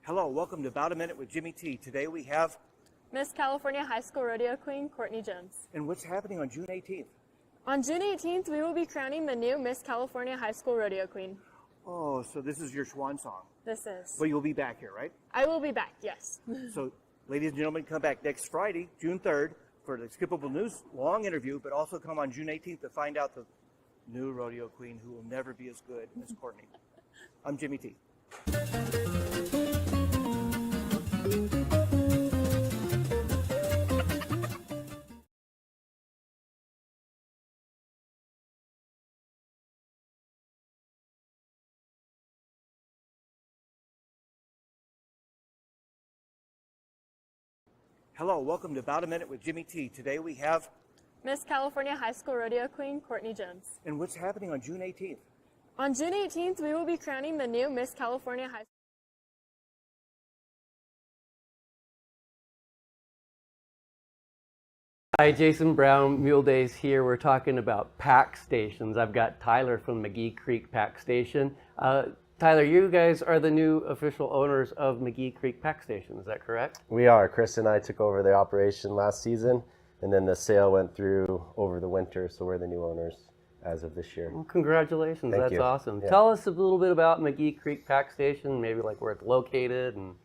Hello, welcome to About a Minute with Jimmy T. Today we have... Miss California High School Rodeo Queen, Courtney Jones. And what's happening on June 18th? On June 18th, we will be crowning the new Miss California High School Rodeo Queen. Oh, so this is your swan song. This is. But you'll be back here, right? I will be back, yes. So, ladies and gentlemen, come back next Friday, June 3rd, for the Skippable News long interview, but also come on June 18th to find out the new rodeo queen who will never be as good as Courtney. I'm Jimmy T. Hello, welcome to About a Minute with Jimmy T. Today we have... Miss California High School Rodeo Queen, Courtney Jones. And what's happening on June 18th? On June 18th, we will be crowning the new Miss California High School. Hi, Jason Brown, Mule Days here. We're talking about pack stations. I've got Tyler from McGee Creek Pack Station. Tyler, you guys are the new official owners of McGee Creek Pack Station, is that correct? We are. Chris and I took over the operation last season, and then the sale went through over the winter, so we're the new owners as of this year. Well, congratulations, Thank that's you. awesome. Yeah. Tell us a little bit about McGee Creek Pack Station, maybe like where it's located and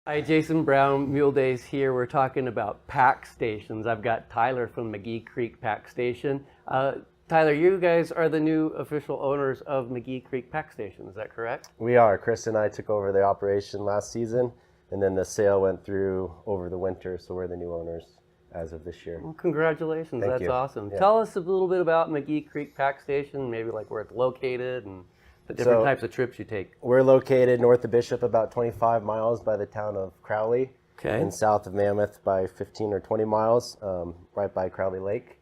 Hi, Jason Brown, Mule Days here. We're talking about pack stations. I've got Tyler from McGee Creek Pack Station. Tyler, you guys are the new official owners of McGee Creek Pack Station, is that correct? We are. Chris and I took over the operation last season, and then the sale went through over the winter, so we're the new owners as of this year. Well, congratulations, Thank that's you. awesome. Yeah. Tell us a little bit about McGee Creek Pack Station, maybe like where it's located and the different types of trips you take. We're located north of Bishop, about 25 miles by the town of Crowley, Okay. and south of Mammoth by 15 or 20 miles, right by Crowley Lake.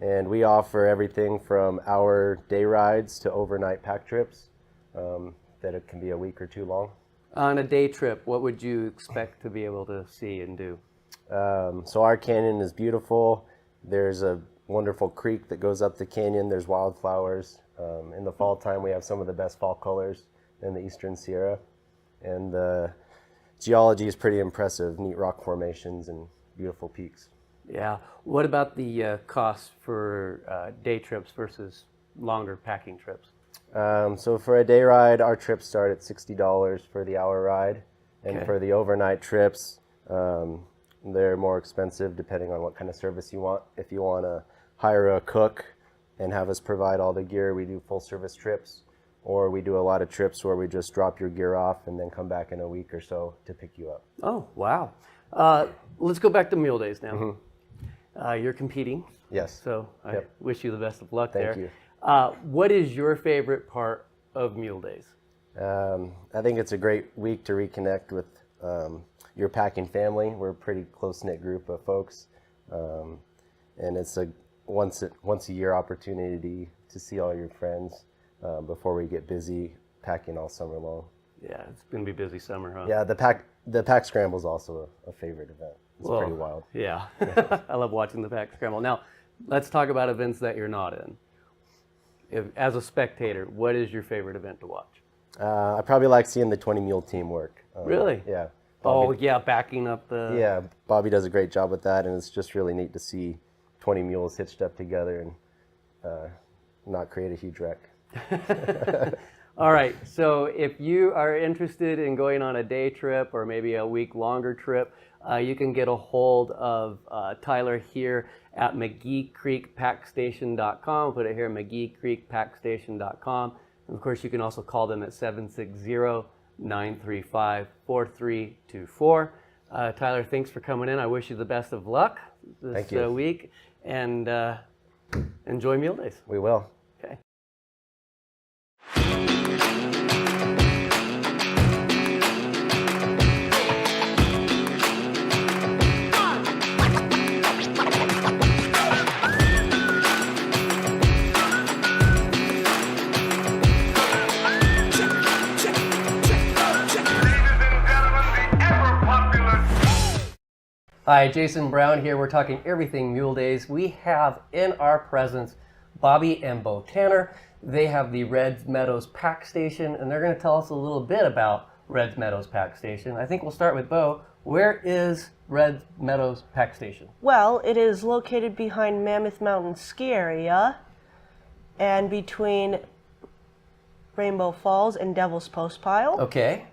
And we offer everything from hour day rides to overnight pack trips that it can be a week or two long. On a day trip, what would you expect to be able to see and do? So our canyon is beautiful. There's a wonderful creek that goes up the canyon. There's wildflowers. In the fall time, we have some of the best fall colors in the Eastern Sierra. And the geology is pretty impressive, neat rock formations and beautiful peaks. Yeah. What about the cost for day trips versus longer packing trips? So for a day ride, our trips start at $60 for the hour ride. And Okay. for the overnight trips, they're more expensive depending on what kind of service you want. If you want to hire a cook and have us provide all the gear, we do full service trips. Or we do a lot of trips where we just drop your gear off and then come back in a week or so to pick you up. Oh, wow. Let's go back to Mule Days now. You're competing, Yes. so I Yep. wish you the best of luck Thank there. you. What is your favorite part of Mule Days? I think it's a great week to reconnect with your packing family. We're a pretty close-knit group of folks. And it's a once a year opportunity to see all your friends before we get busy packing all summer long. Yeah, it's going to be a busy summer, huh? Yeah, the pack scramble is also a favorite event. It's pretty wild. Yeah. I love watching the pack scramble. Now, let's talk about events that you're not in. As a spectator, what is your favorite event to watch? I probably like seeing the 20 mule team work. Really? Yeah. Oh, yeah, backing up the... Yeah, Bobby does a great job with that, and it's just really neat to see 20 mules hitched up together and not create a huge wreck. All right, so if you are interested in going on a day trip or maybe a week longer trip, you can get a hold of Tyler here at McGeeCreekPackStation.com. Put it here, McGeeCreekPackStation.com. And of course, you can also call them at 760-935-4324. Tyler, thanks for coming in. I wish you the best of luck Thank this you. week, and enjoy Mule Days. We will. Okay. Hi, Jason Brown here. We're talking everything Mule Days. We have in our presence Bobby and Bo Tanner. They have the Red Meadows Pack Station, and they're going to tell us a little bit about Red Meadows Pack Station. I think we'll start with Bo. Where is Red Meadows Pack Station? Well, it is located behind Mammoth Mountain Ski Area and between Rainbow Falls and Devil's Postpile. Okay.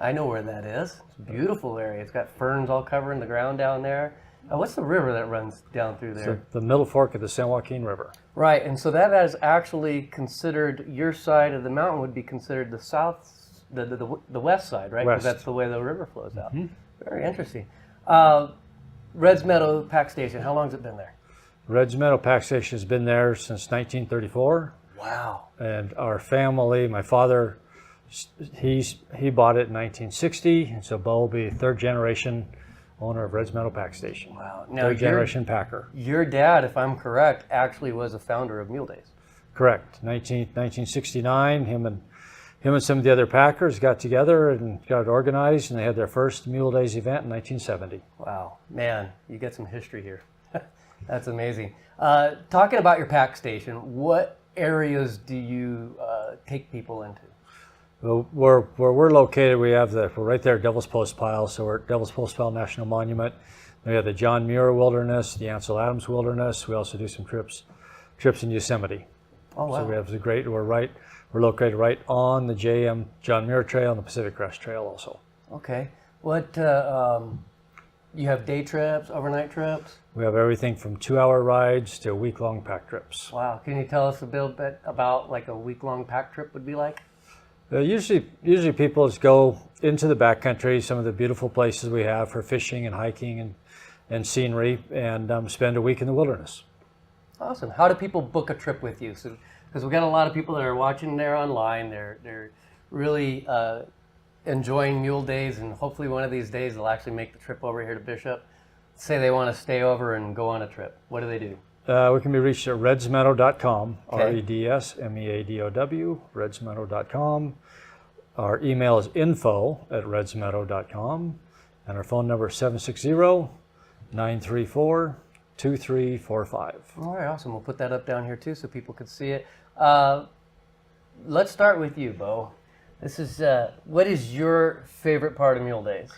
I know where that is. It's a beautiful area. It's got ferns all covering the ground down there. What's the river that runs down through there? So the middle fork of the San Joaquin River. Right, and so that is actually considered, your side of the mountain would be considered the south, the west side, right? Because West. that's the way the river flows out. Very interesting. Reds Meadow Pack Station, how long has it been there? Reds Meadow Pack Station has been there since 1934. Wow. And our family, my father, he bought it in 1960, and so Bo will be third generation owner of Reds Meadow Pack Station. Wow. Now, Third generation packer. Your dad, if I'm correct, actually was a founder of Mule Days. Correct. 1969, him and some of the other packers got together and got it organized, and they had their first Mule Days event in 1970. Wow. Man, you get some history here. That's amazing. Talking about your pack station, what areas do you take people into? Well, where we're located, we're right there at Devil's Postpile, so we're at Devil's Postpile National Monument. We have the John Muir Wilderness, the Ansel Adams Wilderness. We also do some trips in Yosemite. Oh, wow. So we have we're located right on the John Muir Trail and the Pacific Crest Trail also. Okay. What, you have day trips, overnight trips? We have everything from 2-hour rides to week-long pack trips. Wow, can you tell us a bit about like a week-long pack trip would be like? Usually people just go into the backcountry, some of the beautiful places we have for fishing and hiking and scenery, and spend a week in the wilderness. Awesome. How do people book a trip with you? So, because we've got a lot of people that are watching there online. They're really enjoying Mule Days, and hopefully one of these days they'll actually make the trip over here to Bishop. Say they want to stay over and go on a trip. What do they do? We can be reached at redsmeadow.com, Okay. REDSMEADOW, redsmeadow.com. Our email is info@redsmeadow.com, and our phone number is 760-934-2345. All right, awesome. We'll put that up down here too so people can see it. Let's start with you, Bo. This is what is your favorite part of Mule Days?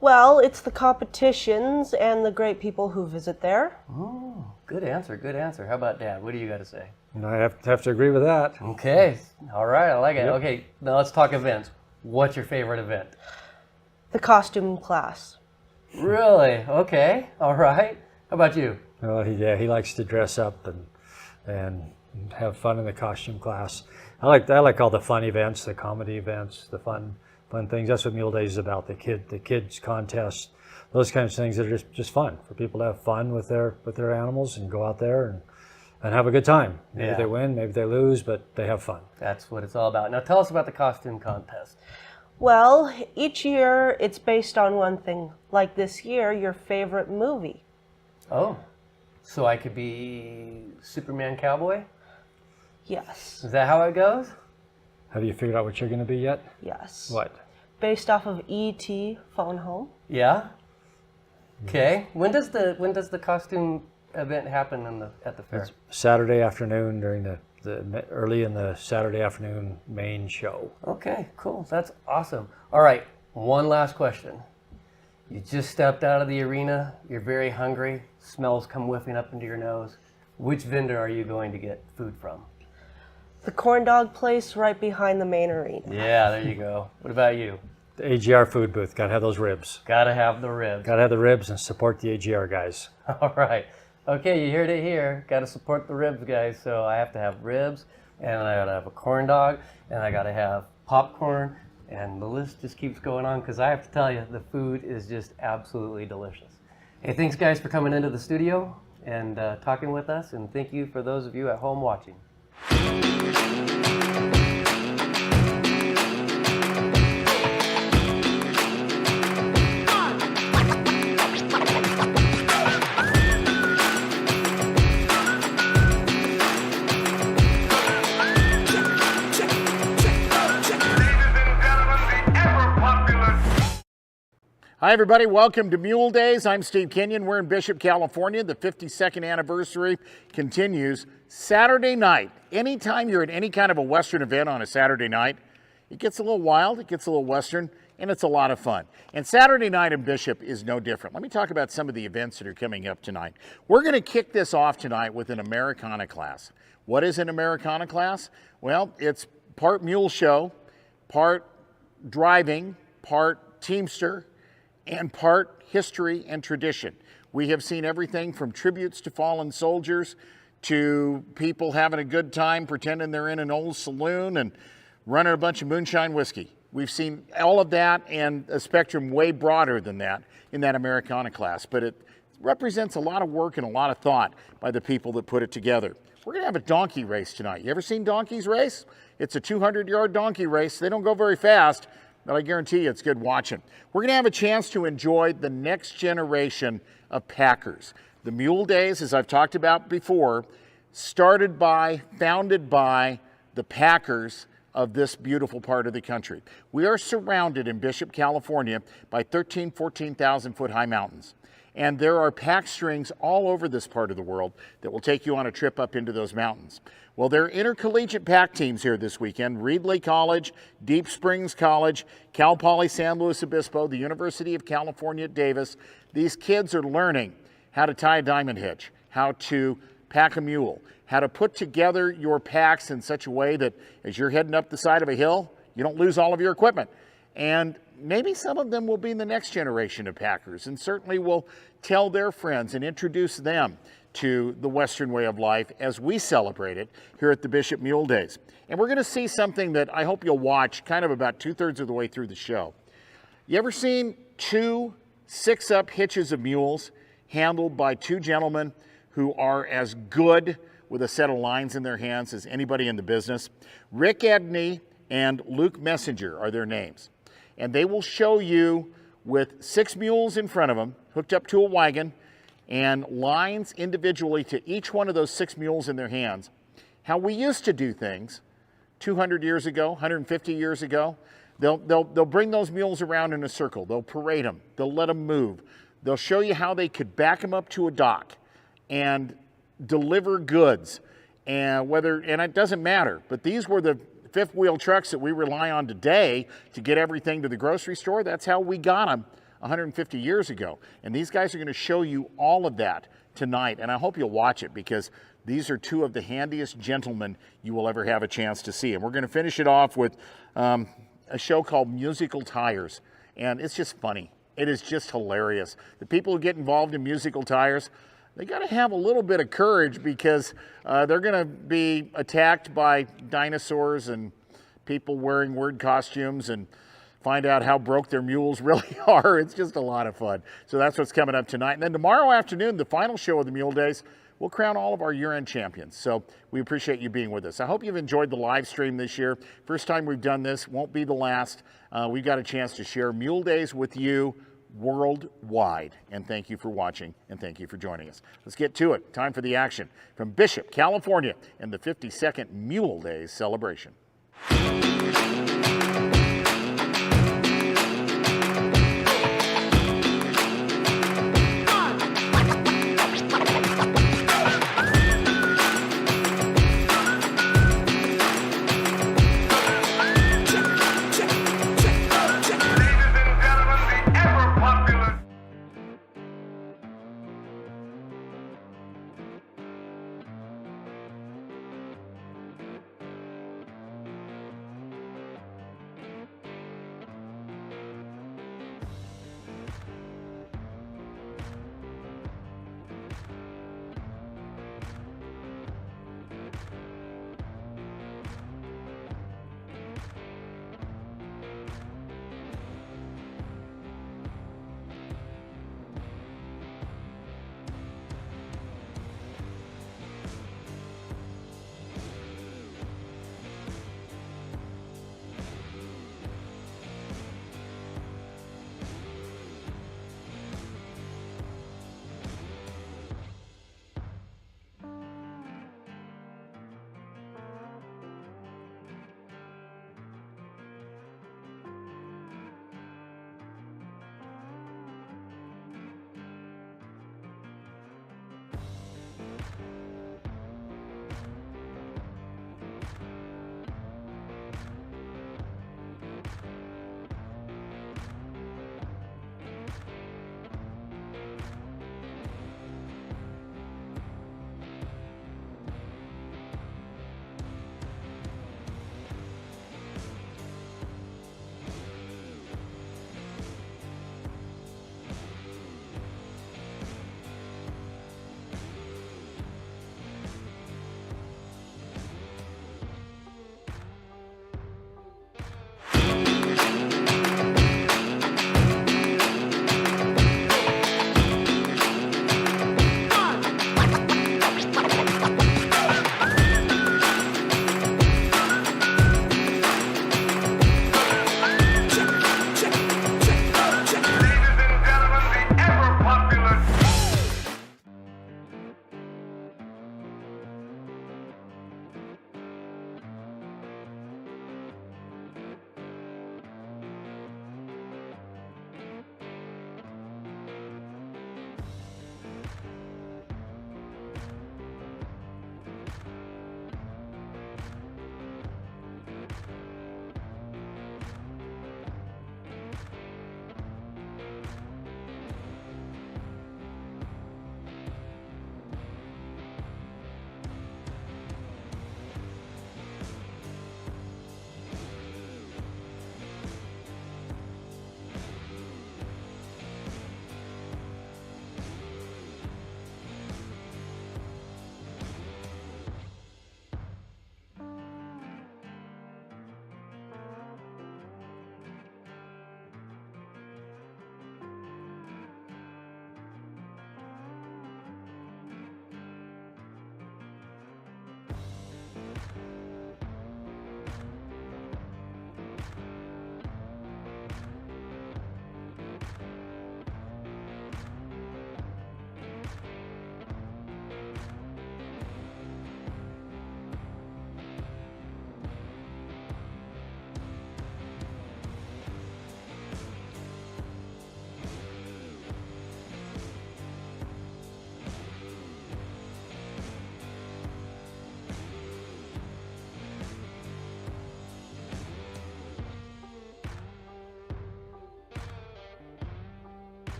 Well, it's the competitions and the great people who visit there. Oh, good answer. Good answer. How about Dad? What do you got to say? And I have to agree with that. Okay. All right. I like it. Yep. Okay. Now let's talk events. What's your favorite event? The costume class. Really? Okay. All right. How about you? He likes to dress up and have fun in the costume class. I like all the fun events, the comedy events, the fun things. That's what Mule Days is about. The kids contests, those kinds of things that are just fun for people to have fun with their animals and go out there and have a good time. Maybe Yeah. they win, maybe they lose, but they have fun. That's what it's all about. Now tell us about the costume contest. Well, each year it's based on one thing. Like this year, your favorite movie. Oh, so I could be Superman Cowboy? Yes. Is that how it goes? Have you figured out what you're going to be yet? Yes. What? Based off of E.T. Phone Home. Yeah. Okay. When does the costume event happen at the fair? It's Saturday afternoon during the early in the Saturday afternoon main show. Okay, cool. That's awesome. All right, one last question. You just stepped out of the arena. You're very hungry. Smells come whiffing up into your nose. Which vendor are you going to get food from? The corn dog place right behind the main arena. Yeah, there you go. What about you? The AGR food booth. Got to have those ribs. Gotta have the ribs. Got to have the ribs and support the AGR guys. All right. Okay, you heard it here. Got to support the ribs, guys. So I have to have ribs, and I gotta have a corn dog, and I gotta have popcorn, and the list just keeps going on because I have to tell you, the food is just absolutely delicious. Hey, thanks, guys, for coming into the studio and talking with us, and thank you for those of you at home watching. Hi, everybody. Welcome to Mule Days. I'm Steve Kenyon. We're in Bishop, California. The 52nd anniversary continues Saturday night. Anytime you're at any kind of a Western event on a Saturday night, it gets a little wild, it gets a little Western, and it's a lot of fun. And Saturday night in Bishop is no different. Let me talk about some of the events that are coming up tonight. We're going to kick this off tonight with an Americana class. What is an Americana class? Well, it's part mule show, part driving, part teamster, and part history and tradition. We have seen everything from tributes to fallen soldiers to people having a good time pretending they're in an old saloon and running a bunch of moonshine whiskey. We've seen all of that and a spectrum way broader than that in that Americana class, but it represents a lot of work and a lot of thought by the people that put it together. We're gonna have a donkey race tonight. You ever seen donkeys race? It's a 200-yard donkey race. They don't go very fast, but I guarantee you it's good watching. We're going to have a chance to enjoy the next generation of packers. The Mule Days, as I've talked about before, founded by the packers of this beautiful part of the country. We are surrounded in Bishop, California by 14,000 foot high mountains. And there are pack strings all over this part of the world that will take you on a trip up into those mountains. Well, there are intercollegiate pack teams here this weekend. Reedley College, Deep Springs College, Cal Poly San Luis Obispo, the University of California at Davis. These kids are learning how to tie a diamond hitch, how to pack a mule, how to put together your packs in such a way that as you're heading up the side of a hill, you don't lose all of your equipment. And maybe some of them will be the next generation of packers, and certainly will tell their friends and introduce them to the Western way of life as we celebrate it here at the Bishop Mule Days. And we're going to see something that I hope you'll watch kind of about 2/3 of the way through the show. You ever seen 2 6-up hitches of mules handled by 2 gentlemen who are as good with a set of lines in their hands as anybody in the business? Rick Edney and Luke Messenger are their names. And they will show you with 6 mules in front of them, hooked up to a wagon, and lines individually to each one of those 6 mules in their hands, how we used to do things 200 years ago, 150 years ago. They'll bring those mules around in a circle. They'll parade them. They'll let them move. They'll show you how they could back them up to a dock and deliver goods. And it doesn't matter, but these were the 5th-wheel trucks that we rely on today to get everything to the grocery store. That's how we got them 150 years ago. And these guys are going to show you all of that tonight. And I hope you'll watch it, because these are 2 of the handiest gentlemen you will ever have a chance to see. And we're going to finish it off with a show called Musical Tires. And it's just funny. It is just hilarious. The people who get involved in musical tires, they got to have a little bit of courage, because they're going to be attacked by dinosaurs and people wearing weird costumes, and find out how broke their mules really are. It's just a lot of fun. So that's what's coming up tonight. And then tomorrow afternoon, the final show of the Mule Days, we'll crown all of our year-end champions. So we appreciate you being with us. I hope you've enjoyed the live stream this year. First time we've done this, won't be the last. We've got a chance to share Mule Days with you worldwide. And thank you for watching, and thank you for joining us. Let's get to it. Time for the action from Bishop, California, and the 52nd Mule Days celebration.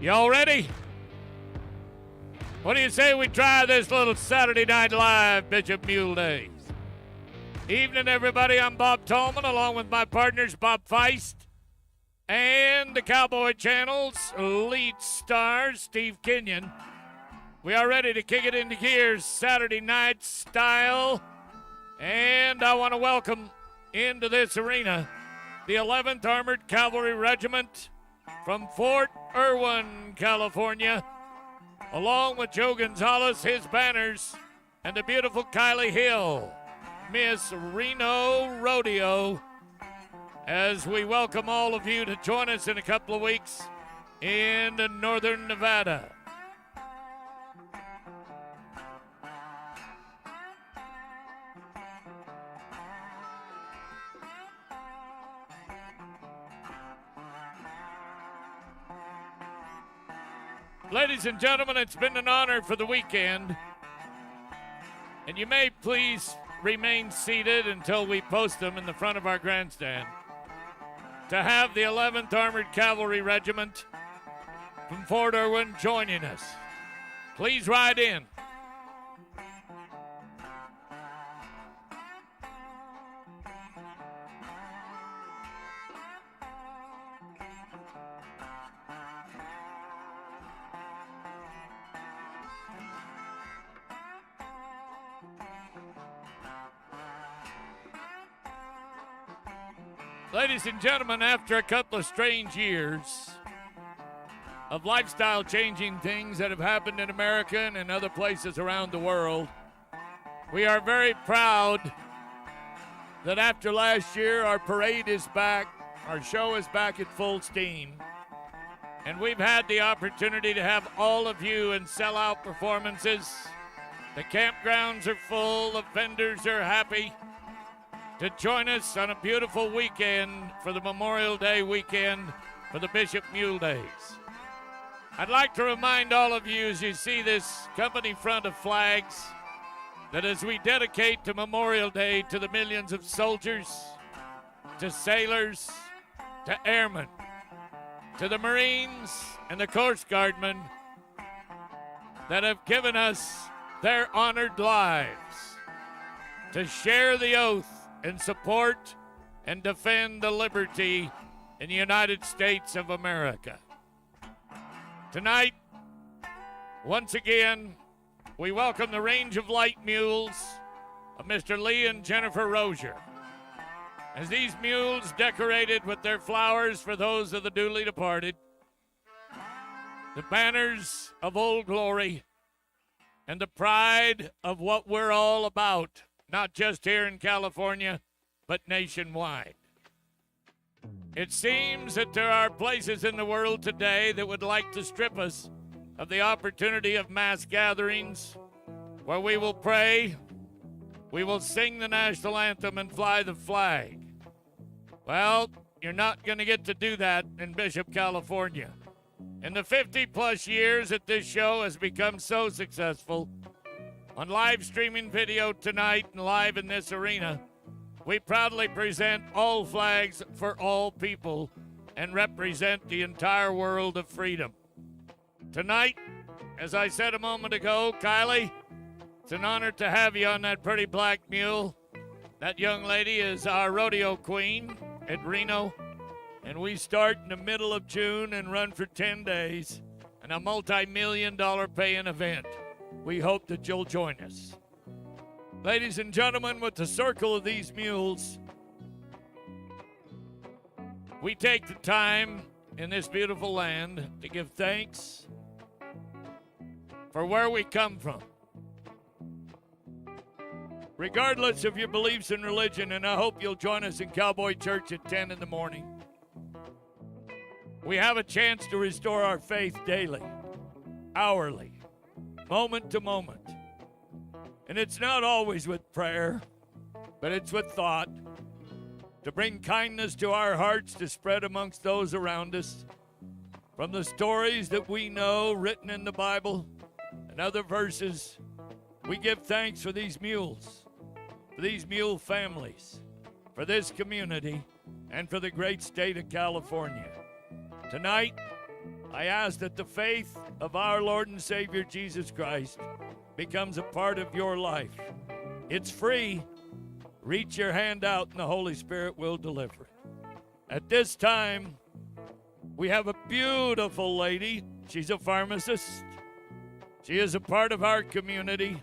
Y'all ready? What do you say we try this little Saturday Night Live Bishop Mule Days? Evening, everybody. I'm Bob Tolman, along with my partners, Bob Feist, and the Cowboy Channel's lead star, Steve Kenyon. We are ready to kick it into gear, Saturday night style. And I want to welcome into this arena the 11th Armored Cavalry Regiment from Fort Irwin, California, along with Joe Gonzalez, his banners, and the beautiful Kylie Hill, Miss Reno Rodeo, as we welcome all of you to join us in a couple of weeks in northern Nevada. Ladies and gentlemen, it's been an honor for the weekend, and you may please remain seated until we post them in the front of our grandstand, to have the 11th Armored Cavalry Regiment from Fort Irwin joining us. Please ride in. Ladies and gentlemen, after a couple of strange years of lifestyle-changing things that have happened in America and in other places around the world, we are very proud that after last year, our parade is back, our show is back at full steam, and we've had the opportunity to have all of you in sellout performances. The campgrounds are full, the vendors are happy to join us on a beautiful weekend for the Memorial Day weekend for the Bishop Mule Days. I'd like to remind all of you, as you see this company front of flags, that as we dedicate to Memorial Day to the millions of soldiers, to sailors, to airmen, to the Marines and the Coast Guardmen that have given us their honored lives, to share the oath and support and defend the liberty in the United States of America. Tonight, once again, we welcome the Range of Light Mules of Mr. Lee and Jennifer Rozier. As these mules, decorated with their flowers for those of the duly departed, the banners of Old Glory, and the pride of what we're all about, not just here in California, but nationwide. It seems that there are places in the world today that would like to strip us of the opportunity of mass gatherings where we will pray, we will sing the national anthem, and fly the flag. Well, you're not going to get to do that in Bishop, California. In the 50-plus years that this show has become so successful, on live streaming video tonight and live in this arena, we proudly present all flags for all people and represent the entire world of freedom. Tonight, as I said a moment ago, Kylie, it's an honor to have you on that pretty black mule. That young lady is our rodeo queen at Reno, and we start in the middle of June and run for 10 days in a multi-million-dollar paying event. We hope that you'll join us. Ladies and gentlemen, with the circle of these mules, we take the time in this beautiful land to give thanks for where we come from. Regardless of your beliefs in religion, and I hope you'll join us in Cowboy Church at 10 in the morning, we have a chance to restore our faith daily, hourly, moment to moment. And it's not always with prayer, but it's with thought, to bring kindness to our hearts to spread amongst those around us. From the stories that we know written in the Bible and other verses, we give thanks for these mules, for these mule families, for this community, and for the great state of California. Tonight, I ask that the faith of our Lord and Savior Jesus Christ becomes a part of your life. It's free. Reach your hand out and the Holy Spirit will deliver it. At this time, we have a beautiful lady. She's a pharmacist. She is a part of our community.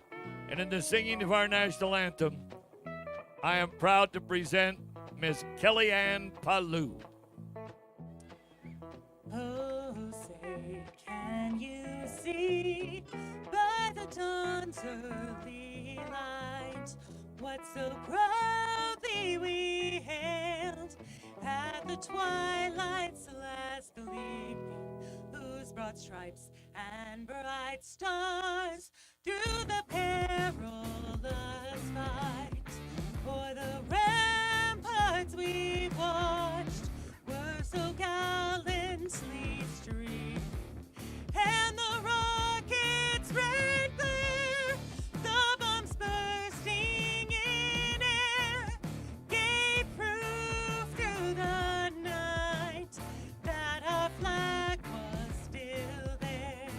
And in the singing of our national anthem, I am proud to present Miss Kellyanne Palou. Oh, say, can you see by the dawn's early light what so proudly we hailed at the twilight's last gleaming, whose broad stripes and bright stars through the perilous fight for the ramparts we watched were so gallantly streaming, and the rockets red glare, the bombs bursting in air, gave proof through the night that our flag was still there.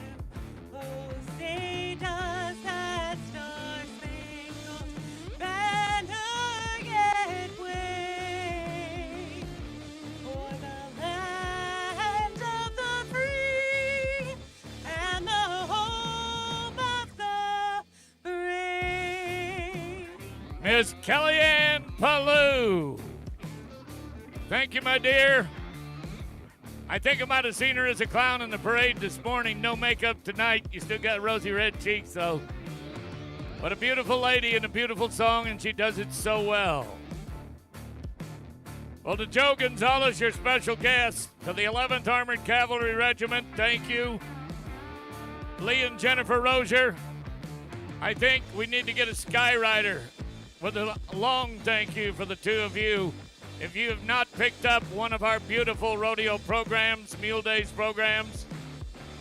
Oh, say does that star-spangled banner yet wave for the land of the free and the home of the brave. Miss Kellyanne Palou. Thank you, my dear. I think I might have seen her as a clown in the parade this morning. No makeup tonight. You still got rosy red cheeks, though. But a beautiful lady and a beautiful song, and she does it so well. Well, to Joe Gonzalez, your special guest, to the 11th Armored Cavalry Regiment, thank you. Lee and Jennifer Rozier, I think we need to get a Skyrider with a long thank you for the two of you. If you have not picked up one of our beautiful rodeo programs, Mule Days programs,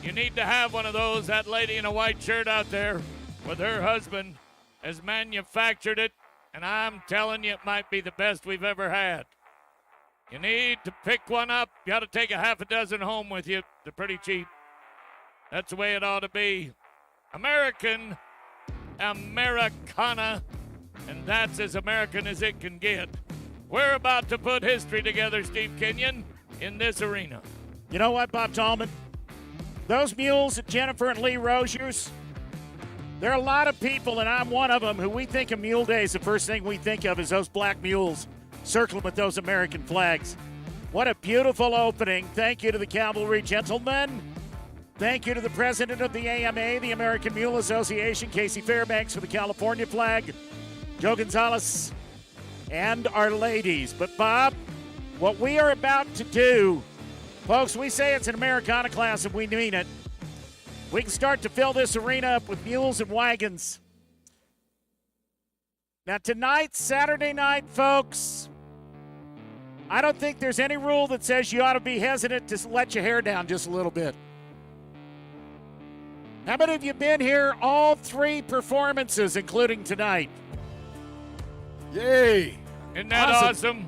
you need to have one of those. That lady in a white shirt out there with her husband has manufactured it, and I'm telling you, it might be the best we've ever had. You need to pick one up. You got to take a half a dozen home with you. They're pretty cheap. That's the way it ought to be. Americana, and that's as American as it can get. We're about to put history together, Steve Kenyon, in this arena. You know what, Bob Tallman? Those mules at Jennifer and Lee Rozier's, there are a lot of people, and I'm one of them, who we think of Mule Days, the first thing we think of is those black mules circling with those American flags. What a beautiful opening. Thank you to the Cavalry gentlemen. Thank you to the president of the AMA, the American Mule Association, Casey Fairbanks, for the California flag, Joe Gonzalez, and our ladies. But Bob, what we are about to do, folks, we say it's an Americana class and we mean it. We can start to fill this arena up with mules and wagons. Now tonight, Saturday night, folks, I don't think there's any rule that says you ought to be hesitant to let your hair down just a little bit. How many of you been here all three performances, including tonight? Yay! Isn't that awesome?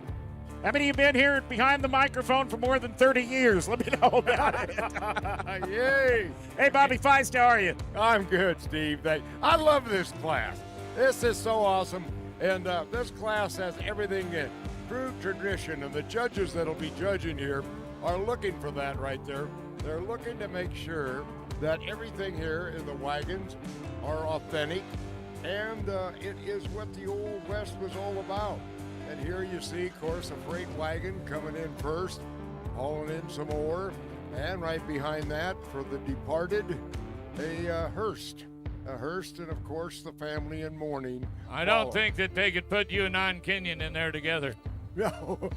How many of you been here behind the microphone for more than 30 years? Let me know about it. Yay! Hey, Bobby Feist, how are you? I'm good, Steve. I love this class. This is so awesome. And this class has everything in true tradition. And the judges that'll be judging here are looking for that right there. They're looking to make sure that everything here in the wagons are authentic. And it is what the Old West was all about. And here you see, of course, a freight wagon coming in first, hauling in some ore. And right behind that, for the departed, a hearse. A hearse, and of course, the family in mourning. I don't think that they could put you and Nan Kenyon in there together. No.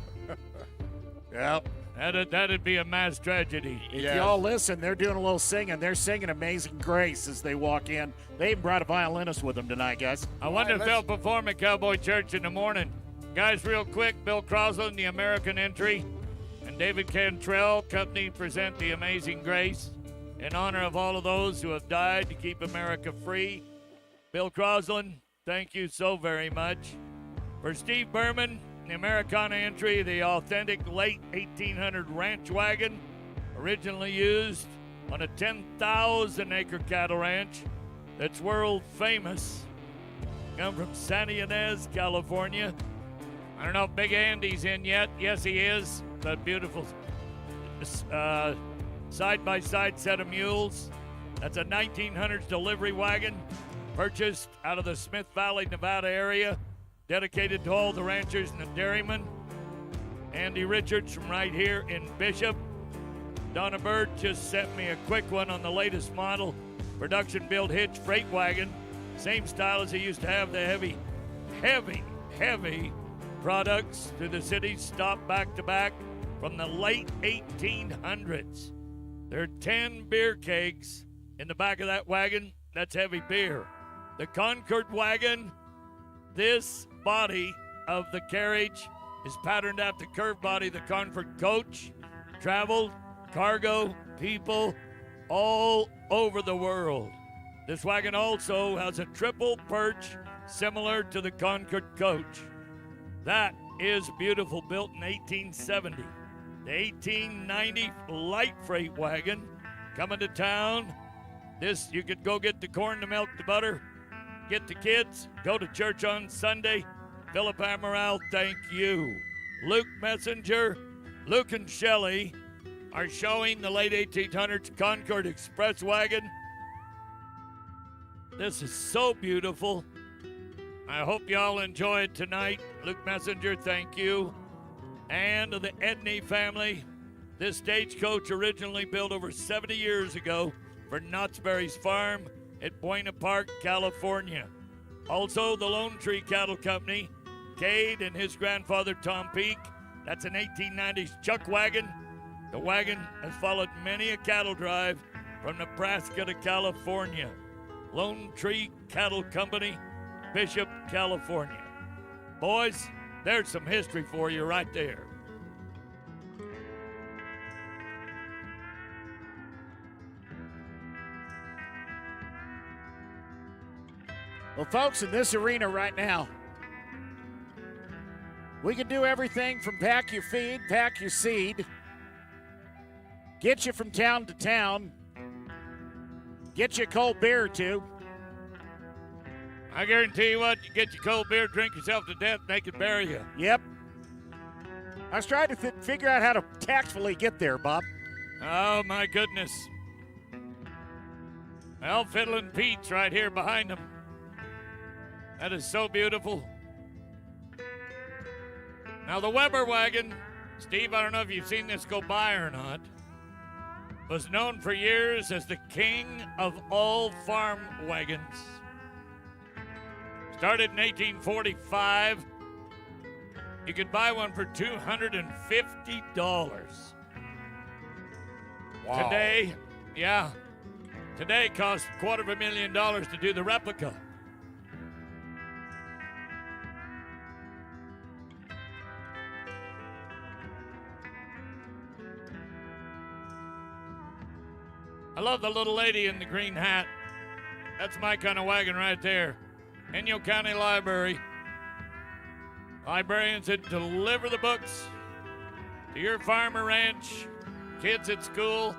Yep. That'd be a mass tragedy. If y'all listen, they're doing a little singing. They're singing Amazing Grace as they walk in. They even brought a violinist with them tonight, guys. I wonder if they'll perform at Cowboy Church in the morning. Guys, real quick, Bill Crosland, the American entry, and David Cantrell, company, present the Amazing Grace in honor of all of those who have died to keep America free. Bill Crosland, thank you so very much. For Steve Berman, the Americana entry, the authentic late 1800 ranch wagon, originally used on a 10,000-acre cattle ranch that's world famous. Come from Santa Ynez, California. I don't know if Big Andy's in yet. Yes, he is. That beautiful side-by-side set of mules. That's a 1900s delivery wagon purchased out of the Smith Valley, Nevada area, dedicated to all the ranchers and the dairymen. Andy Richards from right here in Bishop. Donna Bird just sent me a quick one on the latest model, production build hitch freight wagon. Same style as he used to have, the heavy products to the city, stop back to back from the late 1800s. There are 10 beer kegs in the back of that wagon. That's heavy beer. The Concord Wagon, this body of the carriage is patterned after the curved body of the Concord coach. Traveled, cargo, people all over the world. This wagon also has a triple perch similar to the Concord coach. That is beautiful, built in 1870. The 1890 light freight wagon coming to town. This, you could go get the corn, the milk, the butter, get the kids, go to church on Sunday. Philip Amaral, thank you. Luke Messenger, Luke and Shelley are showing the late 1800s Concord Express wagon. This is so beautiful. I hope y'all enjoy it tonight. Luke Messenger, thank you. And to the Edney family, this stagecoach originally built over 70 years ago for Knott's Berry's farm at Buena Park, California. Also, the Lone Tree Cattle Company, Cade and his grandfather Tom Peak. That's an 1890s chuck wagon. The wagon has followed many a cattle drive from Nebraska to California. Lone Tree Cattle Company, Bishop, California. Boys, there's some history for you right there. Well, folks, in this arena right now, we can do everything from pack your feed, pack your seed, get you from town to town, get you a cold beer or two. I guarantee you what, you get your cold beer, drink yourself to death, they could bury you. Yep. I was trying to figure out how to tactfully get there, Bob. Oh, my goodness. Well, Fiddlin' Pete's right here behind them. That is so beautiful. Now, the Weber wagon, Steve, I don't know if you've seen this go by or not, was known for years as the king of all farm wagons. Started in 1845. You could buy one for $250. Wow. Today, yeah, today costs $250,000 to do the replica. I love the little lady in the green hat. That's my kind of wagon right there. Inyo County Library. Librarians that deliver the books to your farm or ranch, kids at school.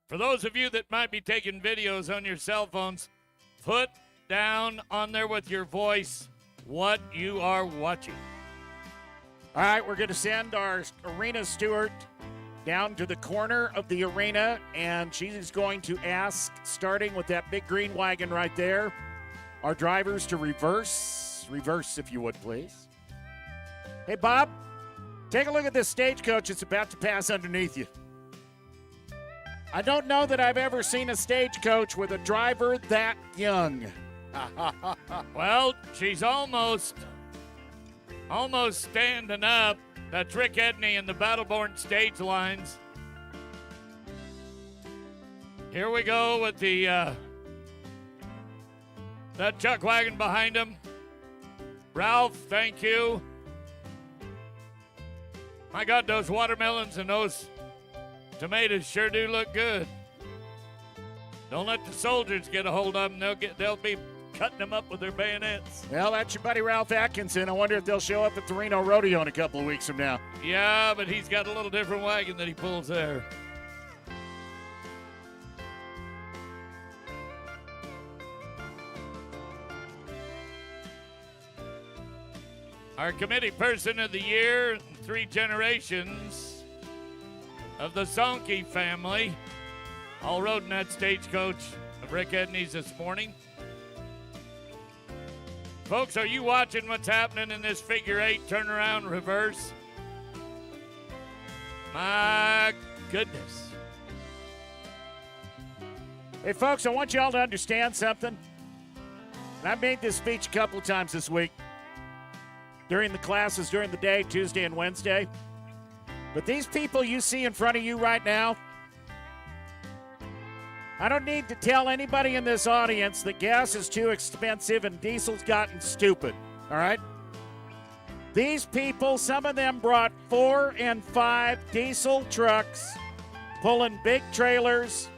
For those of you that might be taking videos on your cell phones, put down on there with your voice what you are watching. All right, we're going to send our arena steward down to the corner of the arena, and she's going to ask, starting with that big green wagon right there, our drivers to reverse. Reverse, if you would, please. Hey, Bob, take a look at this stagecoach that's about to pass underneath you. I don't know that I've ever seen a stagecoach with a driver that young. Well, she's almost standing up. That's Rick Edney and the Battleborn stage lines. Here we go with the that chuck wagon behind him. Ralph, thank you. My God, those watermelons and those tomatoes sure do look good. Don't let the soldiers get a hold of them. They'll be cutting them up with their bayonets. Well, that's your buddy Ralph Atkinson. I wonder if they'll show up at the Reno Rodeo in a couple of weeks from now. Yeah, but he's got a little different wagon that he pulls there. Our committee person of the year, 3 generations of the Zonke family, all rode in that stagecoach of Rick Edney's this morning. Folks, are you watching what's happening in this figure 8 turnaround reverse? My goodness. Hey, folks, I want y'all to understand something. And I made this speech a couple of times this week during the classes during the day, Tuesday and Wednesday. But these people you see in front of you right now, I don't need to tell anybody in this audience that gas is too expensive and diesel's gotten stupid, all right? These people, some of them brought 4 and 5 diesel trucks, pulling big trailers,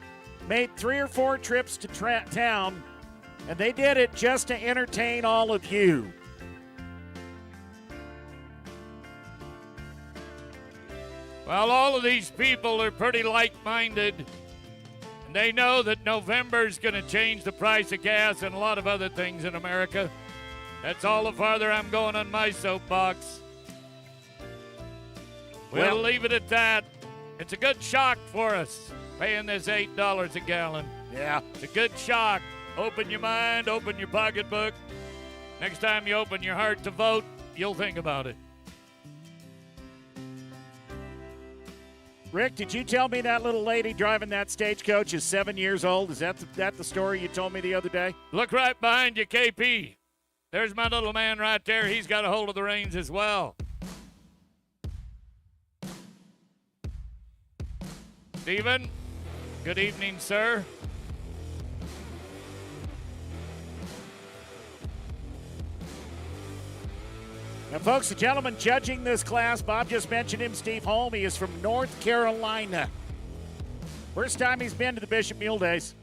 made 3 or 4 trips to town, and they did it just to entertain all of you. Well, all of these people are pretty like-minded. And they know that November's going to change the price of gas and a lot of other things in America. That's all the farther I'm going on my soapbox. We'll leave it at that. It's a good shock for us, paying this $8 a gallon. Yeah. It's a good shock. Open your mind, open your pocketbook. Next time you open your heart to vote, you'll think about it. Rick, did you tell me that little lady driving that stagecoach is 7 years old? Is that the story you told me the other day? Look right behind you, KP. There's my little man right there. He's got a hold of the reins as well. Stephen, good evening, sir. Now, folks, the gentleman judging this class, Bob just mentioned him, Steve Holm. He is from North Carolina. First time he's been to the Bishop Mule Days.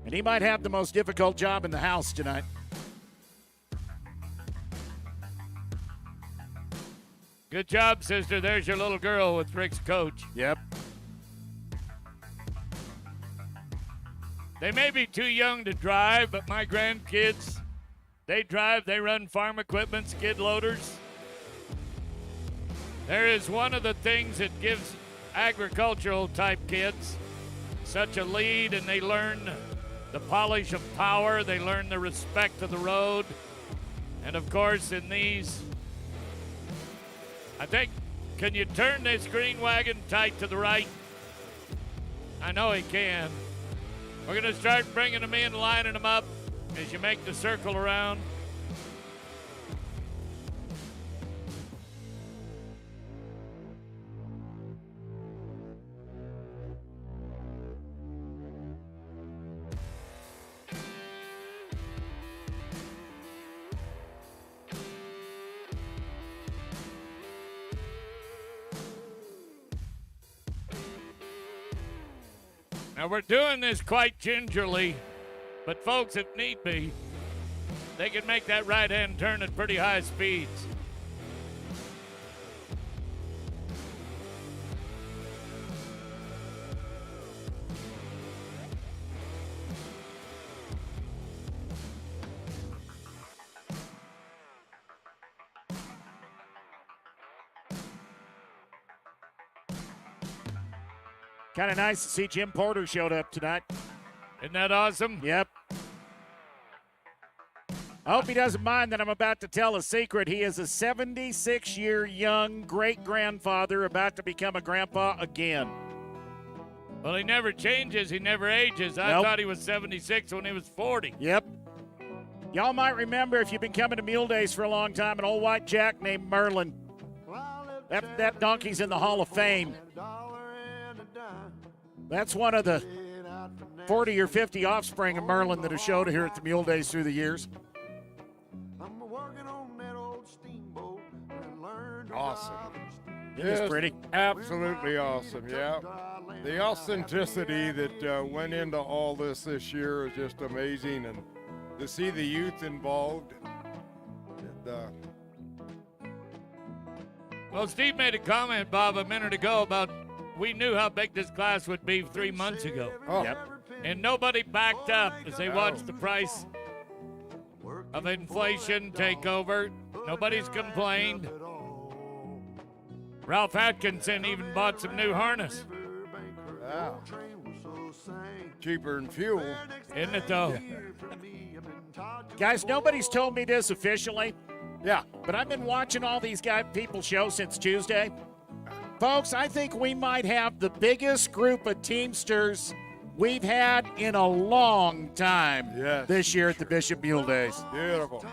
And he might have the most difficult job in the house tonight. Good job, sister. There's your little girl with Rick's coach. Yep. They may be too young to drive, but my grandkids, they drive, they run farm equipment, skid loaders. There is one of the things that gives agricultural type kids such a lead, and they learn the polish of power, they learn the respect of the road. And of course, in these, I think, can you turn this green wagon tight to the right? I know he can. We're going to start bringing them in, lining them up as you make the circle around. Now, we're doing this quite gingerly, but folks, if need be, they can make that right-hand turn at pretty high speeds. Kind of nice to see Jim Porter showed up tonight. Isn't that awesome? Yep. I hope he doesn't mind that I'm about to tell a secret. He is a 76-year young great-grandfather about to become a grandpa again. Well, he never changes. He never ages. I thought he was 76 when he was 40. Yep. Y'all might remember, if you've been coming to Mule Days for a long time, an old white jack named Merlin. That donkey's in the Hall of Fame. That's one of the 40 or 50 offspring of Merlin that have showed here at the Mule Days through the years. Awesome. It is pretty. Absolutely awesome, yeah. The authenticity that went into all this year is just amazing, and to see the youth involved. Well, Steve made a comment, Bob, a minute ago about we knew how big this class would be 3 months ago. Oh. Yep. And nobody backed up as they watched the price of inflation take over. Nobody's complained. Ralph Atkinson even bought some new harness. Wow. Cheaper than fuel. Isn't it, though? Guys, nobody's told me this officially. Yeah, but I've been watching all these people show since Tuesday. Folks, I think we might have the biggest group of Teamsters we've had in a long time this year at the Bishop Mule Days. Beautiful.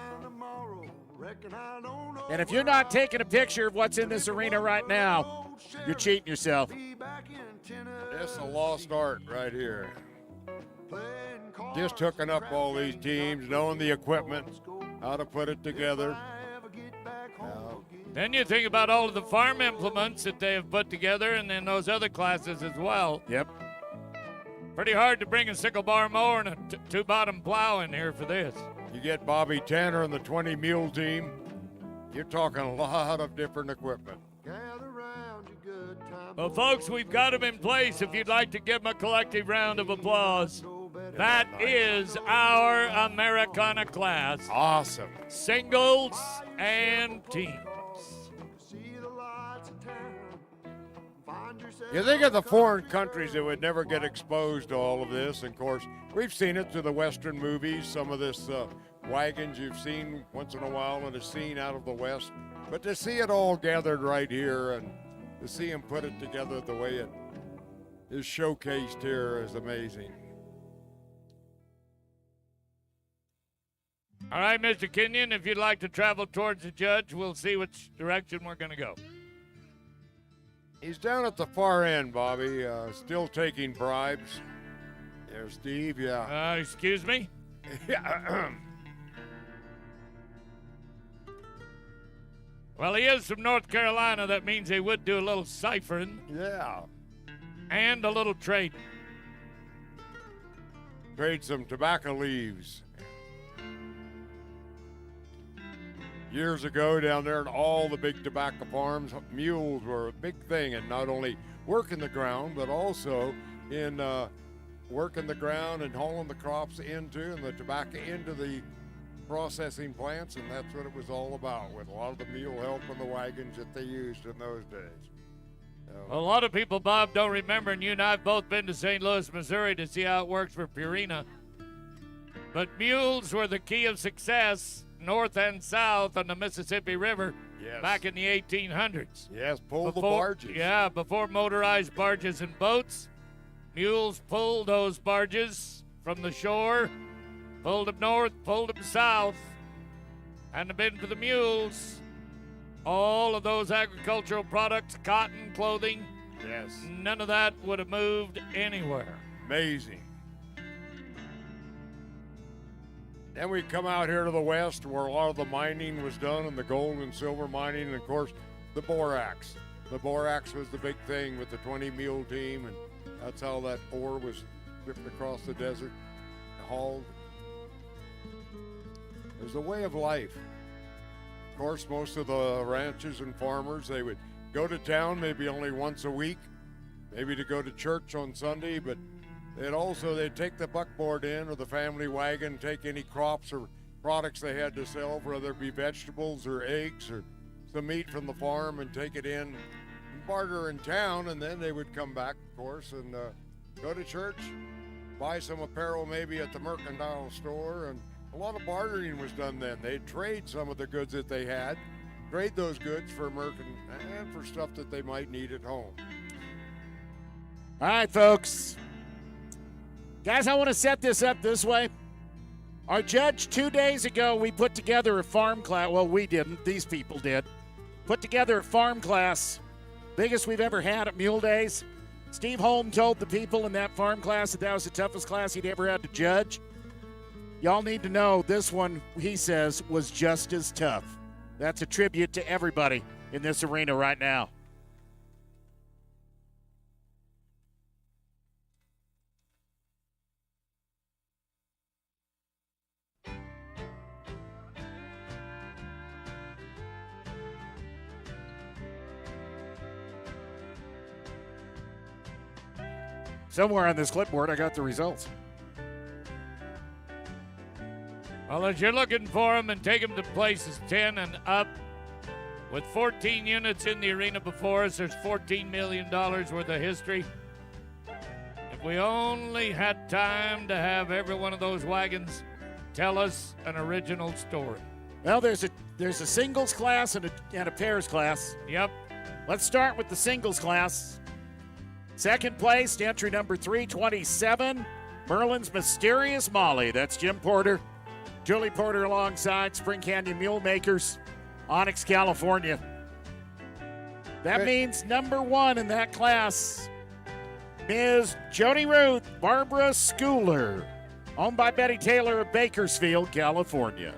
And if you're not taking a picture of what's in this arena right now, you're cheating yourself. It's a lost art right here. Just hooking up all these teams, knowing the equipment, how to put it together. Then you think about all of the farm implements that they have put together, and then those other classes as well. Yep. Pretty hard to bring a sickle bar mower and a two-bottom plow in here for this. You get Bobby Tanner and the 20 mule team, you're talking a lot of different equipment. Well, folks, we've got them in place. If you'd like to give them a collective round of applause. That is our Americana class. Awesome. Singles and teams. You think of the foreign countries that would never get exposed to all of this. And of course, we've seen it through the Western movies. Some of this wagons you've seen once in a while in a scene out of the West. But to see it all gathered right here and to see them put it together the way it is showcased here is amazing. All right, Mr. Kenyon, if you'd like to travel towards the judge, we'll see which direction we're going to go. He's down at the far end, Bobby, still taking bribes. There's Steve, yeah. Excuse me? Yeah. Well, he is from North Carolina. That means they would do a little ciphering. Yeah. And a little trading. Trade some tobacco leaves. Years ago down there in all the big tobacco farms, mules were a big thing, and not only working the ground, but also in working the ground and hauling the crops into and the tobacco into the processing plants, and that's what it was all about, with a lot of the mule help and the wagons that they used in those days. A lot of people, Bob, don't remember, and you and I have both been to St. Louis, Missouri to see how it works for Purina. But mules were the key of success north and south on the Mississippi River back in the 1800s. Yes, pull the barges. Yeah, before motorized barges and boats, mules pulled those barges from the shore, pulled them north, pulled them south, and have been for the mules. All of those agricultural products, cotton, clothing, none of that would have moved anywhere. Amazing. Then we come out here to the west where a lot of the mining was done, and the gold and silver mining, and of course the borax. The borax was the big thing with the 20 mule team, and that's how that ore was shipped across the desert and hauled. It was a way of life. Of course, most of the ranchers and farmers, they would go to town maybe only once a week, maybe to go to church on Sunday, but they'd take the buckboard in or the family wagon, take any crops or products they had to sell, whether it be vegetables or eggs or some meat from the farm, and take it in and barter in town, and then they would come back, of course, and go to church, buy some apparel maybe at the mercantile store, and a lot of bartering was done then. They'd trade some of the goods that they had, trade those goods for and for stuff that they might need at home. All right, folks. Guys, I want to set this up this way. Our judge, 2 days ago, we put together a farm class. Well, we didn't. These people did. Put together a farm class, biggest we've ever had at Mule Days. Steve Holm told the people in that farm class that was the toughest class he'd ever had to judge. Y'all need to know this one, he says, was just as tough. That's a tribute to everybody in this arena right now. Somewhere on this clipboard, I got the results. Well, as you're looking for them and take them to places 10 and up, with 14 units in the arena before us, there's $14 million worth of history. If we only had time to have every one of those wagons tell us an original story. Well, there's a singles class and a pairs class. Yep. Let's start with the singles class. Second place, entry number 327, Merlin's Mysterious Molly. That's Jim Porter. Julie Porter alongside Spring Canyon Mule Makers, Onyx, California. That means number 1 in that class, Ms. Jody Ruth Barbara Schooler, owned by Betty Taylor of Bakersfield, California.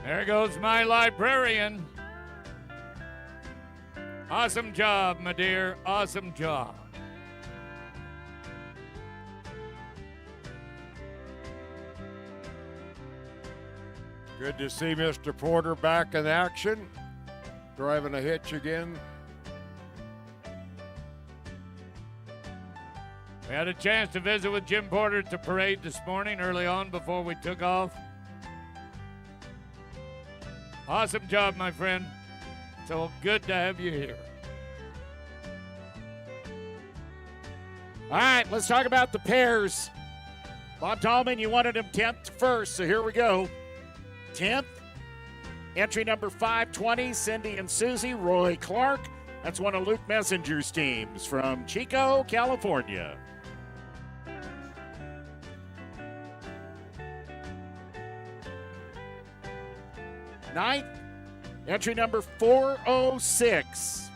There goes my librarian. Awesome job, my dear. Awesome job. Good to see Mr. Porter back in action, driving a hitch again. We had a chance to visit with Jim Porter at the parade this morning early on before we took off. Awesome job, my friend. So good to have you here. All right, let's talk about the pairs. Bob Tallman, you wanted him 10th first, so here we go. 10th, entry number 520, Cindy and Susie, Roy Clark. That's one of Luke Messenger's teams from Chico, California. Ninth, entry number 406.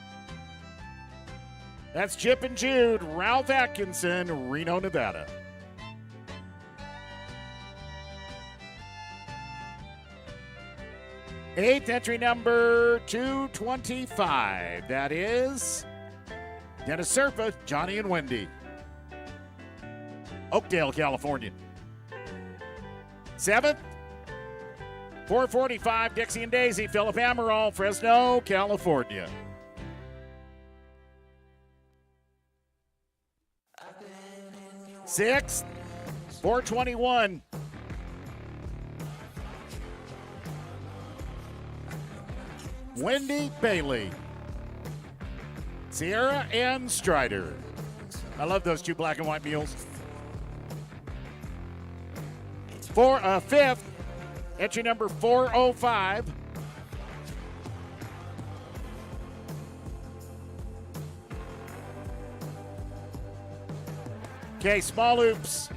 That's Chip and Jude, Ralph Atkinson, Reno, Nevada. 8th, entry number 225. That is Dennis Serpa, Johnny and Wendy. Oakdale, California. 7th, 445, Dixie and Daisy, Philip Amaral, Fresno, California. 6th, 421. Wendy Bailey, Sierra and Strider. I love those two black and white mules. 5th, entry number 405. Okay, small oops.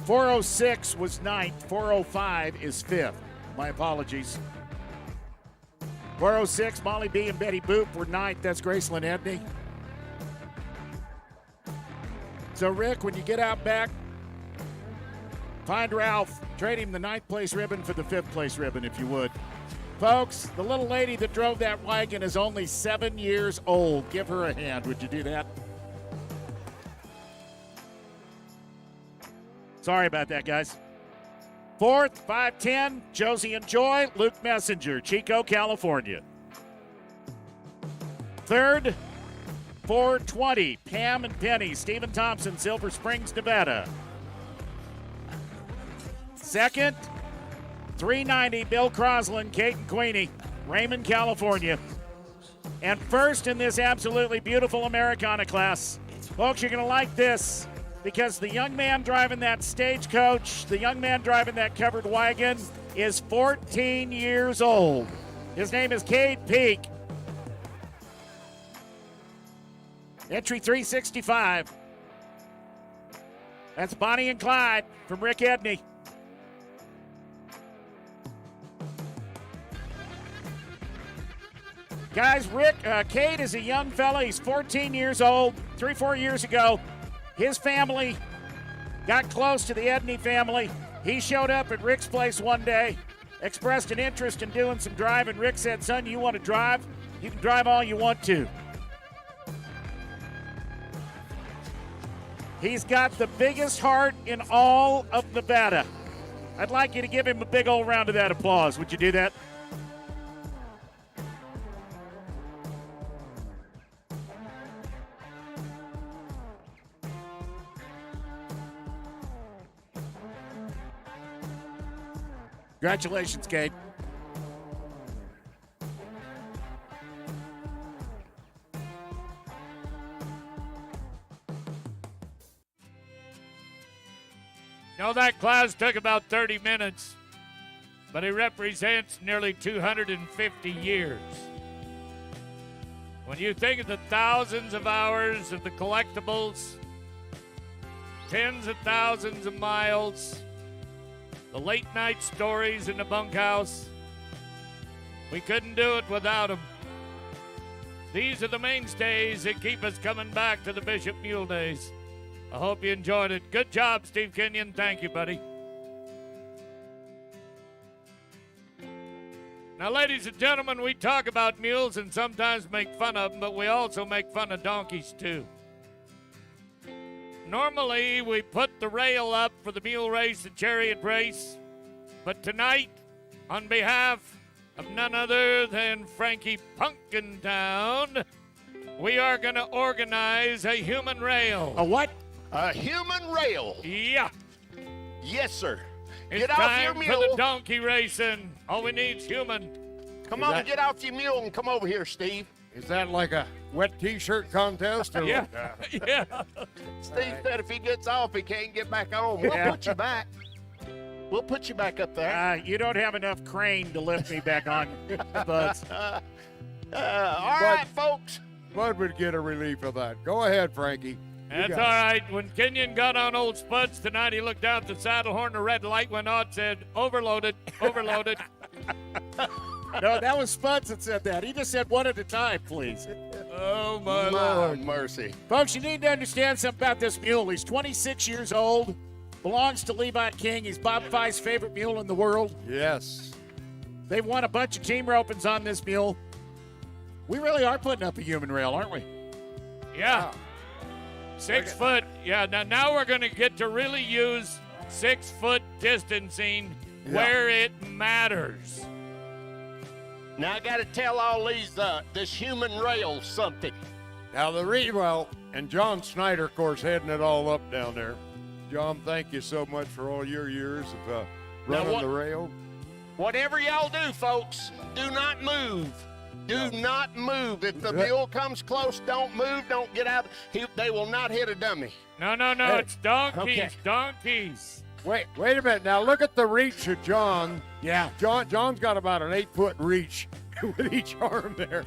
406 was 9th, 405 is 5th. My apologies. 406, Molly B and Betty Boop were 9th. That's Graceland Edney. So, Rick, when you get out back, find Ralph. Trade him the 9th place ribbon for the 5th place ribbon, if you would. Folks, the little lady that drove that wagon is only 7 years old. Give her a hand. Would you do that? Sorry about that, guys. 4th, 510, Josie and Joy, Luke Messenger, Chico, California. 3rd, 420, Pam and Penny, Stephen Thompson, Silver Springs, Nevada. 2nd, 390, Bill Crosland, Kate and Queenie, Raymond, California. And 1st in this absolutely beautiful Americana class. Folks, you're going to like this, because the young man driving that stagecoach, the young man driving that covered wagon is 14 years old. His name is Cade Peak. Entry 365. That's Bonnie and Clyde from Rick Edney. Guys, Cade is a young fella. He's 14 years old. 3-4 years ago, his family got close to the Edney family. He showed up at Rick's place one day, expressed an interest in doing some driving. Rick said, son, you want to drive? You can drive all you want to. He's got the biggest heart in all of Nevada. I'd like you to give him a big old round of that applause. Would you do that? Congratulations, Kate. Now, that class took about 30 minutes, but it represents nearly 250 years. When you think of the thousands of hours of the collectibles, tens of thousands of miles, the late night stories in the bunkhouse, we couldn't do it without them. These are the mainstays that keep us coming back to the Bishop Mule Days. I hope you enjoyed it. Good job, Steve Kenyon. Thank you, buddy. Now, ladies and gentlemen, we talk about mules and sometimes make fun of them, but we also make fun of donkeys, too. Normally, we put the rail up for the mule race and chariot race, but tonight, on behalf of none other than Frankie Punkintown, we are going to organize a human rail. A what? A human rail. Yeah. Yes, sir. It's Get off your time mule. for the donkey racing. All we need is human. Come on, get off your mule and come over here, Steve. Is that like a wet T-shirt contest? Or Yeah. what? Yeah. Steve said if he gets off, he can't get back on. We'll put you back. We'll put you back up there. You don't have enough crane to lift me back on, Buds. All right, folks. Bud would get a relief of that. Go ahead, Frankie. That's all right. When Kenyon got on old Spuds tonight, he looked out the saddle horn, the red light went on, said, overloaded, overloaded. No, that was Spuds that said that. He just said one at a time, please. Oh, my My Lord. mercy. Folks, you need to understand something about this mule. He's 26 years old, belongs to Levi King. He's Bob Fye's favorite mule in the world. Yes. They've won a bunch of team ropings on this mule. We really are putting up a human rail, aren't we? Yeah. 6 foot. Yeah, now we're going to get to really use 6 foot distancing where it matters. Now I got to tell all these this human rail something. Now and John Snyder, of course, heading it all up down there. John, thank you so much for all your years of running the rail. Whatever y'all do, folks, do not move. Do not move. If the mule comes close, don't move. Don't get out. They will not hit a dummy. No, Hey. it's donkeys, Okay. donkeys. Wait a minute. Now look at the reach of John. Yeah. John's got about an 8-foot reach with each arm there.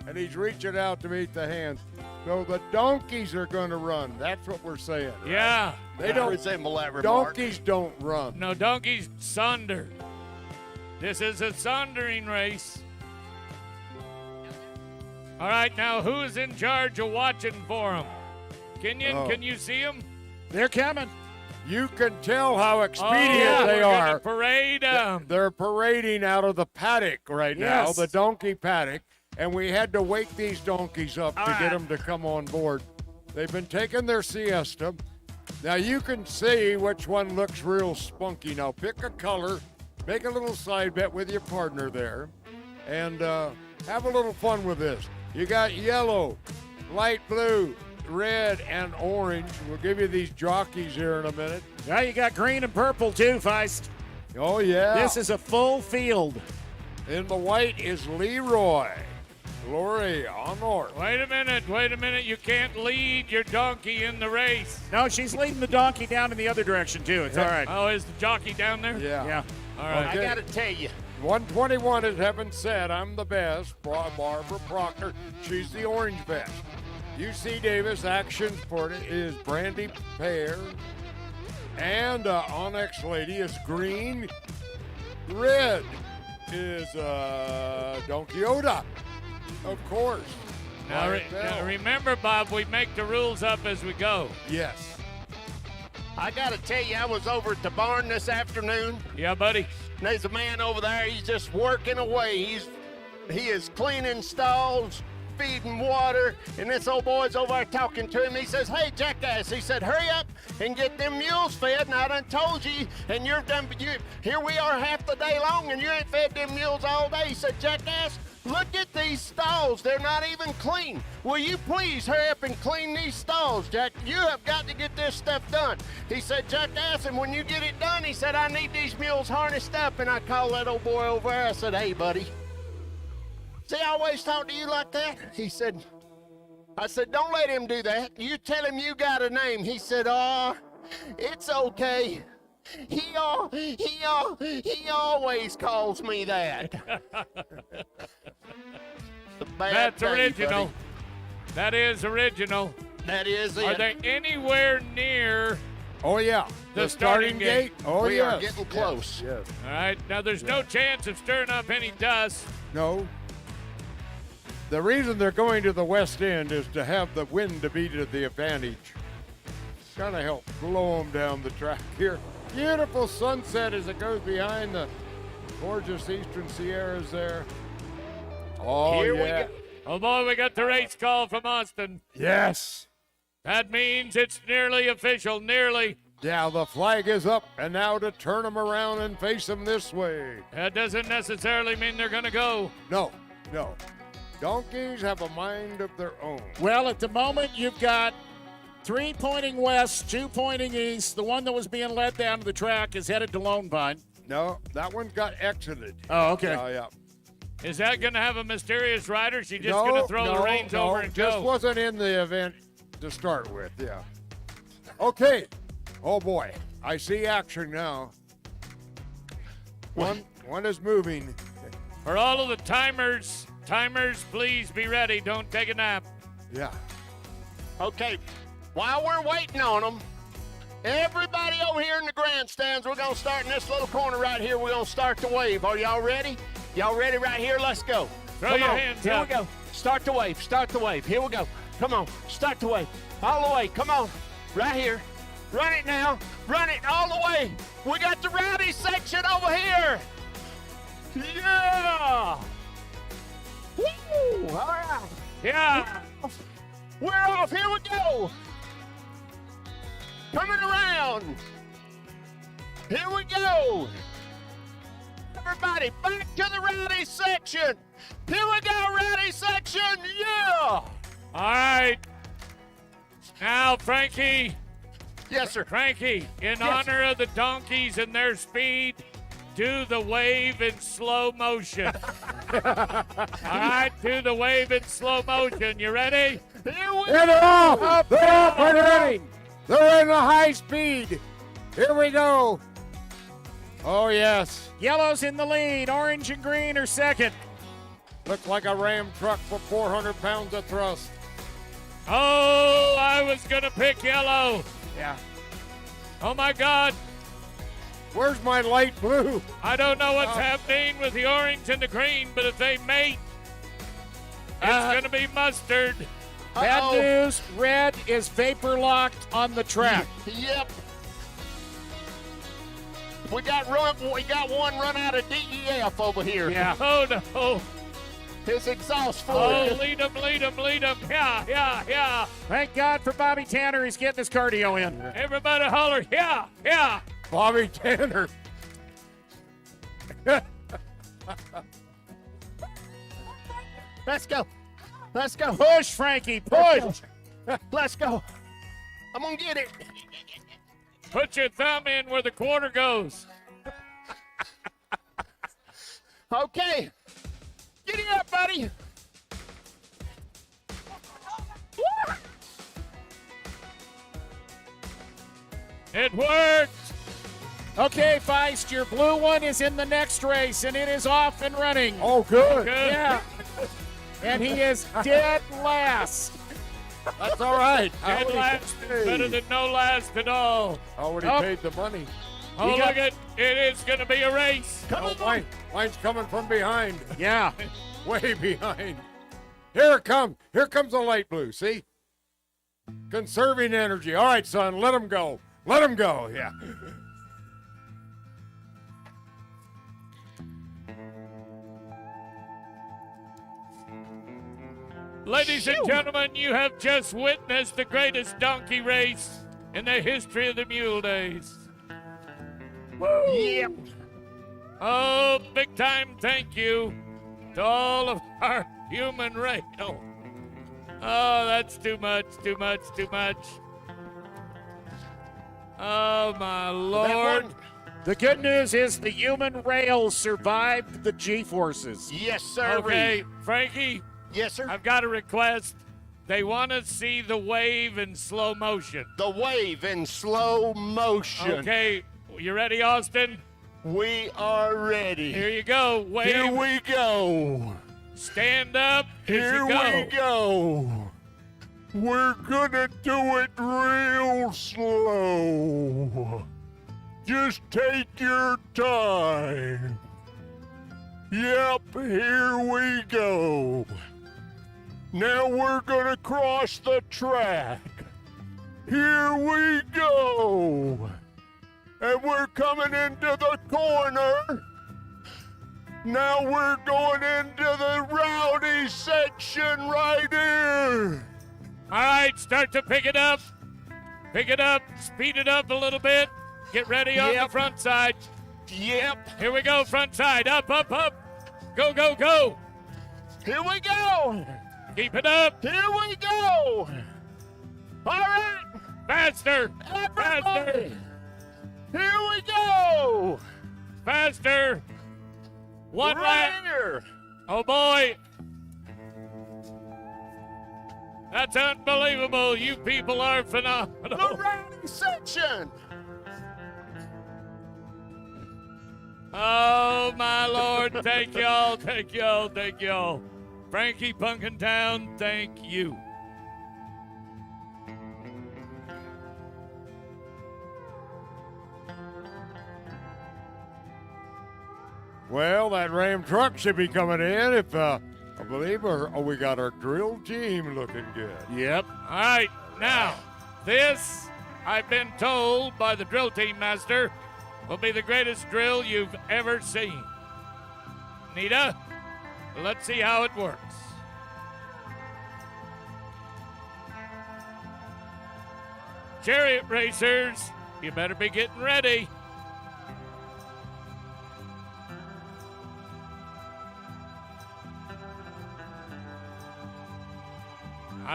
And he's reaching out to meet the hands. So the donkeys are going to run. That's what we're saying. Right? Yeah. They don't resemble that remark. Donkeys don't run. No, donkeys sonder. This is a sondering race. All right, now who's in charge of watching for them? Kenyon, can you see them? They're coming. You can tell how expedient they we're are. gonna parade 'em. They're parading out of the paddock right now, Yes. the donkey paddock, and we had to wake these donkeys up to get them to come on board. They've been taking their siesta. Now you can see which one looks real spunky. Now pick a color, make a little side bet with your partner there, and have a little fun with this. You got yellow, light blue, red, and orange. We'll give you these jockeys here in a minute. Now you got green and purple too, Feist. Oh, yeah. This is a full field. In the white is Leroy. Glory Honor. Wait a minute. You can't lead your donkey in the race. No, she's leading the donkey down in the other direction too. It's all right. Oh, is the jockey down there? Yeah. Yeah. All right. I got to tell you. 121 is Heaven Said, I'm the best. Barbara Proctor, she's the orange vest. UC Davis, Action Sport is Brandy Pear. And Onyx Lady is green. Red is Don Quixote, of course. Now, Wyatt Bell. now remember, Bob, we make the rules up as we go. Yes. I got to tell you, I was over at the barn this afternoon. Yeah, buddy. And there's a man over there. He's just working away. He is cleaning stalls, feeding water, and this old boy's over there talking to him. He says, hey, jackass, he said, hurry up and get them mules fed, and I done told you, and here we are half the day long, and you ain't fed them mules all day. He said, jackass, look at these stalls. They're not even clean. Will you please hurry up and clean these stalls, Jack? You have got to get this stuff done. He said, jackass, and when you get it done, he said, I need these mules harnessed up. And I called that old boy over there. I said, hey, buddy, see, I always talk to you like that? He said, I said, don't let him do that. You tell him you got a name. He said, oh, it's okay. He always calls me that. That's original. Buddy. That is original. That is it. Are they anywhere near Oh, yeah. the starting gate? Oh, We yes. are getting close. Yes. All right. Now, there's no chance of stirring up any dust. No. The reason they're going to the west end is to have the wind to be to the advantage. Kind of help blow them down the track here. Beautiful sunset as it goes behind the gorgeous eastern Sierras there. Oh, Here we yeah. go. Oh, boy, we got the race call from Austin. Yes. That means it's nearly official, nearly. Yeah, the flag is up, and now to turn them around and face them this way. That doesn't necessarily mean they're going to go. No, no. Donkeys have a mind of their own. Well, at the moment, you've got 3 pointing west, 2 pointing east. The one that was being led down to the track is headed to Lone Pine. No, that one got exited. Oh, okay. Yeah. Is that going to have a mysterious rider? She just going to throw the reins over and just go? wasn't in the event to start with, yeah. Okay. Oh, boy. I see action now. One is moving. For all of the timers, please be ready. Don't take a nap. Yeah. Okay, while we're waiting on them, everybody over here in the grandstands, we're going to start in this little corner right here. We're going to start the wave. Are y'all ready? Y'all ready right here? Let's go. Throw Come your on. hands Here up. we go. Start the wave. Start the wave. Here we go. Come on. Start the wave. All the way. Come on. Right here. Run it now. Run it all the way. We got the rowdy section over here. Yeah. Woo. All right. Yeah. We're off. Here we go. Coming around. Here we go. Everybody, back to the rowdy section. Here we go, rowdy section. Yeah. All right. Now, Frankie. Yes, sir. Frankie, in honor of the donkeys and their speed, do the wave in slow motion. All right, do the wave in slow motion. You ready? Here we And they're off! They're off already! They're in a high speed! Here we go! Oh, yes. Yellow's in the lead. Orange and green are second. Looks like a Ram truck for 400 pounds of thrust. Oh, I was going to pick yellow. Yeah. Oh, my God. Where's my light blue? I don't know what's happening with the orange and the green, but if they mate, it's going to be mustard. Bad news, red is vapor locked on the track. Yep. We got one run out of DEF over here. Yeah. Oh, no. His exhaust Oh, fluid. lead him. Yeah. Thank God for Bobby Tanner. He's getting his cardio in. Everybody holler, yeah. Bobby Tanner. Let's go. Push, Frankie, push. Let's go. I'm gonna get it. Put your thumb in where the quarter goes. Okay. Giddy up, buddy. It worked. Okay, Feist, your blue one is in the next race, and it is off and running. Oh, good. Good. Yeah. And he is dead last. That's all right. Dead last is better than no last at all. Already Oh. paid the money. Oh, got- look at it is going to be a race. Oh, mine's coming from behind. Yeah. Way behind. Here it comes. Here comes the light blue. See? Conserving energy. All right, son. Let him go. Let him go. Yeah. Ladies and gentlemen, you have just witnessed the greatest donkey race in the history of the Mule Days. Woo! Yep. Oh, big time thank you to all of our human race. Oh, that's too much, too much, too much. Oh, my Lord. The good news is the human rails survived the G-forces. Yes, sir. Okay, Frankie, Yes, sir. I've got a request. They want to see the wave in slow motion. The wave in slow motion. Okay, you ready, Austin? We are ready. Here you go. Wave. Here we go. Stand up. Here we go. We're gonna do it real slow. Just take your time. Yep, here we go. Now we're gonna cross the track. Here we go. And we're coming into the corner. Now we're going into the rowdy section right here. All right, start to pick it up. Pick it up. Speed it up a little bit. Get ready on the front side. Yep. Here we go, front side. Up, up, up. Go, go, go. Here we go. Keep it up. Here we go. All right. Faster. Faster. Everybody. Here we go. Faster. One Right lap. here. Oh, boy. That's unbelievable. You people are The phenomenal. rowdy section. Oh, my Lord. Thank y'all. Thank y'all. Thank y'all. Frankie Punkentown, thank you. Well, that Ram truck should be coming in if, I believe, we got our drill team looking good. Yep. All right. Now, this, I've been told by the drill team master, will be the greatest drill you've ever seen. Nita, let's see how it works. Chariot racers, you better be getting ready.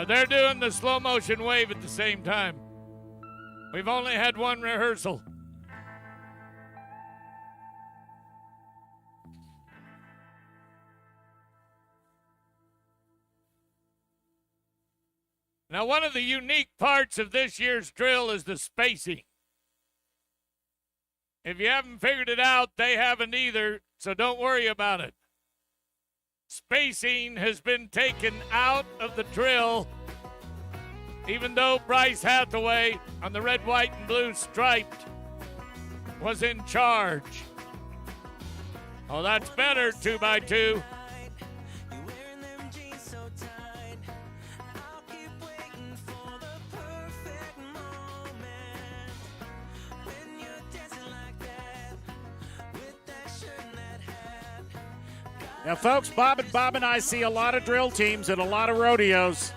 They're doing the slow motion wave at the same time. We've only had one rehearsal. Now, one of the unique parts of this year's drill is the spacing. If you haven't figured it out, they haven't either, so don't worry about it. Spacing has been taken out of the drill, even though Bryce Hathaway on the red, white, and blue striped was in charge. Oh, that's better, 2x2. Now, folks, Bob and I see a lot of drill teams at a lot of rodeos,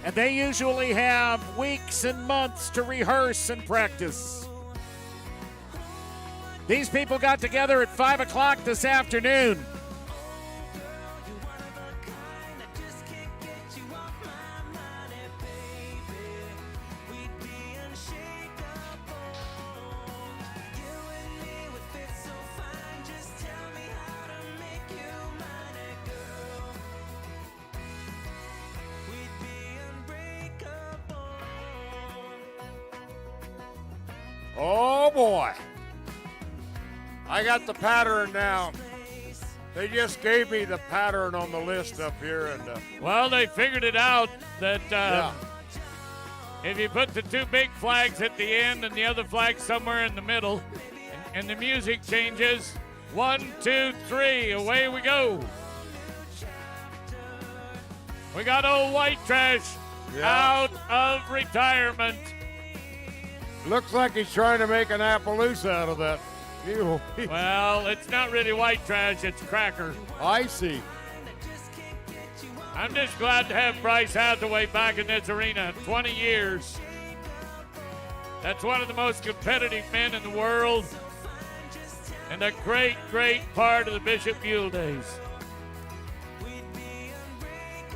and they usually have weeks and months to rehearse and practice. These people got together at 5 o'clock this afternoon. Oh boy. I got the pattern now. They just gave me the pattern on the list up here, and Well, they figured it out that if you put the two big flags at the end and the other flag somewhere in the middle, and the music changes, 1, 2, 3, away we go. We got old White Trash out of retirement. looks like he's trying to make an Appaloosa out of that. Well, it's not really White Trash, it's Cracker. I see. I'm just glad to have Bryce Hathaway back in this arena. 20 years. That's one of the most competitive men in the world. And a great, great part of the Bishop Mule days.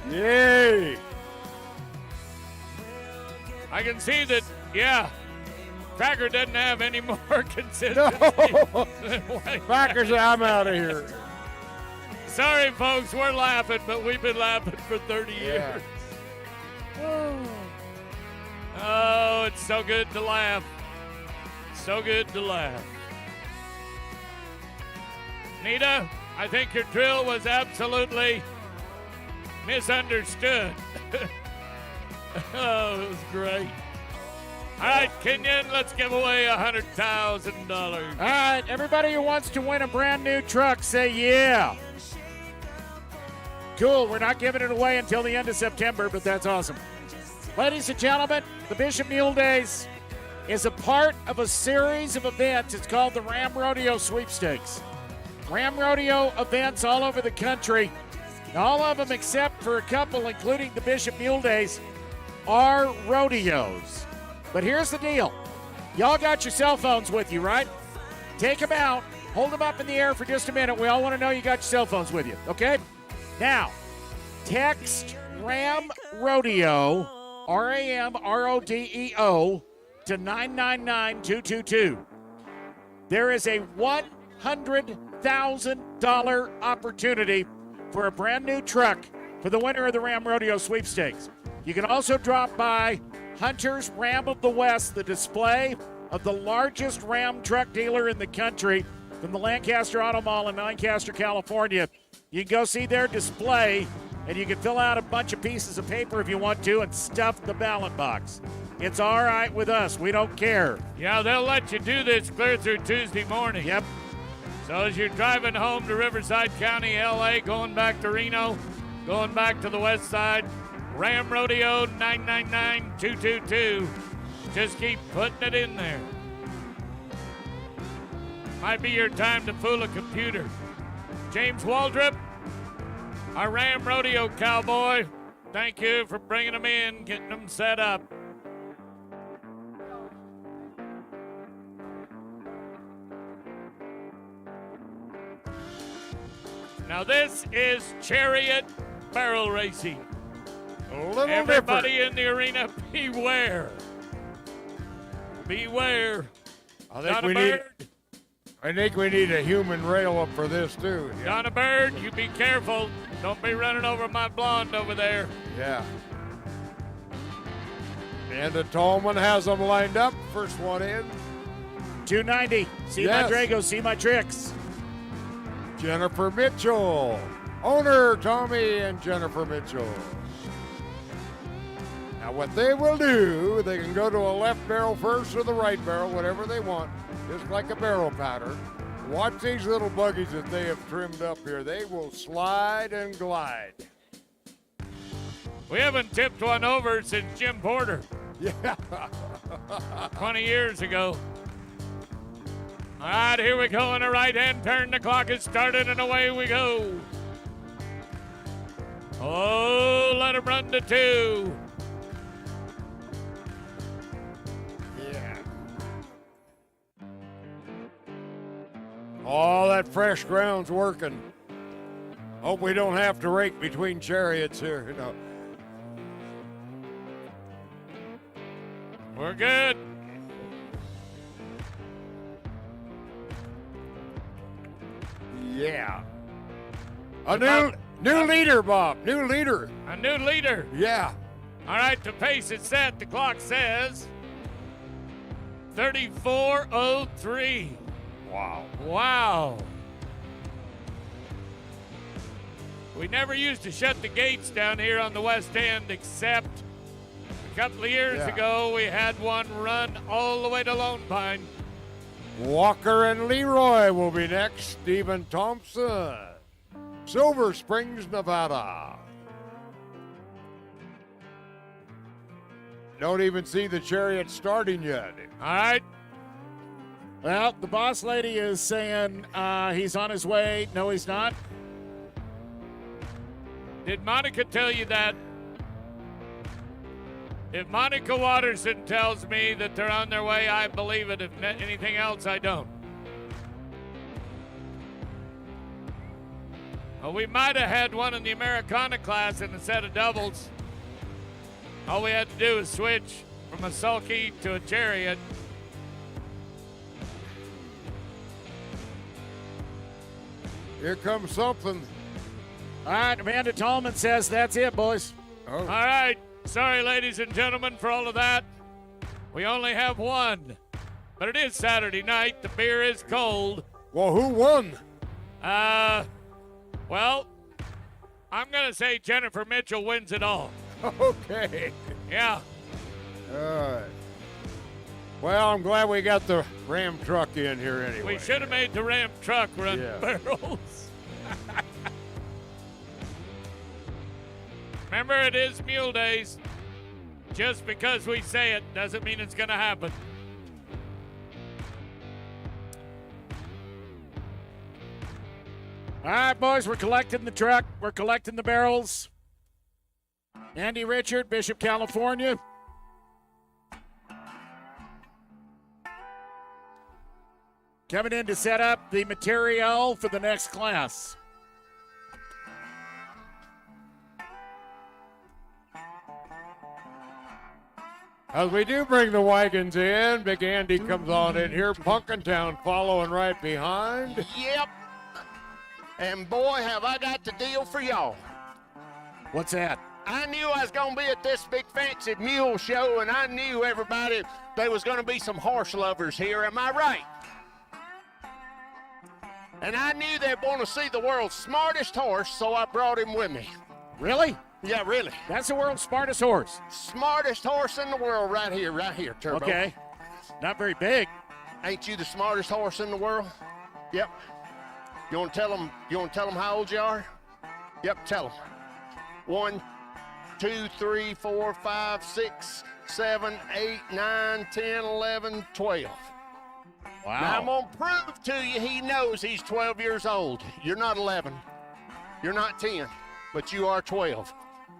Yay! I can see that, yeah, Packer doesn't have any more consistency. No! Packers, I'm out of here. Sorry, folks, we're laughing, but we've been laughing for 30 years. Oh, it's so good to laugh. So good to laugh. Nita, I think your drill was absolutely misunderstood. Oh, it was great. All right, Kenyon, let's give away $100,000. All right, everybody who wants to win a brand new truck, say yeah. Cool, we're not giving it away until the end of September, but that's awesome. Ladies and gentlemen, the Bishop Mule Days is a part of a series of events. It's called the Ram Rodeo Sweepstakes. Ram Rodeo events all over the country. All of them except for a couple, including the Bishop Mule Days, are rodeos. But here's the deal. Y'all got your cell phones with you, right? Take them out. Hold them up in the air for just a minute. We all want to know you got your cell phones with you, okay? Now, text Ram Rodeo, RAMRODEO, to 999-222. There is a $100,000 opportunity for a brand new truck for the winner of the Ram Rodeo Sweepstakes. You can also drop by Hunter's Ram of the West, the display of the largest Ram truck dealer in the country, from the Lancaster Auto Mall in Lancaster, California. You can go see their display, and you can fill out a bunch of pieces of paper if you want to and stuff the ballot box. It's all right with us. We don't care. Yeah, they'll let you do this clear through Tuesday morning. Yep. So as you're driving home to Riverside County, LA, going back to Reno, going back to the west side, Ram Rodeo 999-222. Just keep putting it in there. Might be your time to fool a computer. James Waldrop, our Ram Rodeo cowboy, thank you for bringing them in, getting them set up. Now this is Chariot barrel racing. A little Everybody different. in the arena, beware. Beware. I think we need a human rail up for this too. Donna Bird, you be careful. Don't be running over my blonde over there. Yeah. And the Tallman has them lined up. First one in. 290. See Yes. my Drago, see my tricks. Jennifer Mitchell. Owner Tommy and Jennifer Mitchell. Now what they will do, they can go to a left barrel first or the right barrel, whatever they want, just like a barrel pattern. Watch these little buggies that they have trimmed up here. They will slide and glide. We haven't tipped one over since Jim Porter. Yeah. 20 years ago. All right, here we go on a right-hand turn. The clock is started, and away we go. Oh, let him run to 2. Yeah. All that fresh ground's working. Hope we don't have to rake between chariots here. You know. We're good. Yeah. A new leader, Bob. New leader. A new leader. Yeah. All right, the pace is set. The clock says 34:03. Wow. Wow. We never used to shut the gates down here on the West End, except a couple of years ago we had one run all the way to Lone Pine. Walker and Leroy will be next. Stephen Thompson, Silver Springs, Nevada. Don't even see the Chariot starting yet. All right. Well, the boss lady is saying he's on his way. No, he's not. Did Monica tell you that? If Monica Watterson tells me that they're on their way, I believe it. If anything else, I don't. Well, we might have had one in the Americana class in a set of doubles. All we had to do was switch from a sulky to a chariot. Here comes something. All right, Amanda Tallman says that's it, boys. Oh. All right. Sorry, ladies and gentlemen, for all of that. We only have one. But it is Saturday night. The beer is cold. Well, who won? Well, I'm going to say Jennifer Mitchell wins it all. Okay. Yeah. All right. Well, I'm glad we got the Ram truck in here anyway. We should have made the Ram truck run Yeah. barrels. Remember, it is Mule Days. Just because we say it doesn't mean it's going to happen. All right, boys, we're collecting the truck. We're collecting the barrels. Andy Richard, Bishop, California. Coming in to set up the material for the next class. As we do bring the wagons in, Big Andy comes on in here. Punkintown following right behind. Yep. And boy, have I got the deal for y'all. What's that? I knew I was going to be at this big fancy mule show, and I knew everybody, there was going to be some horse lovers here. Am I right? And I knew they'd want to see the world's smartest horse, so I brought him with me. Really? Yeah, really. That's the world's smartest horse. Smartest horse in the world right here, Turbo. Okay. Not very big. Ain't you the smartest horse in the world? Yep. You want to tell them how old you are? Yep, tell them. 1, 2, 3, 4, 5, 6, 7, 8, 9, 10, 11, 12. Wow. Now I'm going to prove to you he knows he's 12 years old. You're not 11. You're not 10. But you are 12.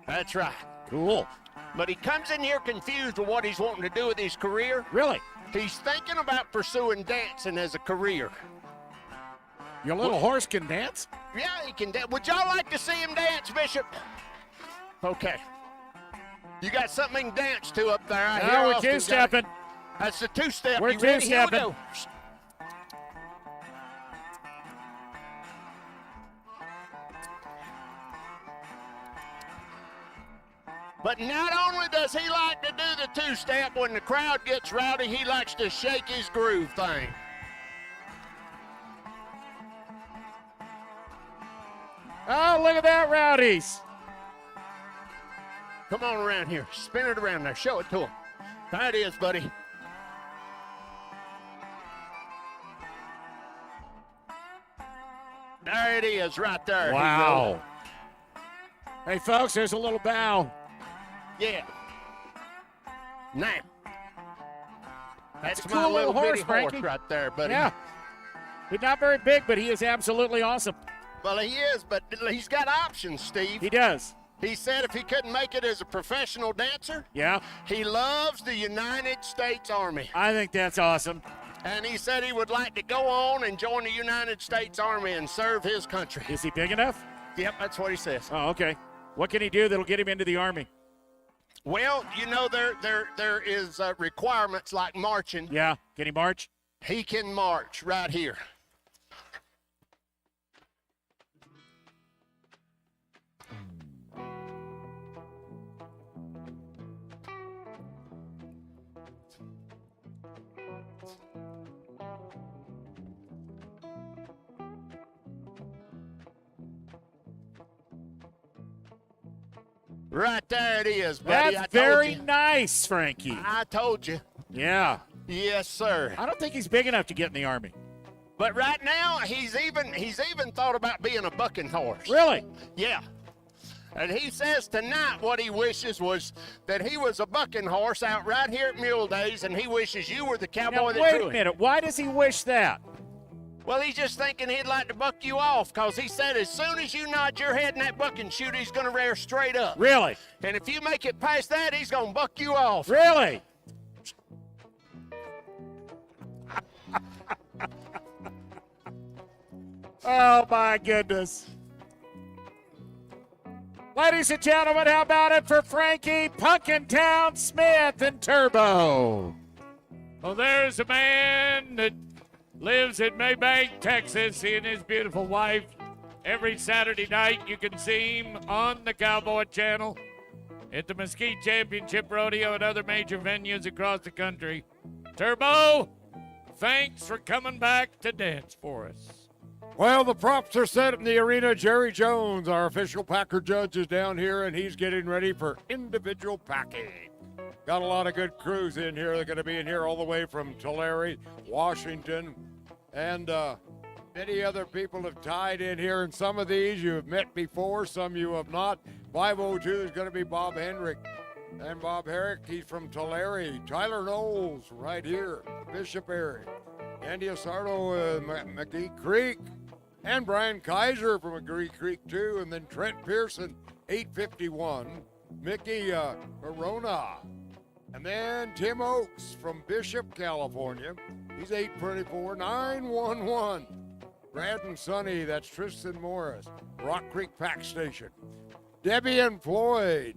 That's right. Cool. But he comes in here confused with what he's wanting to do with his career. Really? He's thinking about pursuing dancing as a career. Your little horse can dance? Yeah, he can dance. Would y'all like to see him dance, Bishop? Okay. You got something he can dance to up there. I hear No, we're Austin got it. two-stepping. That's the two-step. We're You ready? Here we two-stepping. go. But not only does he like to do the two-step, when the crowd gets rowdy, he likes to shake his groove thing. Oh, look at that, Rowdies. Come on around here. Spin it around there. Show it to him. There it is, buddy. There it is, right there. Wow. Hey, folks, there's a little bow. Yeah. Now. That's a my cool little little horse, bitty horse Frankie. right there, buddy. Yeah. He's not very big, but he is absolutely awesome. Well, he is, but he's got options, Steve. He does. He said if he couldn't make it as a professional dancer, Yeah. he loves the United States Army. I think that's awesome. And he said he would like to go on and join the United States Army and serve his country. Is he big enough? Yep, that's what he says. Oh, okay. What can he do that'll get him into the Army? Well, you know, there is requirements like marching. Yeah. Can he march? He can march right here. Right there it is, buddy. That's I told very you. nice, Frankie. I told you. Yeah. Yes, sir. I don't think he's big enough to get in the Army. But right now, he's even thought about being a bucking horse. Really? Yeah. And he says tonight what he wishes was that he was a bucking horse out right here at Mule Days, and he wishes you were the cowboy Now, that wait drew a him. minute. Why does he wish that? Well, he's just thinking he'd like to buck you off, because he said as soon as you nod your head in that bucking chute, he's going to rear straight up. Really? And if you make it past that, he's going to buck you off. Really? Oh, my goodness. Ladies and gentlemen, how about it for Frankie Punkintown Smith and Turbo? Well, there's a man that lives in Maybank, Texas. He and his beautiful wife. Every Saturday night, you can see him on the Cowboy Channel at the Mesquite Championship Rodeo and other major venues across the country. Turbo, thanks for coming back to dance for us. Well, the props are set in the arena. Jerry Jones, our official Packer judge, is down here, and he's getting ready for individual packing. Got a lot of good crews in here. They're going to be in here all the way from Tulare, Washington, and many other people have tied in here, and some of these you have met before, some you have not. 502 is going to be Bob Hendrick. And Bob Herrick, he's from Tulare. Tyler Knowles, right here, Bishop area. Andy Asardo, McGee Creek. And Brian Kaiser from McGee Creek, too. And then Trent Pearson, 851. Mickey Verona. And then Tim Oakes from Bishop, California. He's 824, 911. Brad and Sonny, that's Tristan Morris. Rock Creek Pack Station. Debbie and Floyd.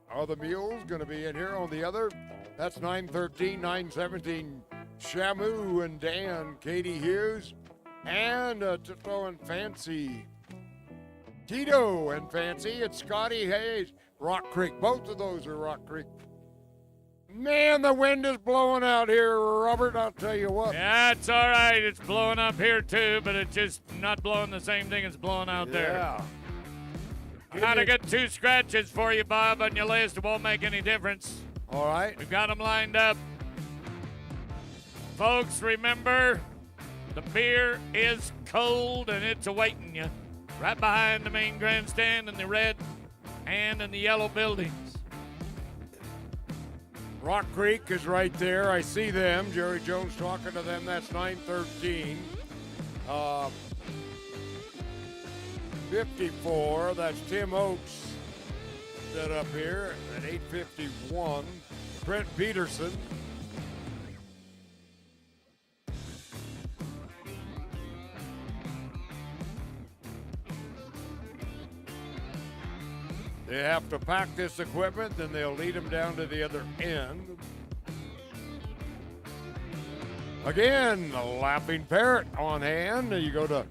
Are the Mules going to be in here on the other? That's 913, 917. Shamu and Dan, Katie Hughes, and Tito and Fancy. Tito and Fancy, it's Scotty Hayes, Rock Creek. Both of those are Rock Creek. Man, the wind is blowing out here, Robert, I'll tell you what. Yeah, it's all right. It's blowing up here, too, but it's just not blowing the same thing it's blowing out there. Yeah. I gotta get 2 scratches for you, Bob, on your list. It won't make any difference. All right. We've got them lined up. Folks, remember, the beer is cold and it's awaiting you right behind the main grandstand in the red and in the yellow buildings. Rock Creek is right there. I see them. Jerry Jones talking to them. That's 913. 54. That's Tim Oakes set up here at 851. Brent Peterson. They have to pack this equipment, then they'll lead them down to the other end. Again, the Laughing Parrot on hand. You go to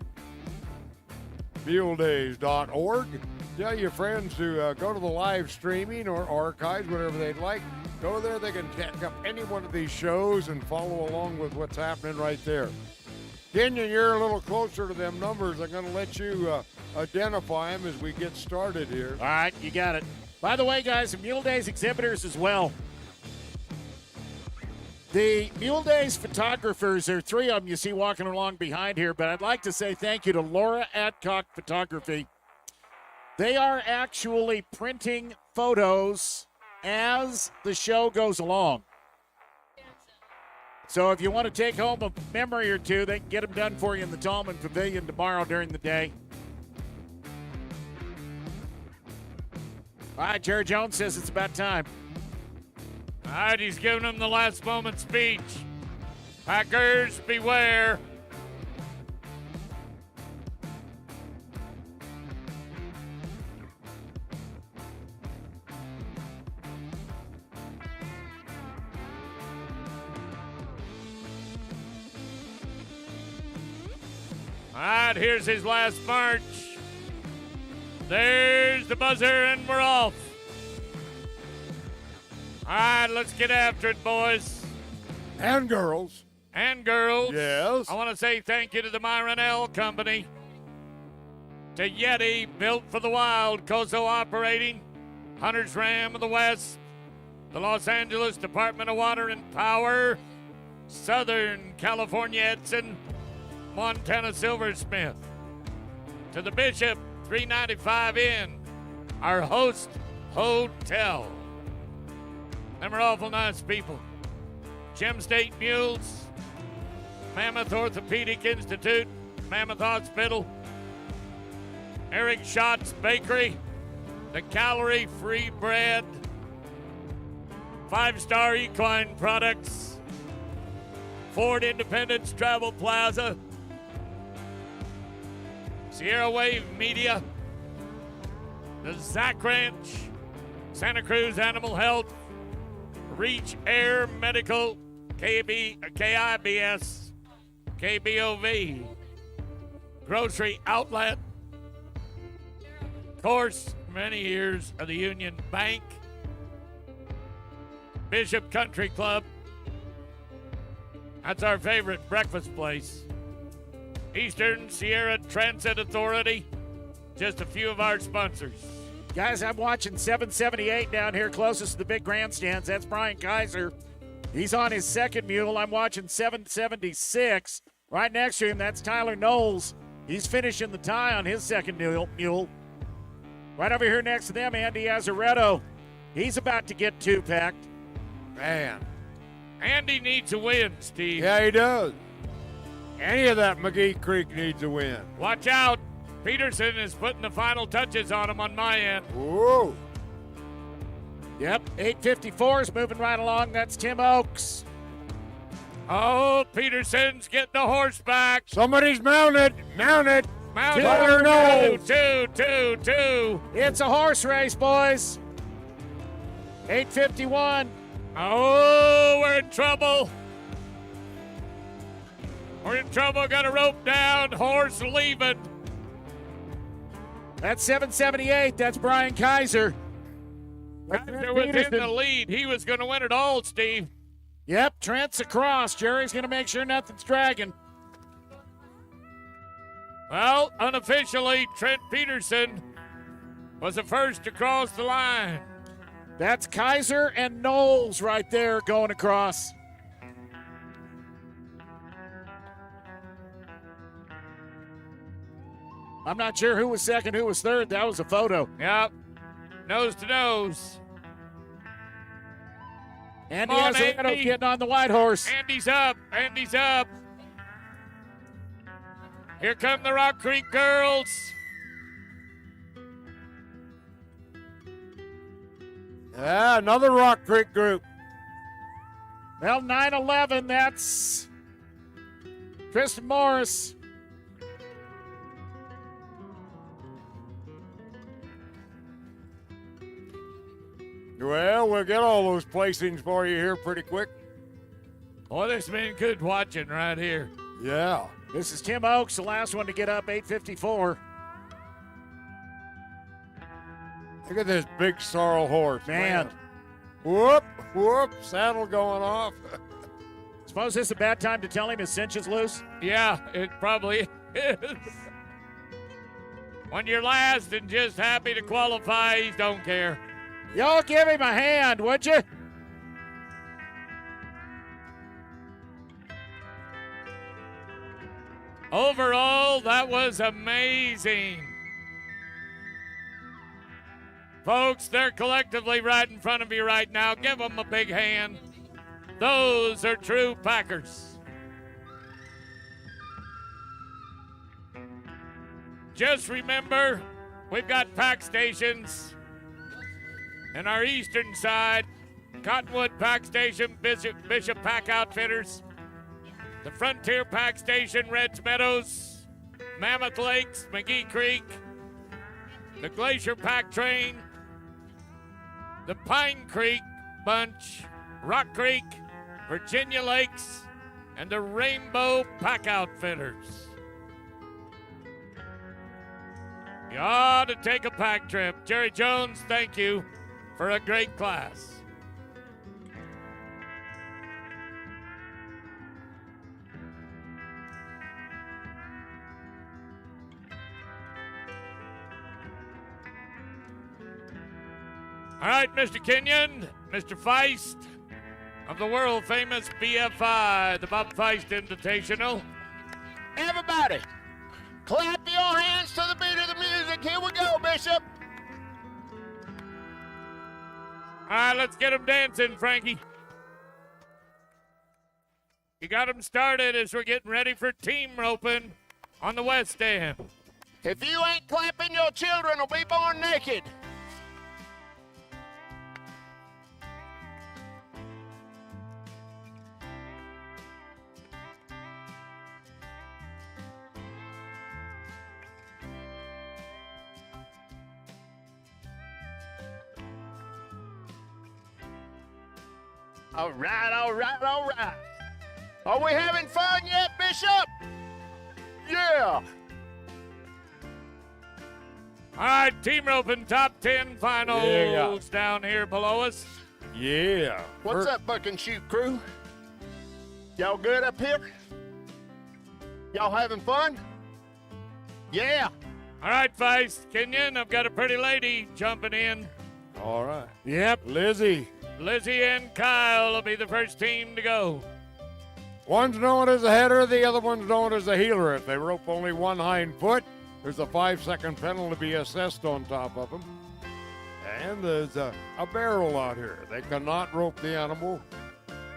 muledays.org. Tell your friends to go to the live streaming or archives, whatever they'd like. Go there. They can check up any one of these shows and follow along with what's happening right there. Kenyon, you're a little closer to them numbers. I'm going to let you identify them as we get started here. All right, you got it. By the way, guys, the Mule Days exhibitors as well. The Mule Days photographers, there are 3 of them you see walking along behind here, but I'd like to say thank you to Laura Adcock Photography. They are actually printing photos as the show goes along. So if you want to take home a memory or 2, they can get them done for you in the Tallman Pavilion tomorrow during the day. All right, Jerry Jones says it's about time. All right, he's giving them the last moment speech. Packers, beware. All right, here's his last march. There's the buzzer, and we're off. All right, let's get after it, boys. And girls. And girls. Yes. I want to say thank you to the Myron L. Company, to Yeti, Built for the Wild, Coso Operating, Hunter's Ram of the West, the Los Angeles Department of Water and Power, Southern California Edson, Montana Silversmith, to the Bishop, 395 Inn, our host hotel. Them are awful nice people. Gem State Mules, Mammoth Orthopedic Institute, Mammoth Hospital, Eric Schott's Bakery, the calorie-free bread, 5-Star Equine Products, Ford Independence Travel Plaza, Sierra Wave Media, the Zach Ranch, Santa Cruz Animal Health, Reach Air Medical, KIBS, KBOV, Grocery Outlet, of course, many years of the Union Bank, Bishop Country Club. That's our favorite breakfast place. Eastern Sierra Transit Authority, just a few of our sponsors. Guys, I'm watching 778 down here closest to the big grandstands. That's Brian Kaiser. He's on his second mule. I'm watching 776. Right next to him, that's Tyler Knowles. He's finishing the tie on his second mule. Right over here next to them, Andy Azaretto. He's about to get two-packed. Man. Andy needs a win, Steve. Yeah, he does. Any of that McGee Creek needs a win. Watch out. Peterson is putting the final touches on him on my end. Whoa. Yep, 854 is moving right along. That's Tim Oakes. Oh, Peterson's getting the horse back. Somebody's mounted. Mounted. Tyler Knowles. Two. It's a horse race, boys. 851. Oh, we're in trouble. We're in trouble. Got a rope down. Horse leaving. That's 778. That's Brian Kaiser. Kaiser was in the lead. He was going to win it all, Steve. Yep, Trent's across. Jerry's going to make sure nothing's dragging. Well, unofficially, Trent Peterson was the first to cross the line. That's Kaiser and Knowles right there going across. I'm not sure who was second, who was third. That was a photo. Yep. Nose to nose. Andy Come on, Azaretto Andy. getting on the white horse. Andy's up. Andy's up. Here come the Rock Creek girls. Yeah, another Rock Creek group. Well, 911, that's Tristan Morris. Well, we'll get all those placings for you here pretty quick. Boy, this has been good watching right here. Yeah. This is Tim Oakes, the last one to get up, 854. Look at this big sorrel horse, Man. Whoop, whoop, saddle going off. Suppose this is a bad time to tell him his cinch is loose? Yeah, it probably is. When you're last and just happy to qualify, he don't care. Y'all give him a hand, would you? Overall, that was amazing. Folks, they're collectively right in front of you right now. Give them a big hand. Those are true Packers. Just remember, we've got pack stations in our eastern side. Cottonwood Pack Station, Bishop Pack Outfitters. The Frontier Pack Station, Reds Meadows. Mammoth Lakes, McGee Creek. The Glacier Pack Train. The Pine Creek Bunch. Rock Creek, Virginia Lakes, and the Rainbow Pack Outfitters. You ought to take a pack trip. Jerry Jones, thank you for a great class. All right, Mr. Kenyon, Mr. Feist of the world famous BFI, the Bob Feist Invitational. Everybody, clap your hands to the beat of the music. Here we go, Bishop. All right, let's get them dancing, Frankie. You got them started as we're getting ready for team roping on the west end. If you ain't clapping, your children will be born naked. All right, all right, all right. Are we having fun yet, Bishop? Yeah. All right, team roping top 10 finals Yeah. down here below us. Yeah. What's up, buck and shoot crew? Y'all good up here? Y'all having fun? Yeah. All right, Vice Kenyon, I've got a pretty lady jumping in. All right. Yep. Lizzie. Lizzie and Kyle will be the first team to go. One's known as a header, the other one's known as a heeler. If they rope only one hind foot, there's a 5-second penalty to be assessed on top of them. And there's a barrel out here. They cannot rope the animal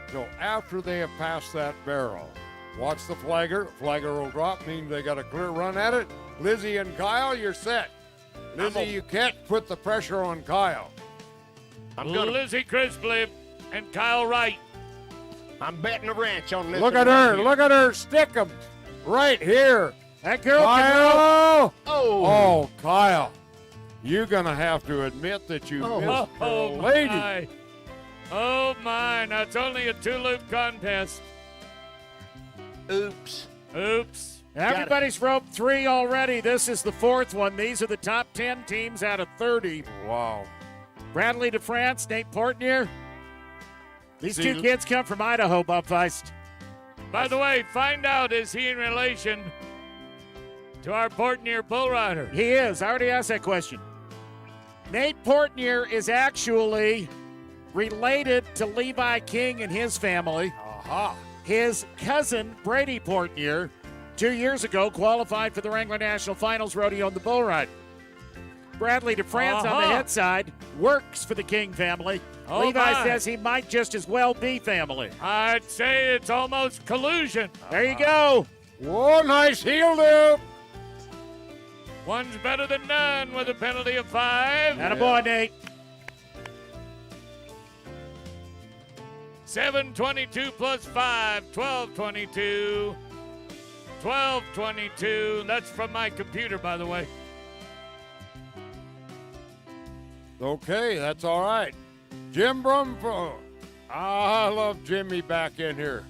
until after they have passed that barrel. Watch the flagger. Flagger will drop, means they got a clear run at it. Lizzie and Kyle, you're set. Lizzie, you can't put the pressure on Kyle. Lizzie Crisply and Kyle Wright. I'm betting a ranch on this. Look at her. Look at her. Stick 'em right here. That girl Kyle. Oh, Kyle. You're going to have to admit that you missed her lady. My. Oh, my. Now, it's only a 2-loop contest. Oops. Oops. Everybody's roped 3 already. This is the 4th one. These are the top 10 teams out of 30. Wow. Bradley DeFrance, Nate Portnier. These See, 2 kids come from Idaho, Bob Feist. By the way, find out, is he in relation to our Portnier bull rider? He is. I already asked that question. Nate Portnier is actually related to Levi King and his family. Aha. His cousin, Brady Portnier, 2 years ago qualified for the Wrangler National Finals rodeo on the bull ride. Bradley DeFrance on the head side works for the King family. Oh, Levi my. says he might just as well be family. I'd say it's almost collusion. There you go. Whoa, nice heel loop. One's better than none with a penalty of 5. Attaboy, Nate. 7:22 plus 5, 12:22. 12:22. That's from my computer, by the way. Okay, that's all right. Jim Brumfield. I love Jimmy back in here.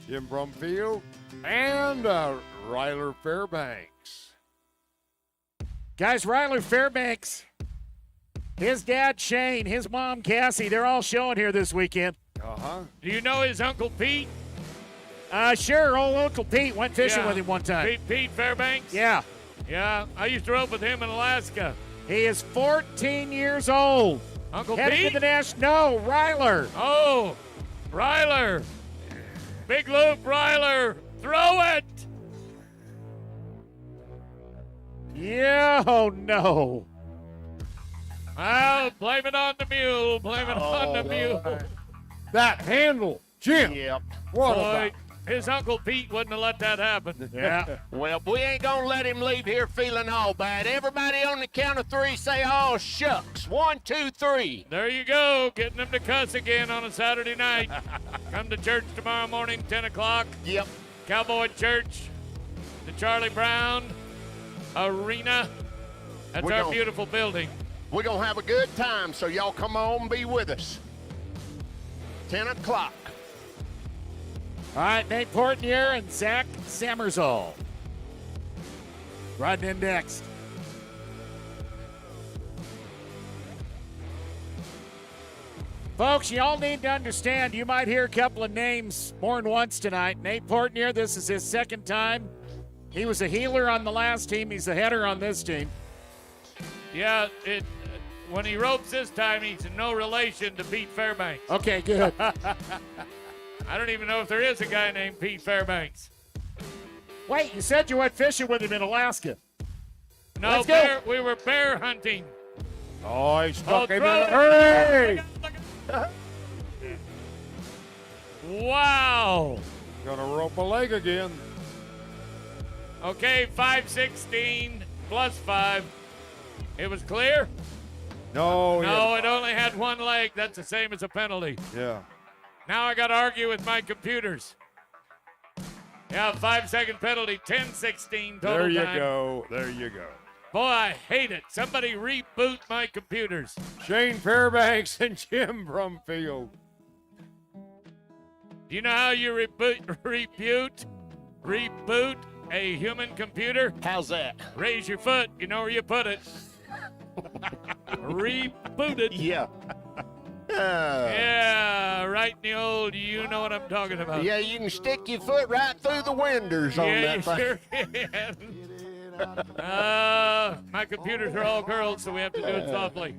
Jim Brumfield and Ryler Fairbanks. Guys, Ryler Fairbanks, his dad Shane, his mom Cassie, they're all showing here this weekend. Uh-huh. Do you know his Uncle Pete? Sure, old Uncle Pete went fishing Yeah. with him one time. Pete Fairbanks? Yeah. Yeah, I used to rope with him in Alaska. He is 14 years old. Uncle Headed Pete? to the national. No, Ryler. Oh, Ryler. Big loop, Ryler. Throw it. Yeah, oh no. Well, blame it on the mule. Blame it on the mule. That handle, Jim. Yep. What Boy, about? his Uncle Pete wouldn't have let that happen. Yeah. Well, we ain't gonna let him leave here feeling all bad. Everybody on the count of 3 say, "Oh shucks." 1, 2, 3. There you go, getting him to cuss again on a Saturday night. Come to church tomorrow morning, 10 o'clock. Yep. Cowboy Church, the Charlie Brown Arena. That's We're our gonna- beautiful building. We're gonna have a good time, so y'all come on and be with us. 10 o'clock. All right, Nate Portnier and Zach Samurail. Riding in next. Folks, y'all need to understand, you might hear a couple of names more than once tonight. Nate Portnier, this is his 2nd time. He was a healer on the last team. He's a header on this team. Yeah, when he ropes this time, he's no relation to Pete Fairbanks. Okay, good. I don't even know if there is a guy named Pete Fairbanks. Wait, you said you went fishing with him in Alaska. No, Let's go. we were bear hunting. Oh, he stuck him in throw a it. hurry. Wow. Gonna rope a leg again. Okay, 516 plus 5. It was clear? No. No, it only had one leg. That's the same as a penalty. Yeah. Now I got to argue with my computers. Yeah, 5-second penalty, 10-16 total There you time. go. There you go. Boy, I hate it. Somebody reboot my computers. Shane Fairbanks and Jim Brumfield. Do you know how you reboot a human computer? How's that? Raise your foot. You know where you put it. Rebooted. Yeah. Yeah, right in the old, you know what I'm talking about. Yeah, you can stick your foot right through the windows on Yeah, that you thing. sure can. My computers are all girls, so we have to do it softly.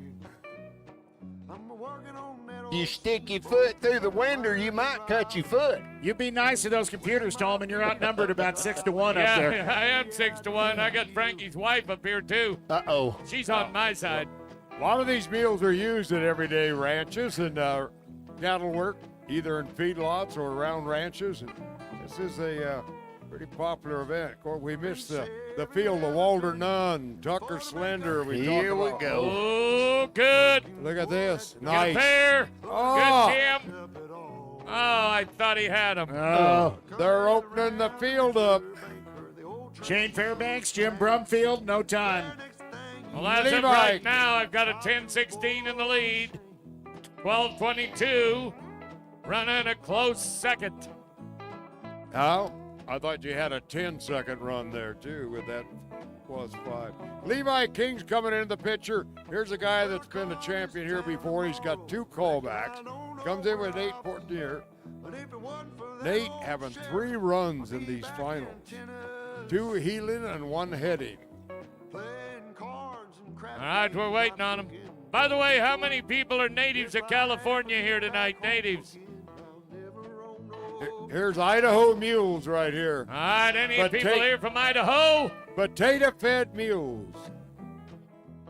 You stick your foot through the window, you might cut your foot. You be nice to those computers, Tom, and you're outnumbered about 6-1 up Yeah, there. I am 6-1. I got Frankie's wife up here, too. Uh-oh. She's on my side. A lot of these mules are used at everyday ranches and cattle work, either in feedlots or around ranches. And this is a pretty popular event. Of course, we missed the field of Walter Nunn, Tucker Slender. Here we go. Oh, good. Look at this. Good Nice. pair. Oh. Good, Jim. Oh, I thought he had him. Oh, they're opening the field up. Shane Fairbanks, Jim Brumfield, no time. Well, as of Levi. right now, I've got a 10-16 in the lead. 12-22. Running a close second. Now, I thought you had a 10-second run there, too, with that +5. Levi King's coming into the picture. Here's a guy that's been a champion here before. He's got 2 callbacks. Comes in with Nate Portier. Nate having 3 runs in these finals. 2 heeling and 1 heading. All right, we're waiting on him. By the way, how many people are natives of California here tonight? Natives. Here's Idaho mules right here. All right, any people Potato- here from Idaho? Potato-fed mules.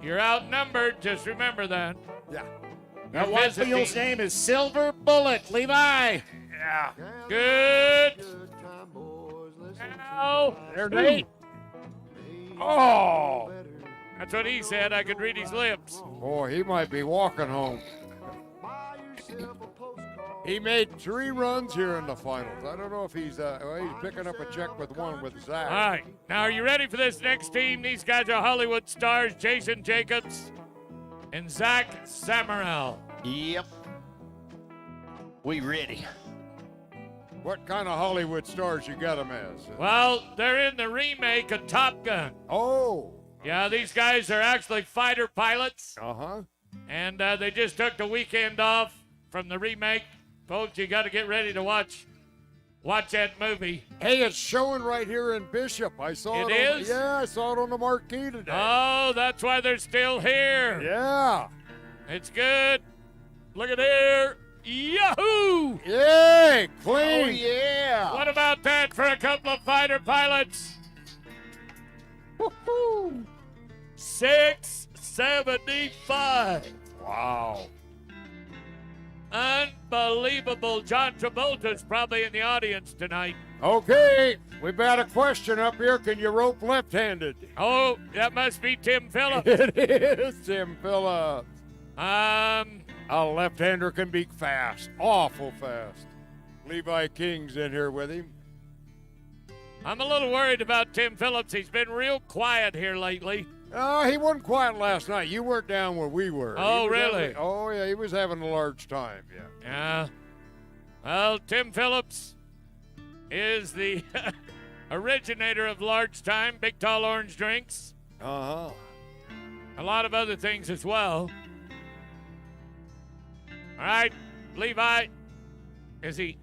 You're outnumbered. Just remember that. Yeah. That You're white visiting. mule's name is Silver Bullet. Levi. Yeah. Good. Ow. There, Nate. Oh! That's what he said. I could read his lips. Boy, he might be walking home. He made 3 runs here in the finals. I don't know if he's picking up a check with 1 with Zach. All right. Now, are you ready for this next team? These guys are Hollywood stars, Jason Jacobs and Zach Samurail. Yep. We ready. What kind of Hollywood stars you got them as? Well, they're in the remake of Top Gun. Oh. Yeah, these guys are actually fighter pilots, Uh-huh. and they just took the weekend off from the remake. Folks, you got to get ready to watch that movie. Hey, it's showing right here in Bishop. I saw It it. is? Yeah, I saw it on the marquee today. Oh, that's why they're still here. Yeah. It's good. Look at here. Yahoo! Yay! Oh, Clean. yeah. What about that for a couple of fighter pilots? Woo-hoo. 675. Wow. Unbelievable. John Travolta's probably in the audience tonight. Okay, we've got a question up here. Can you rope left-handed? Oh, that must be Tim Phillips. It is Tim Phillips. Um, A left-hander can be fast, awful fast. Levi King's in here with him. I'm a little worried about Tim Phillips. He's been real quiet here lately. Oh, he wasn't quiet last night. You weren't down where we were. Oh, He was really? having- oh, yeah, he was having a large time, yeah. Yeah. Well, Tim Phillips is the originator of large time, big tall orange drinks, Uh-huh. a lot of other things as well. All right, Levi, is he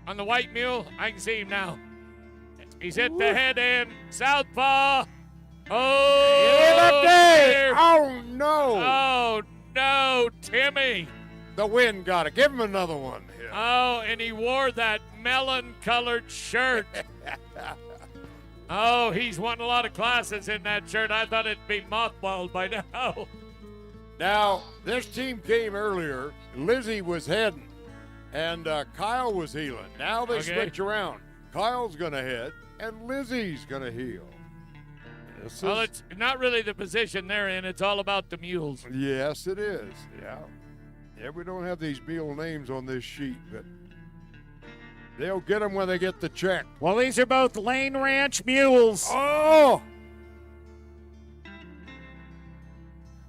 on the white mule? I can see him now. He's hit the head end, southpaw. Oh, dear. Oh, no. Oh, no, Timmy. The wind got it. Give him another one. Yeah. Oh, and he wore that melon-colored shirt. Oh, he's won a lot of classes in that shirt. I thought it'd be mothballed by now. Now, this team came earlier. Lizzie was heading. and Kyle was healing. Now they switch around. Kyle's going to hit, and Lizzie's going to heal. Well, it's not really the position they're in. It's all about the mules. Yes, it is. Yeah. Yeah, we don't have these mule names on this sheet, but they'll get them when they get the check. Well, these are both Lane Ranch mules. Oh!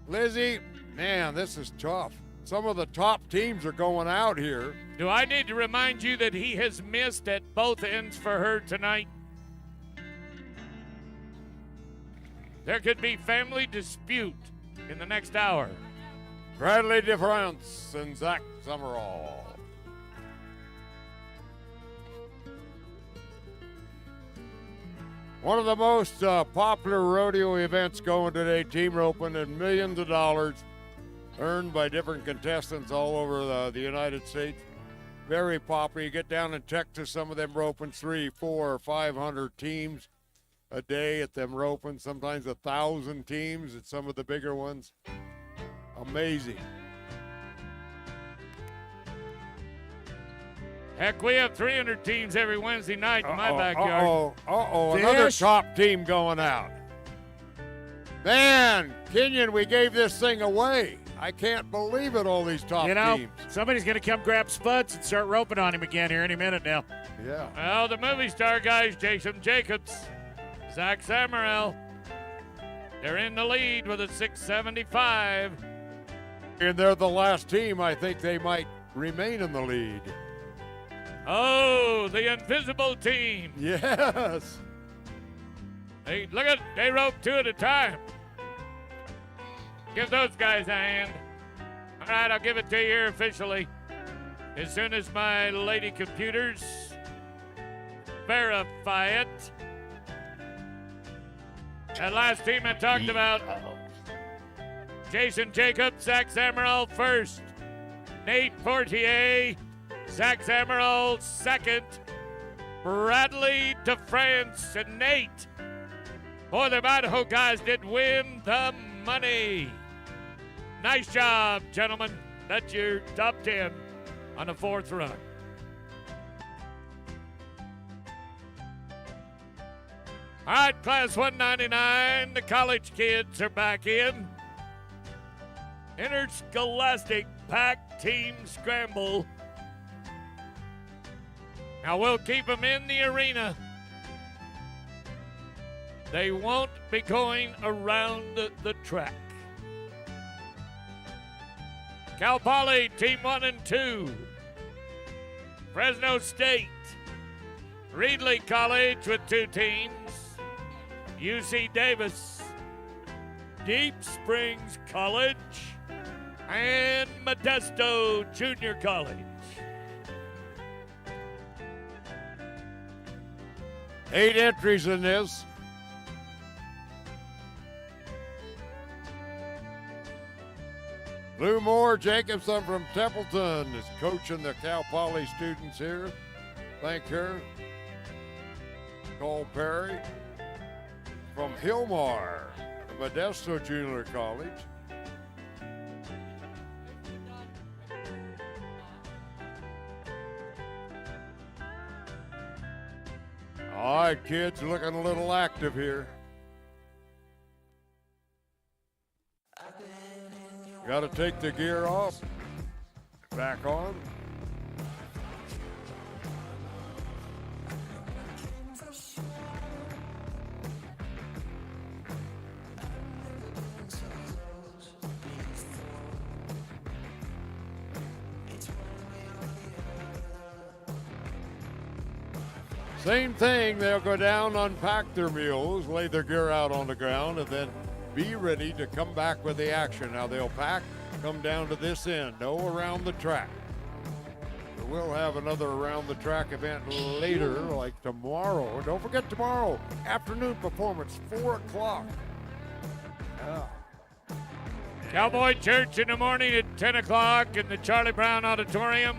Lizzie, man, this is tough. Some of the top teams are going out here. Do I need to remind you that he has missed at both ends for her tonight? There could be family dispute in the next hour. Bradley DeFrance and Zach Samurail. One of the most popular rodeo events going today, team roping, and millions of dollars earned by different contestants all over the United States. Very popular. You get down in Texas, some of them roping 300, 400, or 500 teams a day at them roping, sometimes 1,000 teams at some of the bigger ones. Amazing. Heck, we have 300 teams every Wednesday night in my backyard. Another top team going out. Man, Kenyon, we gave this thing away. I can't believe it, all these top teams. Somebody's going to come grab Spuds and start roping on him again here any minute now. Yeah. Well, the movie star guys, Jason Jacobs, Zach Samurail, they're in the lead with a 675. And they're the last team. I think they might remain in the lead. Oh, the invisible team. Yes. Hey, look at, they rope two at a time. Give those guys a hand. All right, I'll give it to you here officially. As soon as my lady computers verify it. That last team I talked about. Jason Jacobs, Zach Samurail first. Nate Fortier, Zach Samurail second. Bradley DeFrance and Nate. Boy, the Idaho guys did win the money. Nice job, gentlemen. That's your top 10 on the fourth run. All right, class 199, the college kids are back in. Interscholastic Pack Team Scramble. Now we'll keep them in the arena. They won't be going around the track. Cal Poly, Team 1 and 2. Fresno State. Reedley College with 2 teams. UC Davis. Deep Springs College. And Modesto Junior College. 8 entries in this. Lou Moore Jacobson from Templeton is coaching the Cal Poly students here. Thank her. Cole Perry from Hillmar, Modesto Junior College. All right, kids, looking a little active here. Got to take the gear off. Back on. Same thing, they'll go down, unpack their mules, lay their gear out on the ground, and then be ready to come back with the action. Now they'll pack, come down to this end, no around the track. So we'll have another around the track event later, like tomorrow. And don't forget tomorrow, afternoon performance, 4 o'clock. Yeah. Cowboy Church in the morning at 10 o'clock in the Charlie Brown Auditorium.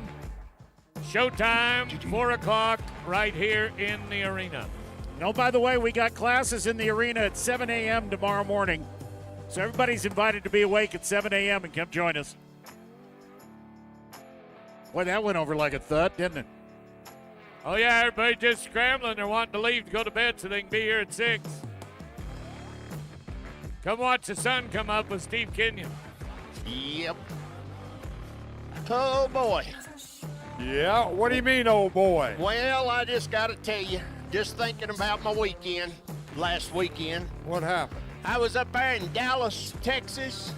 Showtime, 4 o'clock, right here in the arena. No, by the way, we got classes in the arena at 7 a.m. tomorrow morning. So everybody's invited to be awake at 7 a.m. and come join us. Boy, that went over like a thud, didn't it? Oh, yeah, everybody just scrambling. They're wanting to leave to go to bed so they can be here at 6. Come watch the sun come up with Steve Kenyon. Yep. Oh, boy. Yeah, what do you mean, old boy? Well, I just got to tell you, just thinking about my weekend, last weekend. What happened? I was up there in Dallas, Texas.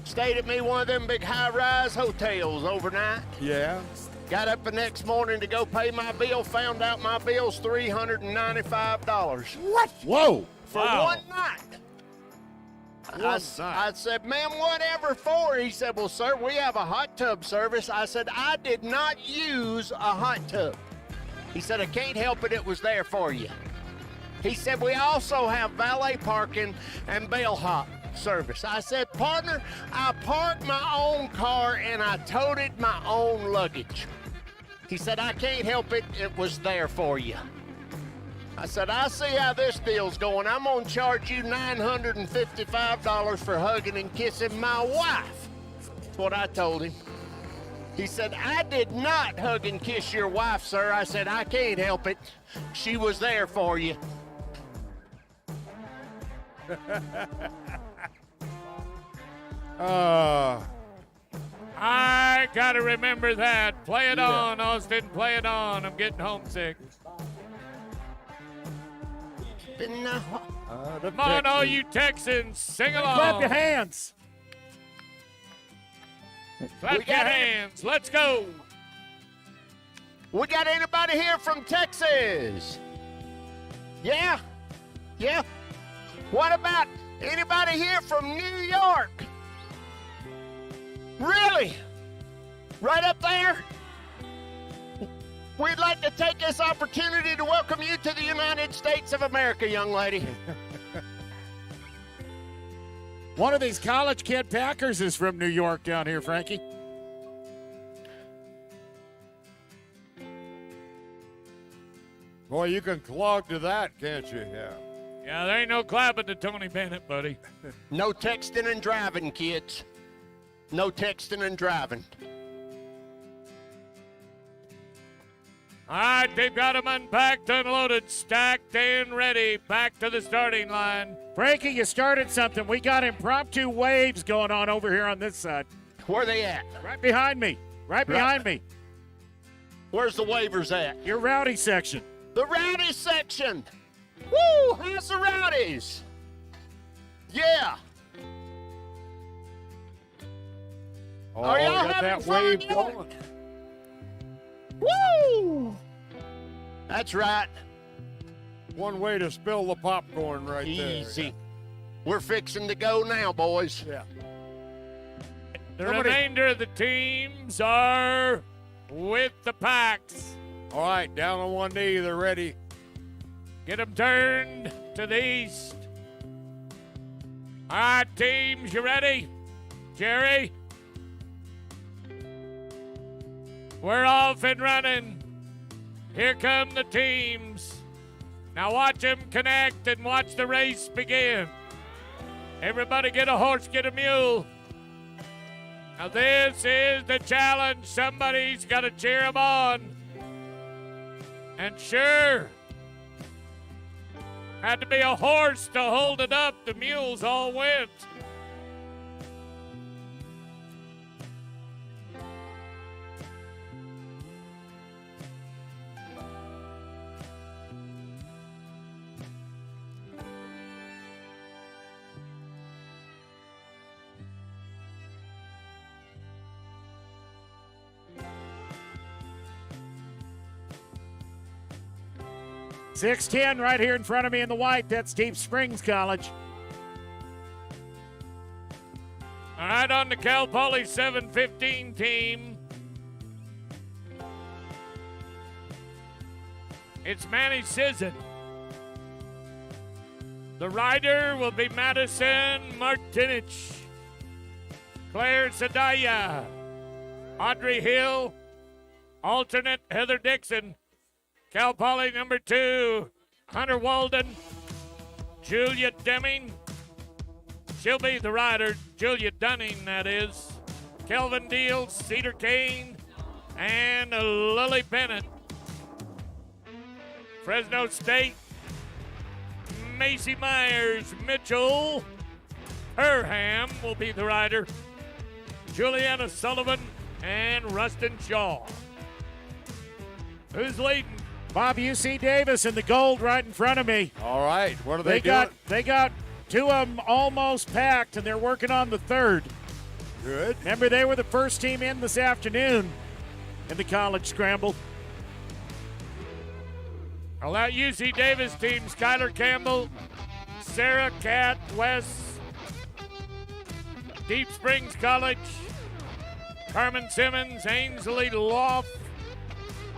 Stayed at me one of them big high-rise hotels overnight. Yeah. Got up the next morning to go pay my bill, found out my bill's $395. What? Whoa. For Wow. one night. I said, ma'am, whatever for? He said, well, sir, we have a hot tub service. I said, I did not use a hot tub. He said, I can't help it. It was there for you. He said, we also have valet parking and bellhop service. I said, partner, I parked my own car and I toted my own luggage. He said, I can't help it. It was there for you. I said, I see how this deal's going. I'm going to charge you $955 for hugging and kissing my wife. That's what I told him. He said, I did not hug and kiss your wife, sir. I said, I can't help it. She was there for you. I got to remember that. Play it on, Austin. Play it on. I'm getting homesick. Come on, all you Texans, sing along. Clap your hands. Clap your hands. Let's go. We got anybody here from Texas? Yeah? Yeah? What about anybody here from New York? Really? Right up there? We'd like to take this opportunity to welcome you to the United States of America, young lady. One of these college kid Packers is from New York down here, Frankie. Boy, you can clog to that, can't you? Yeah. Yeah, there ain't no clapping to Tony Bennett, buddy. No texting and driving, kids. No texting and driving. All right, they've got them unpacked, unloaded, stacked, and ready. Back to the starting line. Frankie, you started something. We got impromptu waves going on over here on this side. Where they at? Right behind me. Right behind me. Where's the waivers at? Your rowdy section. The rowdy section. Woo! How's the rowdies? Yeah. Oh, Are y'all got having that fun wave yet? going. Woo! That's right. One way to spill the popcorn right there. Easy. We're fixing to go now, boys. Yeah. The remainder of the teams are with the packs. All right, down on one knee, they're ready. Get them turned to the east. All right, teams, you ready? Jerry? We're off and running. Here come the teams. Now watch them connect and watch the race begin. Everybody get a horse, get a mule. Now this is the challenge. Somebody's got to cheer them on. And sure, had to be a horse to hold it up. The mules all went. .610 right here in front of me in the white. That's Deep Springs College. All right, on the Cal Poly 715 team. It's Manny Sisson. The rider will be Madison Martinich, Claire Sadaya, Audrey Hill, alternate Heather Dixon. Cal Poly number 2, Hunter Walden, Julia Deming. She'll be the rider, Julia Dunning, that is. Kelvin Deals, Cedar Kane, and Lily Bennett. Fresno State, Macy Myers, Mitchell, Perham will be the rider. Juliana Sullivan and Rustin Shaw. Who's leading? Bob, UC Davis in the gold right in front of me. All right, what are they doing? They got two of them almost packed, and they're working on the third. Good. Remember, they were the first team in this afternoon in the college scramble. Well, that UC Davis team, Skylar Campbell, Sarah Cat West, Deep Springs College, Carmen Simmons, Ainsley Loft,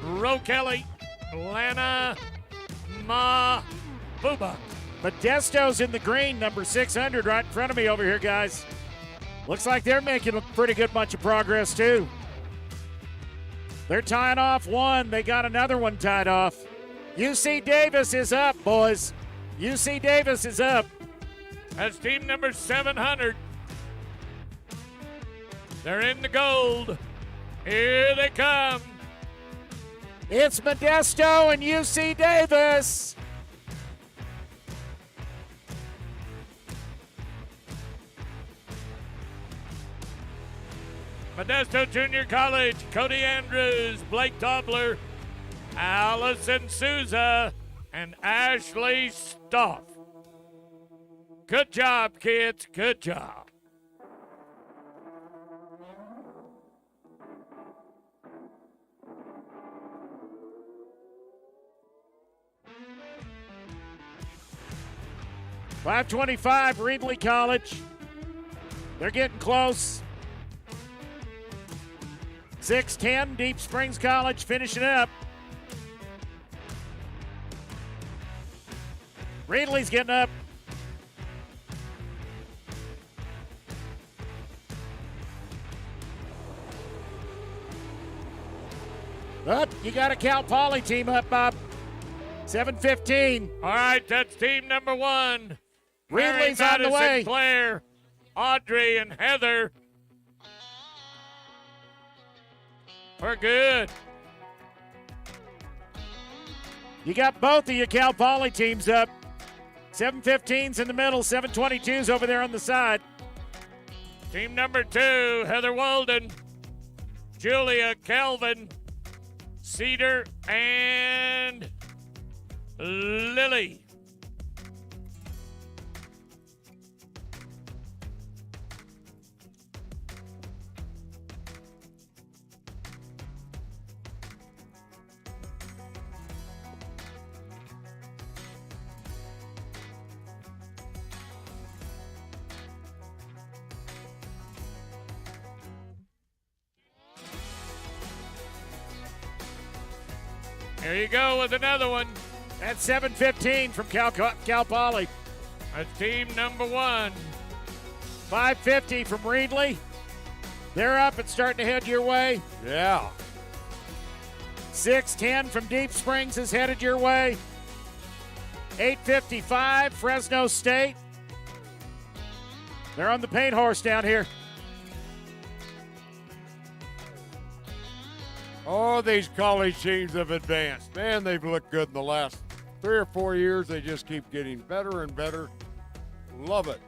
Ro Kelly, Lana Ma Buba. Modesto's in the green, number 600, right in front of me over here, guys. Looks like they're making a pretty good bunch of progress, too. They're tying off one. They got another one tied off. UC Davis is up, boys. UC Davis is up. That's team number 700. They're in the gold. Here they come. It's Modesto and UC Davis. Modesto Junior College, Cody Andrews, Blake Dobler, Allison Souza, and Ashley Stoff. Good job, kids. Good job. .525 Reedley College. They're getting close. 6:10 Deep Springs College finishing up. Reedley's getting up. Up, you got a Cal Poly team up, Bob. 7:15. All right, that's team number 1. Reedley's Mary on the Madison, way. Claire, Audrey, and Heather. We're good. You got both of your Cal Poly teams up. 7:15's in the middle, 7:22's over there on the side. Team number 2, Heather Walden, Julia Kelvin, Cedar, and Lily. Here you go with another one. That's 7:15 from Cal Poly. That's team number 1. 5:50 from Reedley. They're up and starting to head your way. Yeah. 6:10 from Deep Springs is headed your way. 8:55 Fresno State. They're on the paint horse down here. Oh, these college teams have advanced. Man, they've looked good in the last 3 or 4 years. They just keep getting better and better. Love it.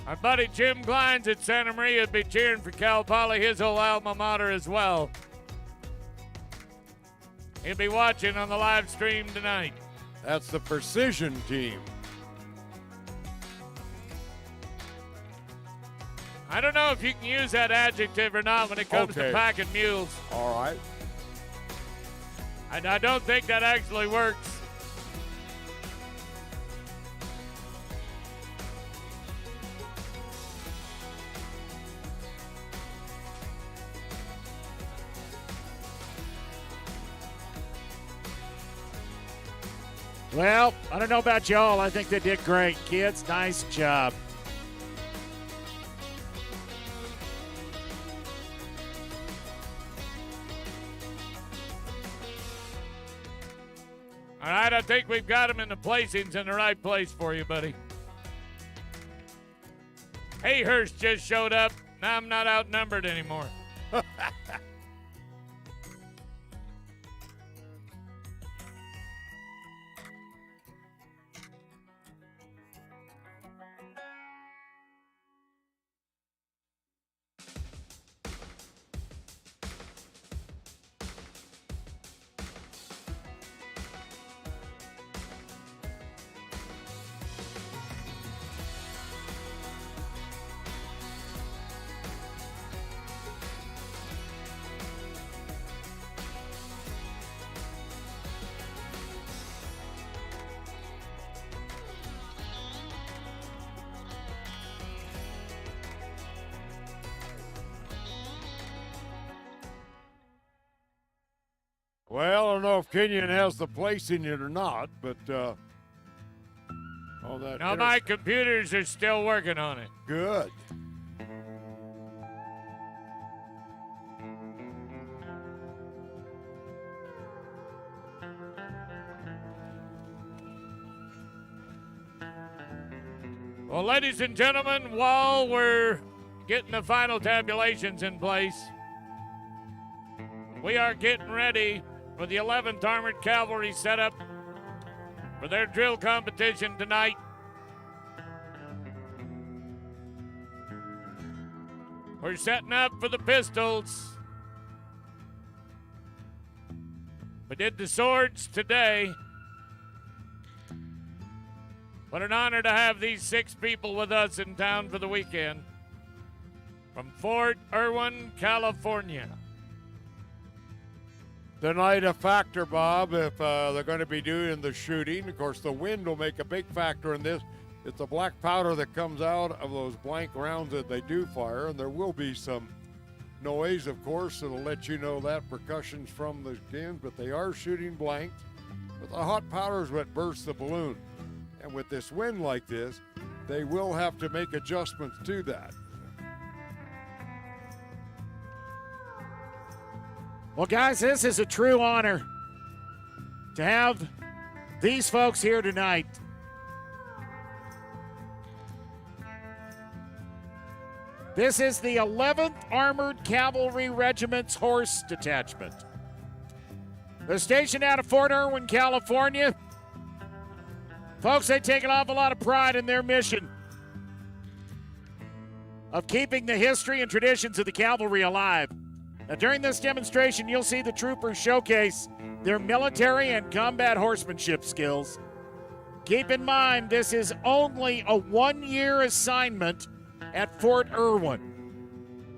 My buddy Jim Glines at Santa Maria would be cheering for Cal Poly, his old alma mater as well. He'll be watching on the live stream tonight. That's the precision team. I don't know if you can use that adjective or not when it comes to Okay. packing mules. All right. I don't think that actually works. Well, I don't know about y'all. I think they did great. Kids, nice job. All right, I think we've got them in the placings in the right place for you, buddy. Hayhurst just showed up. Now I'm not outnumbered anymore. Well, I don't know if Kenyon has the place in it or not, but all that. Now my computers are still working on it. Good. Well, ladies and gentlemen, while we're getting the final tabulations in place, we are getting ready for the 11th Armored Cavalry setup for their drill competition tonight. We're setting up for the pistols. We did the swords today. What an honor to have these 6 people with us in town for the weekend from Fort Irwin, California. Tonight a factor, Bob, if they're going to be doing the shooting. Of course, the wind will make a big factor in this. It's the black powder that comes out of those blank rounds that they do fire, and there will be some noise, of course. It'll let you know that percussion's from the guns, but they are shooting blanks. But the hot powder is what bursts the balloon. And with this wind like this, they will have to make adjustments to that. Well, guys, this is a true honor to have these folks here tonight. This is the 11th Armored Cavalry Regiment's Horse Detachment. They're stationed out of Fort Irwin, California. Folks, they take an awful lot of pride in their mission of keeping the history and traditions of the cavalry alive. Now, during this demonstration, you'll see the troopers showcase their military and combat horsemanship skills. Keep in mind, this is only a 1-year assignment at Fort Irwin,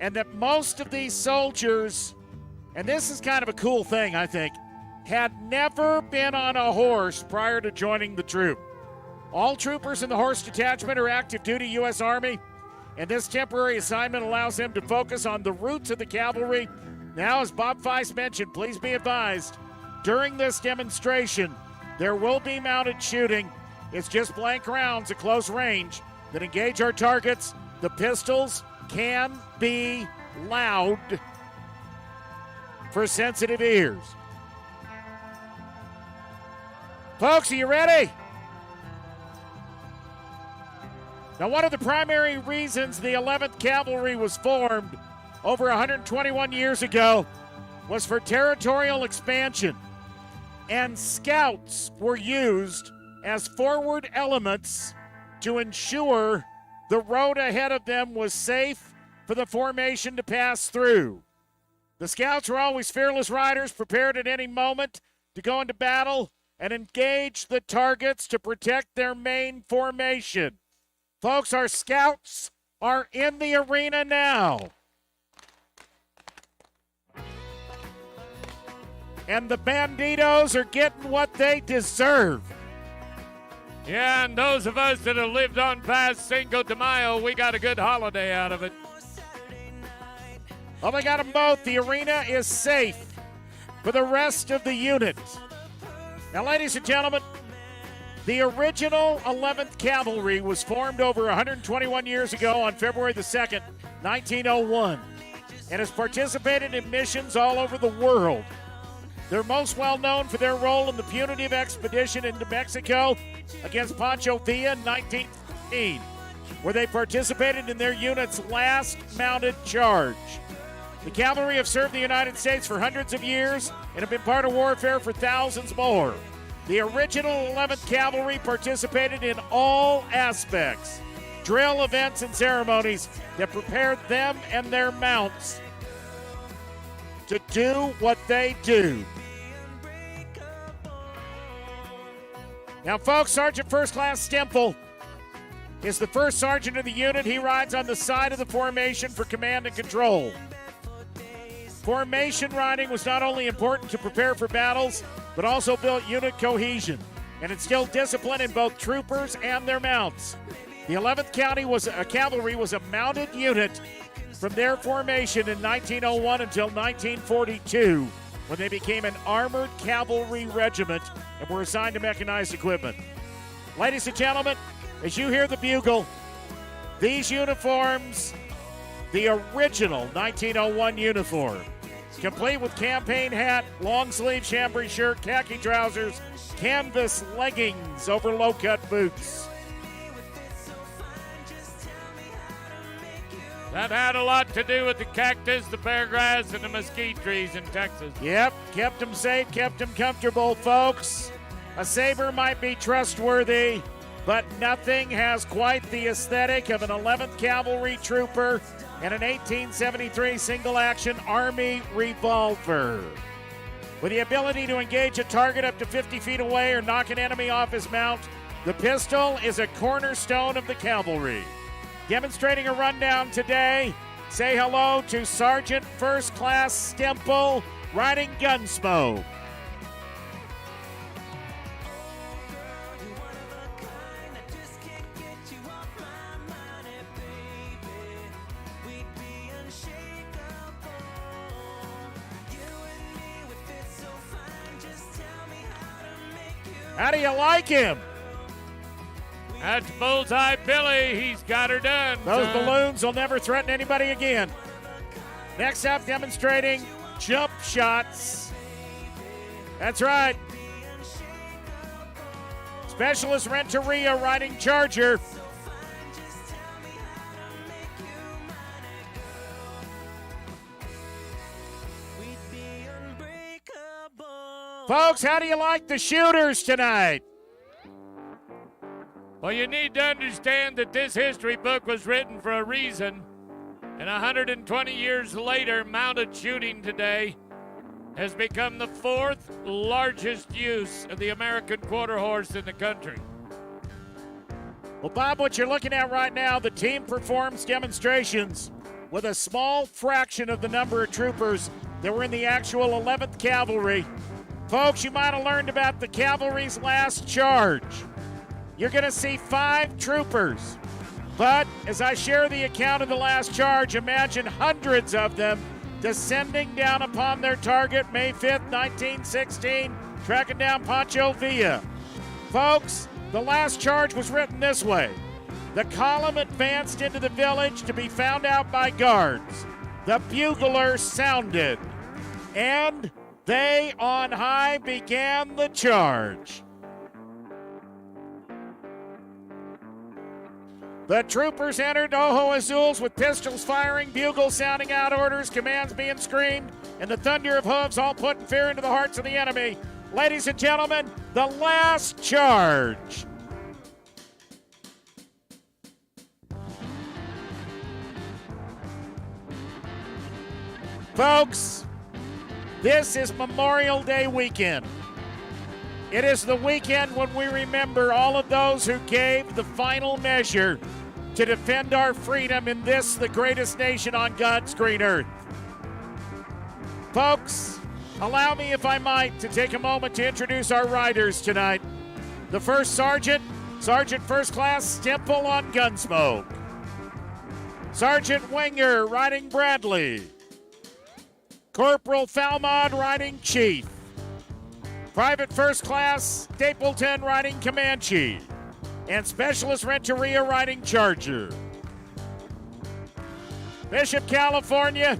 and that most of these soldiers, and this is kind of a cool thing, I think, had never been on a horse prior to joining the troop. All troopers in the horse detachment are active duty U.S. Army, and this temporary assignment allows them to focus on the roots of the cavalry. Now, as Bob Feist mentioned, please be advised, during this demonstration, there will be mounted shooting. It's just blank rounds at close range that engage our targets. The pistols can be loud for sensitive ears. Folks, are you ready? Now, one of the primary reasons the 11th Cavalry was formed over 121 years ago was for territorial expansion, and scouts were used as forward elements to ensure the road ahead of them was safe for the formation to pass through. The scouts were always fearless riders, prepared at any moment to go into battle and engage the targets to protect their main formation. Folks, our scouts are in the arena now. And the Banditos are getting what they deserve. Yeah, and those of us that have lived on past Cinco de Mayo, we got a good holiday out of it. Well, we got them both. The arena is safe for the rest of the unit. Now, ladies and gentlemen, the original 11th Cavalry was formed over 121 years ago on February the 2nd, 1901, and has participated in missions all over the world. They're most well known for their role in the punitive expedition into Mexico against Poncho Villa in 1915, where they participated in their unit's last mounted charge. The cavalry have served the United States for hundreds of years and have been part of warfare for thousands more. The original 11th Cavalry participated in all aspects, drill, events, and ceremonies that prepared them and their mounts to do what they do. Now, folks, Sergeant First Class Stemple is the first sergeant of the unit. He rides on the side of the formation for command and control. Formation riding was not only important to prepare for battles, but also built unit cohesion and instilled discipline in both troopers and their mounts. The 11th Cavalry was a mounted unit from their formation in 1901 until 1942, when they became an armored cavalry regiment and were assigned to mechanized equipment. Ladies and gentlemen, as you hear the bugle, these uniforms, the original 1901 uniform, complete with campaign hat, long sleeve chambray shirt, khaki trousers, canvas leggings over low-cut boots. That had a lot to do with the cactus, the bear grass, and the mesquite trees in Texas. Yep, kept them safe, kept them comfortable, folks. A saber might be trustworthy, but nothing has quite the aesthetic of an 11th Cavalry trooper and an 1873 single-action Army revolver. With the ability to engage a target up to 50 feet away or knock an enemy off his mount, the pistol is a cornerstone of the cavalry. Demonstrating a rundown today, say hello to Sergeant First Class Stemple riding Gunsmoke. How do you like him? That's Bullseye Billy. He's got her done. Those son. balloons will never threaten anybody again. Next up, demonstrating jump shots. That's right. Specialist Renteria riding Charger. Folks, how do you like the shooters tonight? Well, you need to understand that this history book was written for a reason. And 120 years later, mounted shooting today has become the fourth largest use of the American quarter horse in the country. Well, Bob, what you're looking at right now, the team performs demonstrations with a small fraction of the number of troopers that were in the actual 11th Cavalry. Folks, you might have learned about the cavalry's last charge. You're going to see 5 troopers. But as I share the account of the last charge, imagine hundreds of them descending down upon their target May 5th, 1916, tracking down Poncho Villa. Folks, the last charge was written this way. The column advanced into the village to be found out by guards. The bugler sounded, and they on high began the charge. The troopers entered Ojo Azules with pistols firing, bugles sounding out orders, commands being screamed, and the thunder of hooves all putting fear into the hearts of the enemy. Ladies and gentlemen, the last charge. Folks, this is Memorial Day weekend. It is the weekend when we remember all of those who gave the final measure to defend our freedom in this, the greatest nation on God's green earth. Folks, allow me, if I might, to take a moment to introduce our riders tonight. The first sergeant, Sergeant First Class Stemple on Gunsmoke. Sergeant Wenger riding Bradley. Corporal Falmod riding Chief. Private First Class Stapleton riding Comanche. And Specialist Renteria riding Charger. Bishop, California,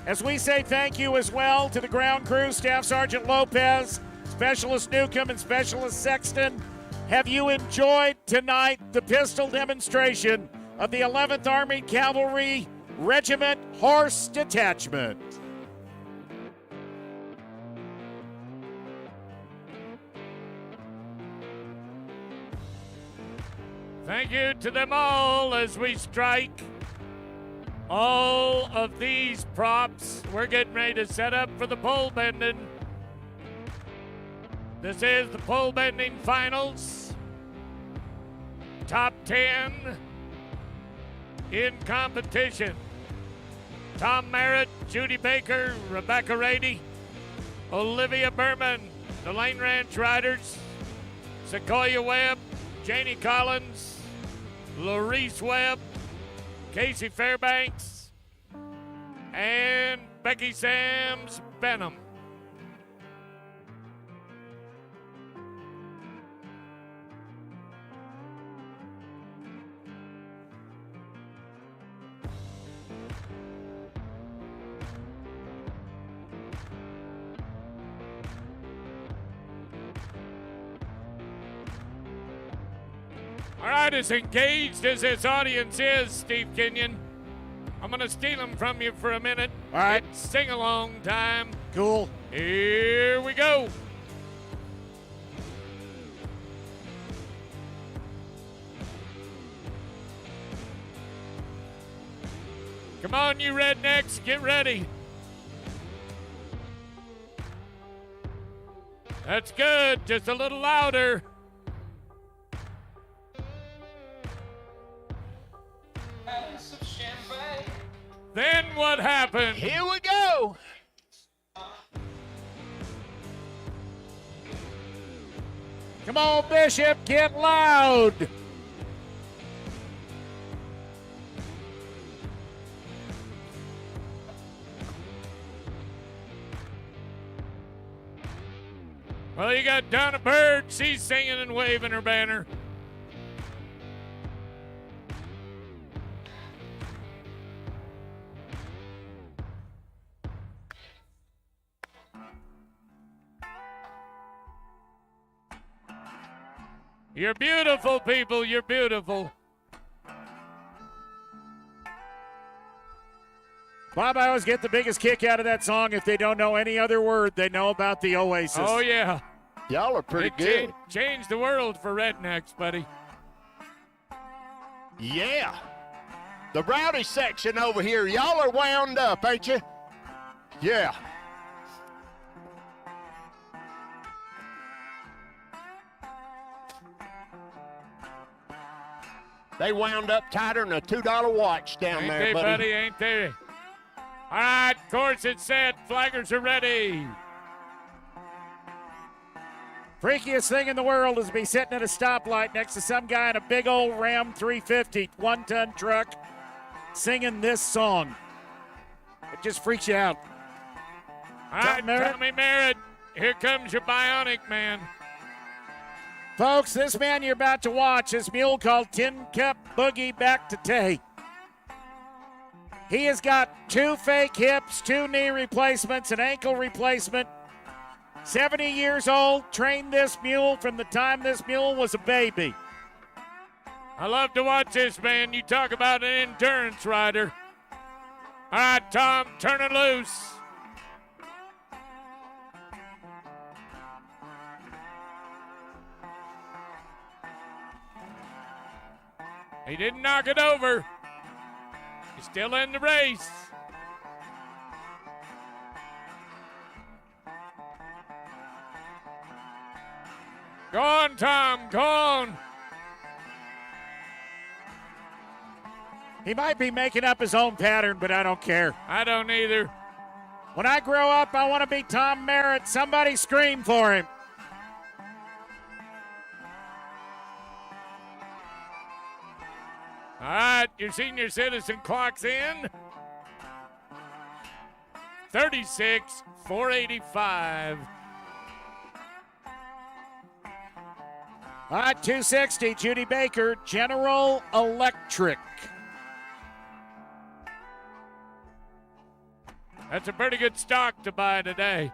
As we say thank you as well to the ground crew, Staff Sergeant Lopez, Specialist Newcomb, and Specialist Sexton. Have you enjoyed tonight the pistol demonstration of the 11th Army Cavalry Regiment Horse Detachment? Thank you to them all as we strike all of these props. We're getting ready to set up for the pole bending. This is the pole bending finals. Top 10 in competition. Tom Merritt, Judy Baker, Rebecca Rady, Olivia Berman, the Lane Ranch Riders, Sequoia Webb, Janie Collins, Larice Webb, Casey Fairbanks, and Becky Sams Benham. All right, as engaged as this audience is, Steve Kenyon, I'm going to steal them from you for a minute. All right. It's sing-along time. Cool. Here we go. Come on, you rednecks, get ready. That's good, just a little louder. Then what happened? Here we go. Come on, Bishop, get loud. Well, you got Donna Bird. She's singing and waving her banner. You're beautiful, people. You're beautiful. Bob, I always get the biggest kick out of that song if they don't know any other word they know about the Oasis. Oh, yeah. Y'all are pretty good. Changed the world for rednecks, buddy. Yeah. The rowdy section over here, y'all are wound up, ain't you? Yeah. They wound up tighter than a $2 watch down Ain't there, they, buddy. Ain't they? All right, course it's set. Flaggers are ready. Freakiest thing in the world is to be sitting at a stoplight next to some guy in a big old Ram 350 one-ton truck singing this song. It just freaks you out. All right, Tommy Merritt, here comes your bionic man. Folks, this man you're about to watch is mule called Tin Cup Boogie Back to Tay. He has got 2 fake hips, 2 knee replacements, an ankle replacement. 70 years old, trained this mule from the time this mule was a baby. I love to watch this man. You talk about an endurance rider. All right, Tom, turn it loose. He didn't knock it over. He's still in the race. Go on, Tom, go on. He might be making up his own pattern, but I don't care. I don't either. When I grow up, I want to be Tom Merritt. Somebody scream for him. All right, your senior citizen clocks in. 36,485. All right, 260, Judy Baker, General Electric. That's a pretty good stock to buy today.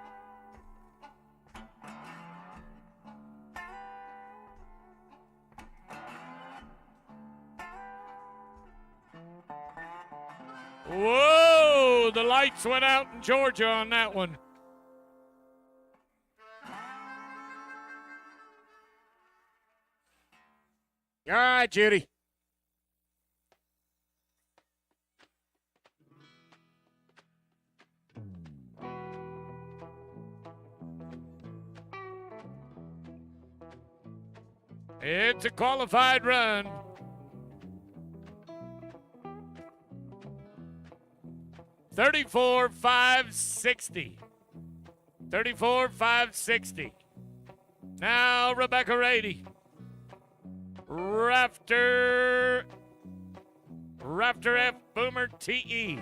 Whoa, the lights went out in Georgia on that one. All right, Judy. It's a qualified run. $34,560. $34,560. Now Rebecca Rady. Rafter F Boomer TE.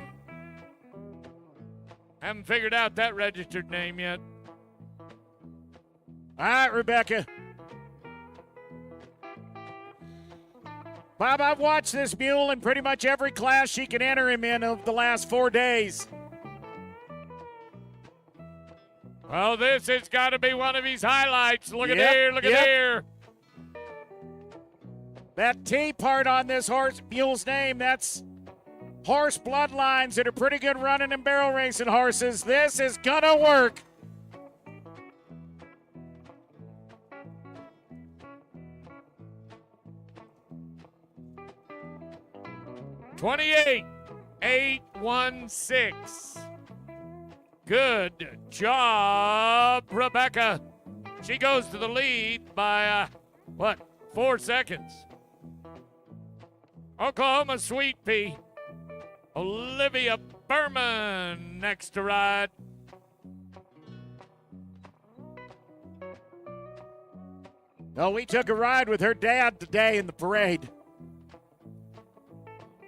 Haven't figured out that registered name yet. All right, Rebecca. Bob, I've watched this mule in pretty much every class she can enter him in of the last 4 days. Well, this has got to be one of his highlights. Look at Yep, here, look yep. at here. That T part on this horse mule's name, that's horse bloodlines that are pretty good running and barrel racing horses. This is gonna work. $28,816. Good job, Rebecca. She goes to the lead by, 4 seconds. Oklahoma Sweet Pea. Olivia Berman next to ride. Oh, we took a ride with her dad today in the parade.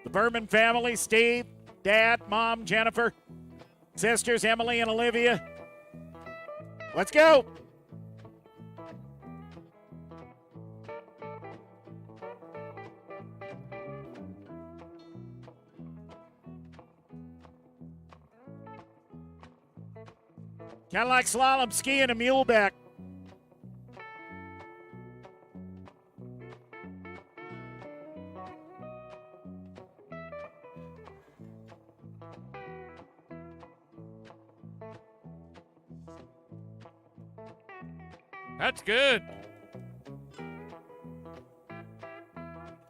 The Berman family, Steve, Dad, Mom, Jennifer, sisters Emily and Olivia. Let's go. Kind of like slalom skiing a mule back. That's good.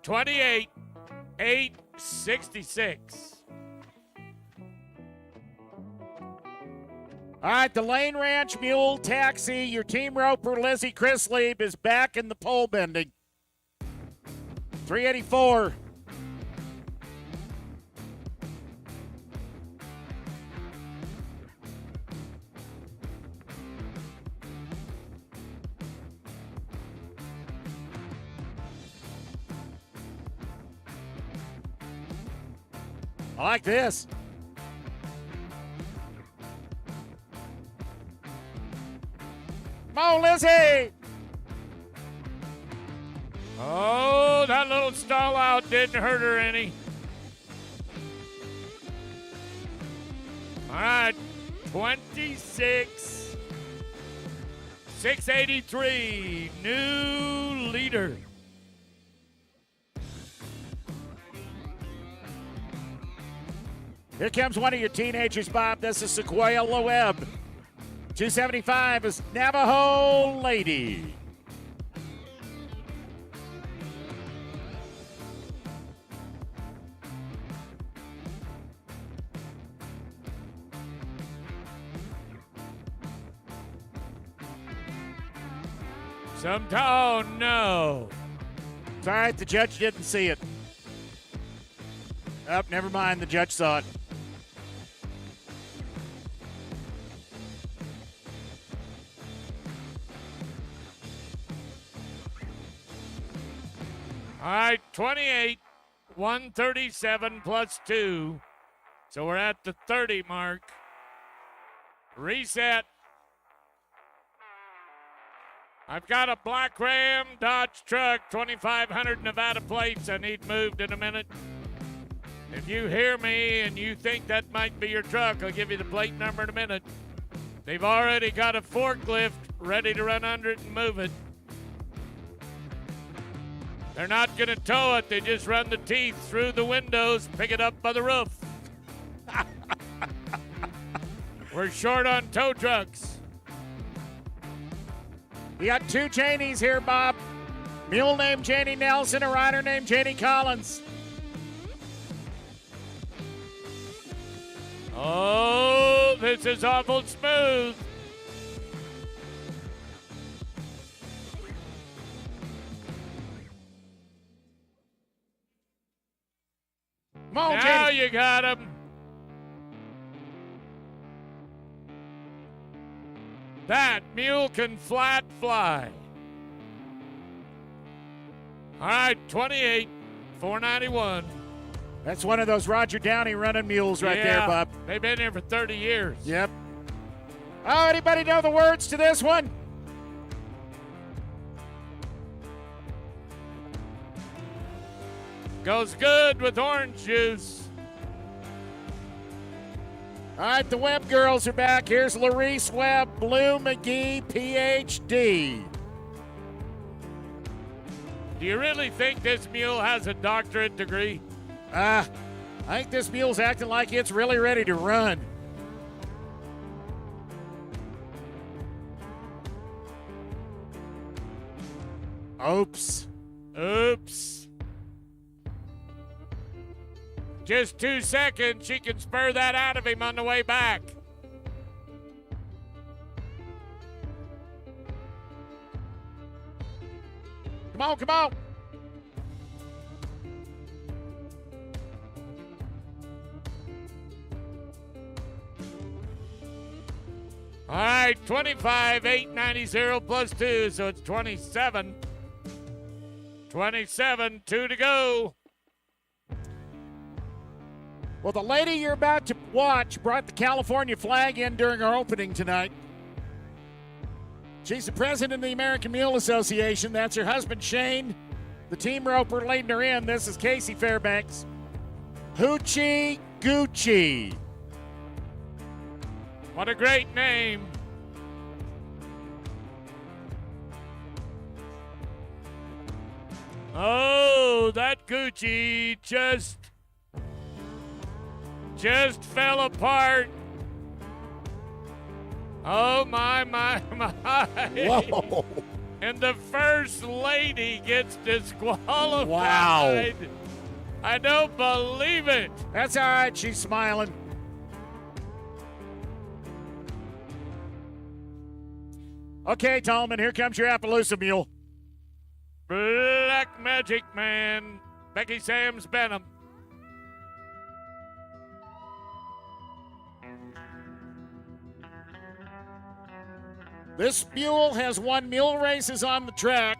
28,866. All right, the Lane Ranch Mule Taxi, your team roper, Lizzie Chrislieb, is back in the pole bending. 384. I like this. Come on, Lizzie! Oh, that little stall out didn't hurt her any. All right, 26,683, new leader. Here comes one of your teenagers, Bob. This is Sequoia Loeb. 275 is Navajo Lady. Oh, no. It's all right, the judge didn't see it. Oh, never mind, the judge saw it. All right, 28, 137 plus 2. So we're at the 30 mark. Reset. I've got a black Ram Dodge truck, 2,500 Nevada plates. I need moved in a minute. If you hear me and you think that might be your truck, I'll give you the plate number in a minute. They've already got a forklift ready to run under it and move it. They're not going to tow it. They just run the teeth through the windows, pick it up by the roof. We're short on tow trucks. You got two Janies here, Bob. Mule named Janie Nelson, a rider named Janie Collins. Oh, this is awful smooth. Come on, Now Janie. you got him. That mule can flat fly. All right, 28, 491. That's one of those Roger Downey running mules right there, Bob. They've been here for 30 years. Yep. Oh, anybody know the words to this one? Goes good with orange juice. All right, the Webb girls are back. Here's Larice Webb, Blue McGee, Ph.D. Do you really think this mule has a doctorate degree? I think this mule's acting like it's really ready to run. Oops. Oops. Just 2 seconds. She can spur that out of him on the way back. Come on, come on. All right, 25, 890 plus 2, so it's 27. 27, 2 to go. Well, the lady you're about to watch brought the California flag in during our opening tonight. She's the president of the American Mule Association. That's her husband, Shane. The team roper leading her in. This is Casey Fairbanks. Hoochie Gucci. What a great name. Oh, that Gucci just fell apart. Oh, my. Whoa. And the first lady gets disqualified. Wow. I don't believe it. That's all right. She's smiling. Okay, Tallman, here comes your Appaloosa mule. Black Magic Man, Becky Sams Benham. This mule has won mule races on the track.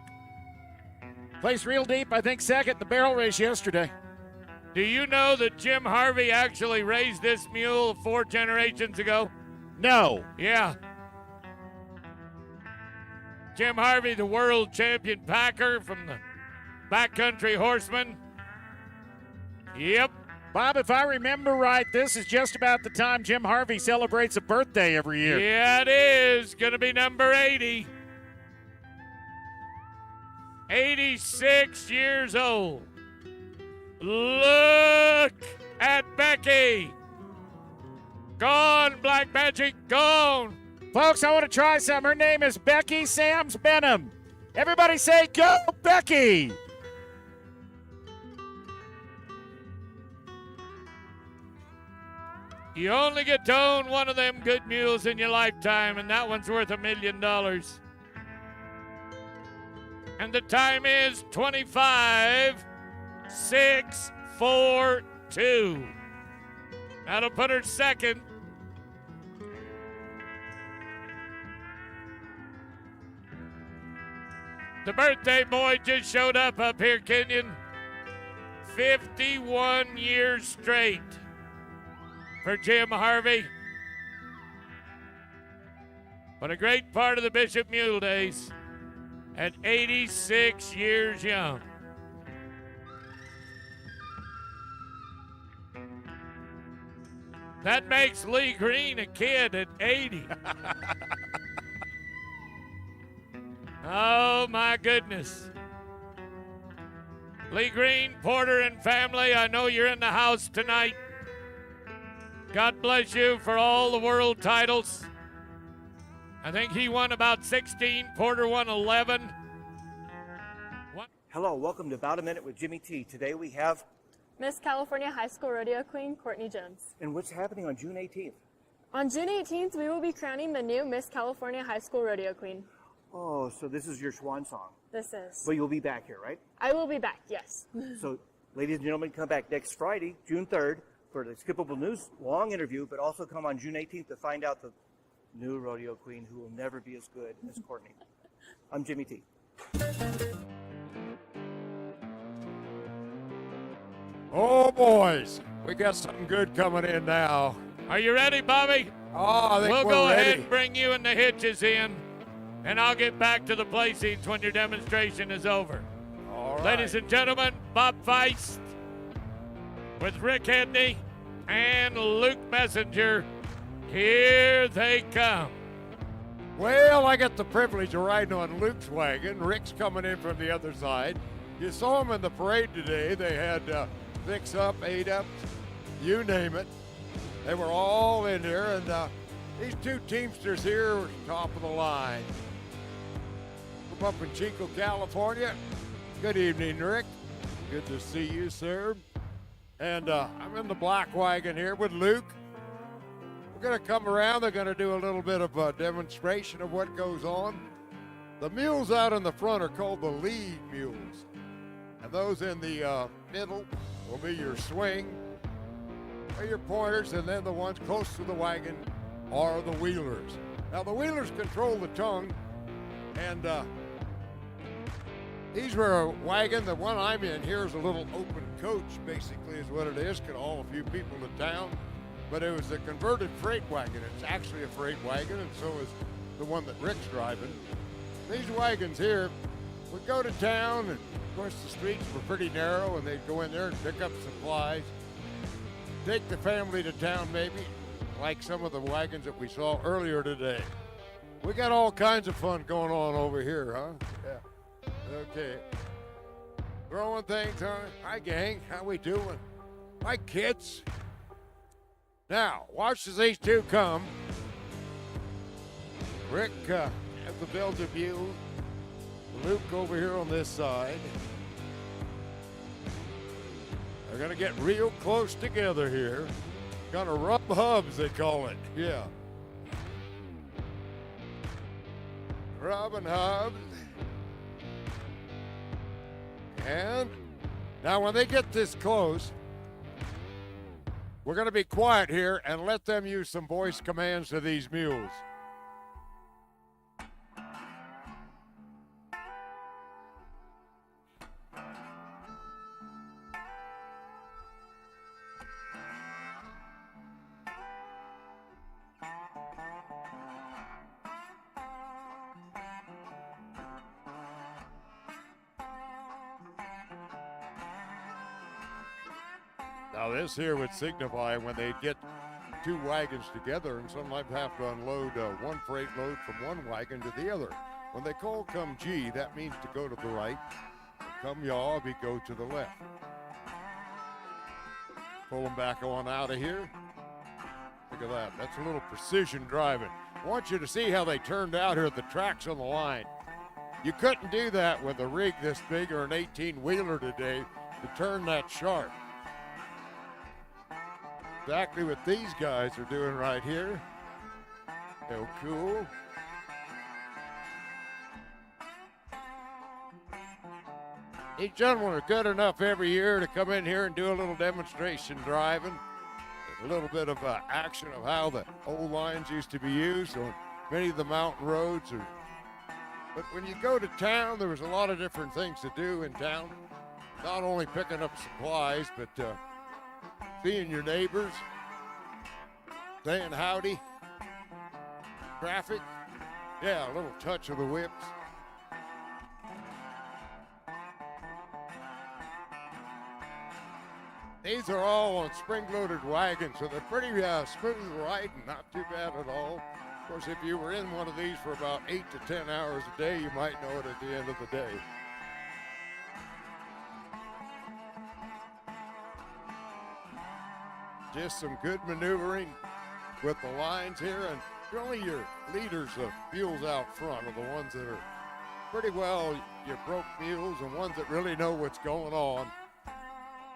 Placed real deep, I think second the barrel race yesterday. Do you know that Jim Harvey actually raised this mule 4 generations ago? No. Yeah. Jim Harvey, the world champion packer from the backcountry horseman. Yep. Bob, if I remember right, this is just about the time Jim Harvey celebrates a birthday every year. Yeah, it is. Gonna be number 80. 86 years old. Look at Becky. Gone, Black Magic, gone. Folks, I want to try some. Her name is Becky Sams Benham. Everybody say, go, Becky. You only get to own one of them good mules in your lifetime, and that one's worth $1 million. And the time is 25,642. That'll put her second. The birthday boy just showed up here, Kenyon. 51 years straight for Jim Harvey. But a great part of the Bishop Mule Days at 86 years young. That makes Lee Green a kid at 80. Oh, my goodness. Lee Green, Porter, and family, I know you're in the house tonight. God bless you for all the world titles. I think he won about 16. Porter won 11. Hello, welcome to About a Minute with Jimmy T. Today we have... Miss California High School Rodeo Queen, Courtney Jones. And what's happening on June 18th? On June 18th, we will be crowning the new Miss California High School Rodeo Queen. Oh, so this is your swan song. This is. But you'll be back here, right? I will be back, yes. So, ladies and gentlemen, come back next Friday, June 3rd, for the Skippable News long interview, but also come on June 18th to find out the new rodeo queen who will never be as good as Courtney. I'm Jimmy T. Oh, boys, we got something good coming in now. Are you ready, Bobby? Oh, I think we'll we're go ready. ahead and bring you and the hitches in, and I'll get back to the play seats when your demonstration is over. All right. Ladies and gentlemen, Bob Feist with Rick Edney and Luke Messenger. Here they come. Well, I got the privilege of riding on Luke's wagon. Rick's coming in from the other side. You saw them in the parade today. They had 6 up, 8 up, you name it. They were all in there, and these two Teamsters here are top of the line. From up in Chico, California. Good evening, Rick. Good to see you, sir. And I'm in the black wagon here with Luke. We're going to come around. They're going to do a little bit of a demonstration of what goes on. The mules out in the front are called the lead mules. And those in the middle will be your swing, or your pointers, and then the ones close to the wagon are the wheelers. Now the wheelers control the tongue, and these were a wagon. The one I'm in here is a little open coach, basically is what it is. Could haul a few people to town, but it was a converted freight wagon. It's actually a freight wagon, and so is the one that Rick's driving. These wagons here would go to town, and of course the streets were pretty narrow, and they'd go in there and pick up supplies, take the family to town maybe, like some of the wagons that we saw earlier today. We got all kinds of fun going on over here, huh? Yeah. Okay. Throwing things, huh? Hi, gang. How we doing? Hi, kids. Now, watch as these two come. Rick at the Belgian view. Luke over here on this side. They're going to get real close together here. Kind of rub hubs, they call it. Yeah. Rubbing hubs. And now when they get this close, we're going to be quiet here and let them use some voice commands to these mules. Now this here would signify when they get two wagons together and sometimes have to unload one freight load from one wagon to the other. When they call come G, that means to go to the right. Come yaw, we go to the left. Pull them back on out of here. Look at that, that's a little precision driving. I want you to see how they turned out here, the tracks on the line. You couldn't do that with a rig this big or an 18-wheeler today to turn that sharp. Exactly what these guys are doing right here. So cool. These gentlemen are good enough every year to come in here and do a little demonstration driving. A little bit of action of how the old lines used to be used on many of the mountain roads. But when you go to town, there was a lot of different things to do in town. Not only picking up supplies, but seeing your neighbors, saying howdy, traffic, yeah, a little touch of the whips. These are all on spring-loaded wagons, so they're pretty smooth riding, not too bad at all. Of course, if you were in one of these for about 8 to 10 hours a day, you might know it at the end of the day. Just some good maneuvering with the lines here, and really your leaders of mules out front are the ones that are pretty well your broke mules and ones that really know what's going on.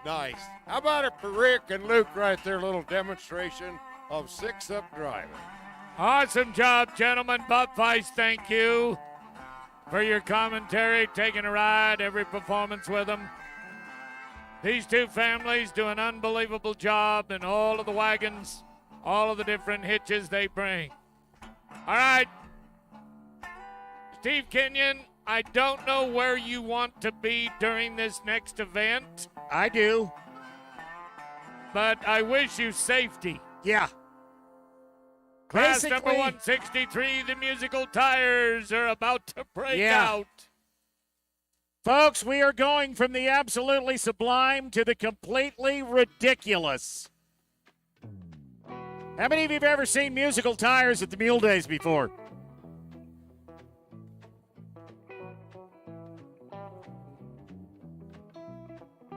Nice. How about it for Rick and Luke right there, little demonstration of six-up driving. Awesome job, gentlemen. Bob Feist, thank you for your commentary, taking a ride, every performance with them. These two families do an unbelievable job in all of the wagons, all of the different hitches they bring. All right, Steve Kenyon, I don't know where you want to be during this next event. I do. But I wish you safety. Yeah. Class Basically, number 163, the musical tires are about to break out. Folks, we are going from the absolutely sublime to the completely ridiculous. How many of you have ever seen musical tires at the Mule Days before?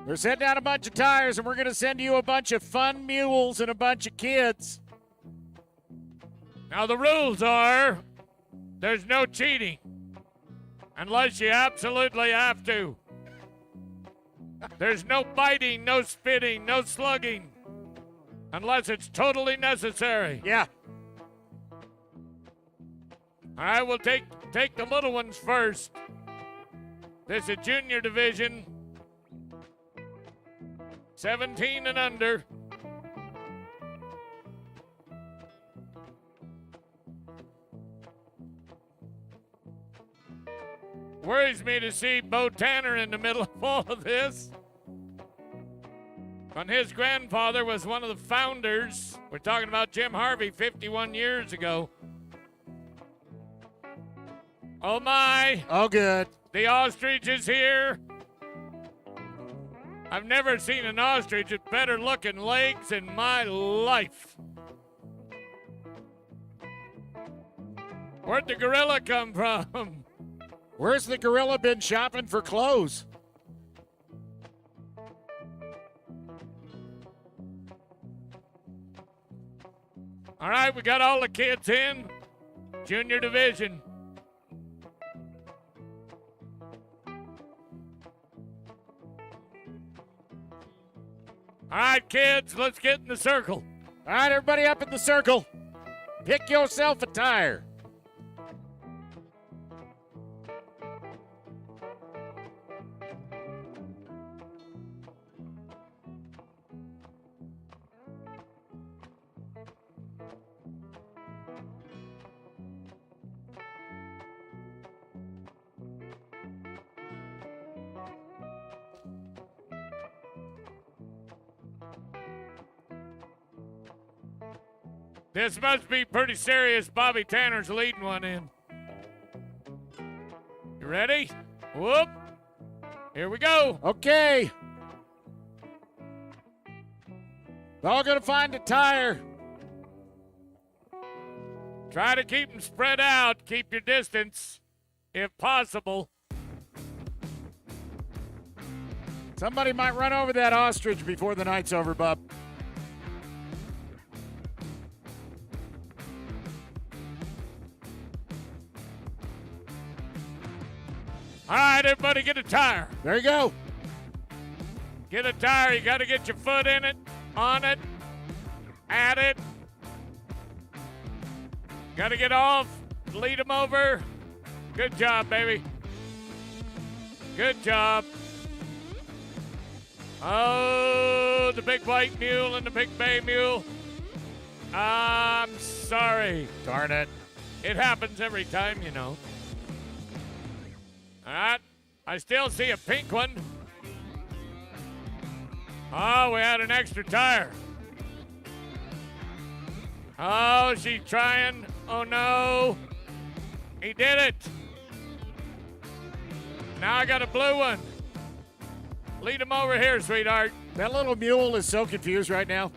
We're sending out a bunch of tires, and we're going to send you a bunch of fun mules and a bunch of kids. Now, the rules are there's no cheating unless you absolutely have to. There's no biting, no spitting, no slugging unless it's totally necessary. Yeah. All right, we'll take the little ones first. This is junior division, 17 and under. Worries me to see Bo Tanner in the middle of all of this. When his grandfather was one of the founders, we're talking about Jim Harvey 51 years ago. Oh my. Oh, good. The ostrich is here. I've never seen an ostrich with better looking legs in my life. Where'd the gorilla come from? Where's the gorilla been shopping for clothes? All right, we got all the kids in. Junior division. All right, kids, let's get in the circle. All right, everybody up in the circle. Pick yourself a tire. This must be pretty serious. Bobby Tanner's leading one in. You ready? Whoop. Here we go. Okay. We're all going to find a tire. Try to keep them spread out. Keep your distance, if possible. Somebody might run over that ostrich before the night's over, bub. All right, everybody get a tire. There you go. Get a tire. You got to get your foot in it, on it, at it. Got to get off, lead them over. Good job, baby. Good job. Oh, the big white mule and the big bay mule. I'm sorry. Darn it. It happens every time, you know. All right. I still see a pink one. Oh, we had an extra tire. Oh, she's trying. Oh, no. He did it. Now I got a blue one. Lead him over here, sweetheart. That little mule is so confused right now.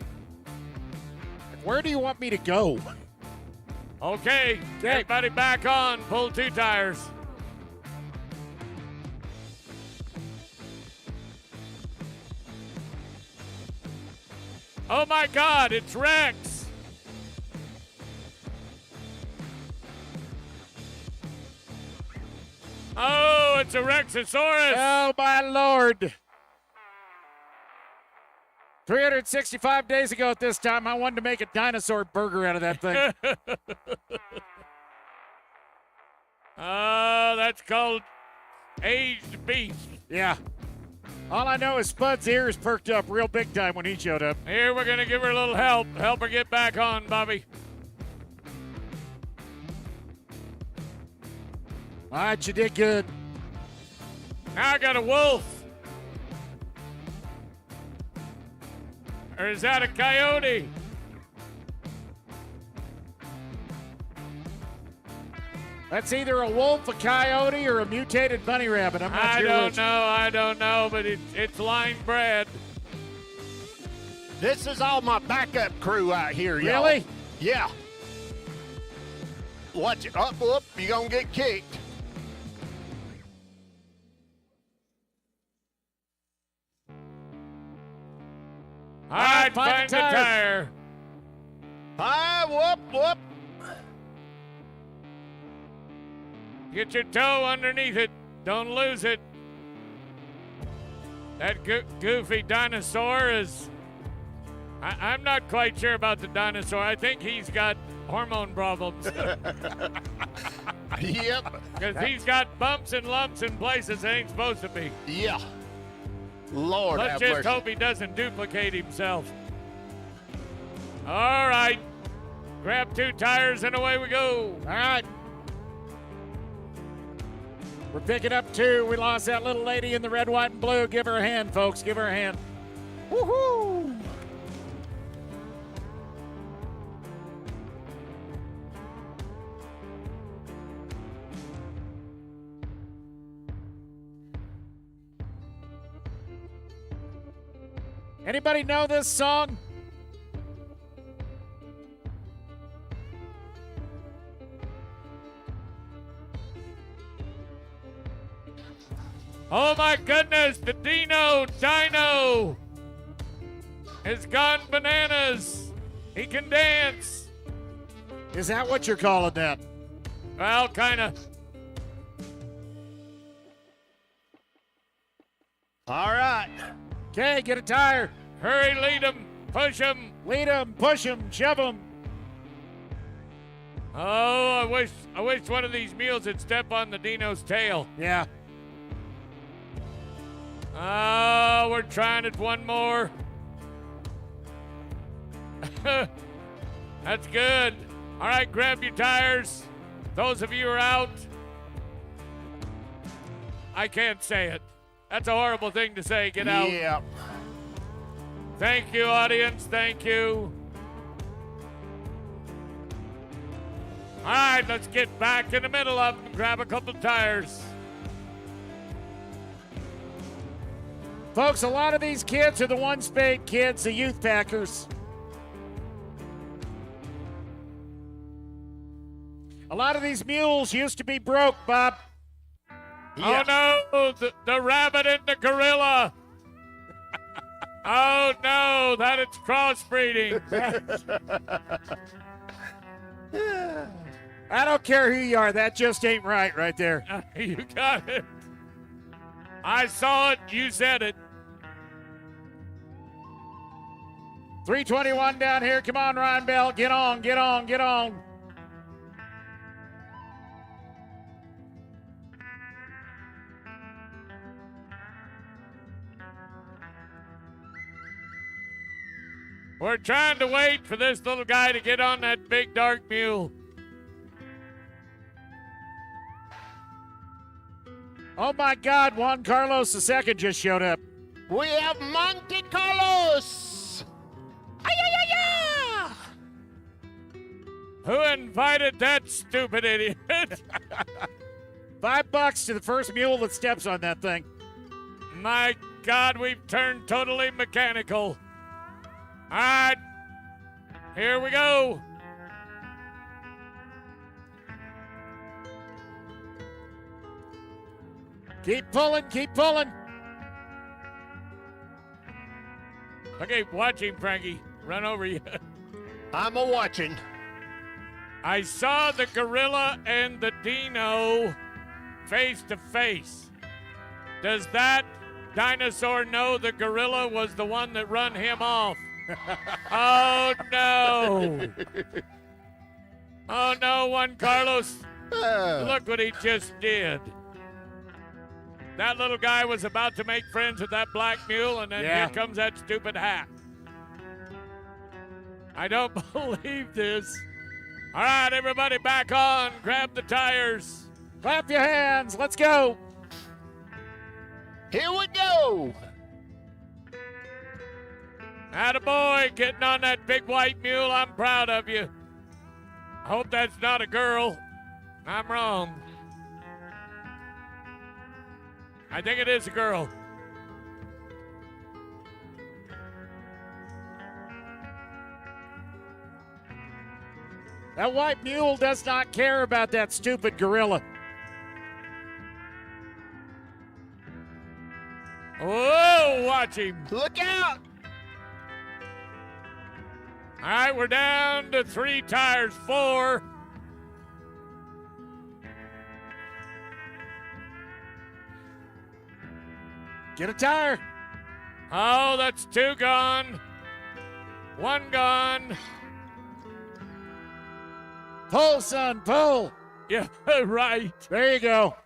Where do you want me to go? Okay, everybody back on. Pull 2 tires. Oh my God, it's Rex. Oh, it's a Rexosaurus. Oh my Lord. 365 days ago at this time, I wanted to make a dinosaur burger out of that thing. Oh, that's called aged beef. Yeah. All I know is Spud's ears perked up real big time when he showed up. Here, we're going to give her a little help. Help her get back on, Bobby. All right, you did good. Now I got a wolf. Or is that a coyote? That's either a wolf, a coyote, or a mutated bunny rabbit. I'm not sure which. I don't know, but it's line bred. This is all my backup crew out here, y'all. Really? Yeah. Watch it. Up, you're going to get kicked. All right, find the tire. Whoop. Get your toe underneath it. Don't lose it. That goofy dinosaur is... I'm not quite sure about the dinosaur. I think he's got hormone problems. Yep. Because he's got bumps and lumps in places they ain't supposed to be. Yeah. Lord Let's have just mercy. hope he doesn't duplicate himself. All right. Grab 2 tires and away we go. All right. We're picking up 2. We lost that little lady in the red, white, and blue. Give her a hand, folks. Give her a hand. Woohoo! Anybody know this song? Oh my goodness, the Dino has gone bananas. He can dance. Is that what you're calling that? Well, kind of. All right. Okay, get a tire. Hurry, lead him, push him. Lead him, push him, shove him. Oh, I wish one of these mules would step on the Dino's tail. Yeah. Oh, we're trying it one more. That's good. All right, grab your tires. Those of you who are out. I can't say it. That's a horrible thing to say. Get out. Yeah. Thank you, audience. Thank you. All right, let's get back in the middle of them and grab a couple tires. Folks, a lot of these kids are the one-spade kids, the youth packers. A lot of these mules used to be broke, Bob. Yeah. Oh, no, the rabbit and the gorilla. Oh, no, that it's crossbreeding. I don't care who you are. That just ain't right there. You got it. I saw it. You said it. 321 down here. Come on, Ryan Bell. Get on, get on, get on. We're trying to wait for this little guy to get on that big dark mule. Oh, my God. Juan Carlos II just showed up. We have Monte Carlos. Ay-ya-ya-ya! Who invited that stupid idiot? $5 to the first mule that steps on that thing. My God, we've turned totally mechanical. All right, here we go. Keep pulling, keep pulling. Okay, watch him, Frankie. Run over you. I'm a-watching. I saw the gorilla and the dino face to face. Does that dinosaur know the gorilla was the one that run him off? Oh, no. Oh, no, Juan Carlos. Look what he just did. That little guy was about to make friends with that black mule, and then here comes that stupid hat. I don't believe this. All right, everybody back on. Grab the tires. Clap your hands. Let's go. Here we go. Attaboy, getting on that big white mule. I'm proud of you. I hope that's not a girl. I'm wrong. I think it is a girl. That white mule does not care about that stupid gorilla. Whoa, watch him. Look out. All right, we're down to 3 tires, 4. Get a tire. Oh, that's 2 gone. 1 gone. Pull, son, pull. Yeah, right. There you go.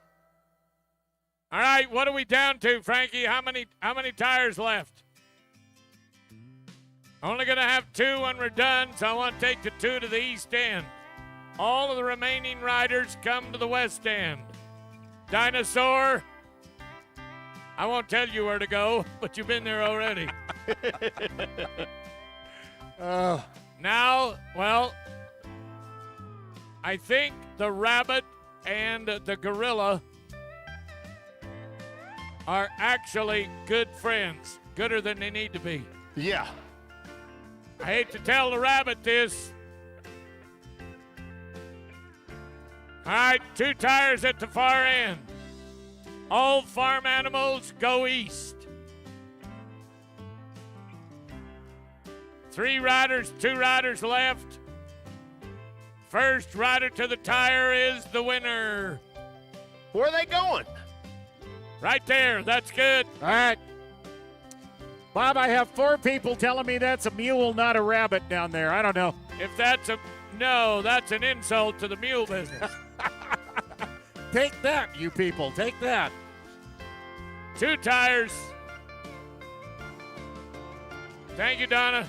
All right, what are we down to, Frankie? How many tires left? Only gonna have 2 when we're done, so I want to take the 2 to the east end. All of the remaining riders come to the west end. Dinosaur, I won't tell you where to go, but you've been there already. Now, well, I think the rabbit and the gorilla are actually good friends, gooder than they need to be. Yeah. I hate to tell the rabbit this. All right, 2 tires at the far end. All farm animals go east. 3 riders, 2 riders left. First rider to the tire is the winner. Where are they going? Right there, that's good. All right. Bob, I have 4 people telling me that's a mule, not a rabbit down there. I don't know. If that's that's an insult to the mule business. Take that, you people. Take that. 2 tires. Thank you, Donna.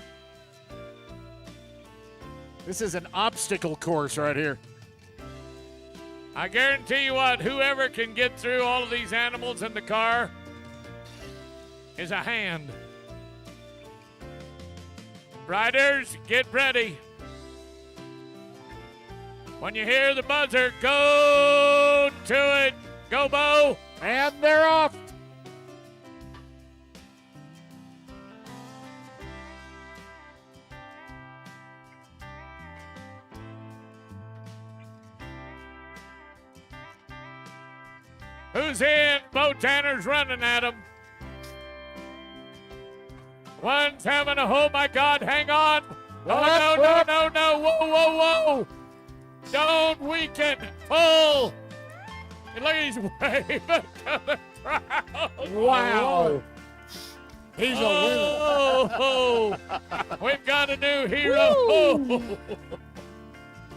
This is an obstacle course right here. I guarantee you what, whoever can get through all of these animals in the car is a hand. Riders, get ready. When you hear the buzzer, go to it. Go, Bo. And they're off. Who's in? Bo Tanner's running at him. One's having a, oh my God, hang on. Oh, no. Whoa. Don't weaken. Pull. And look, he's waving to the crowd. Wow. He's a winner. Oh, we've got a new hero.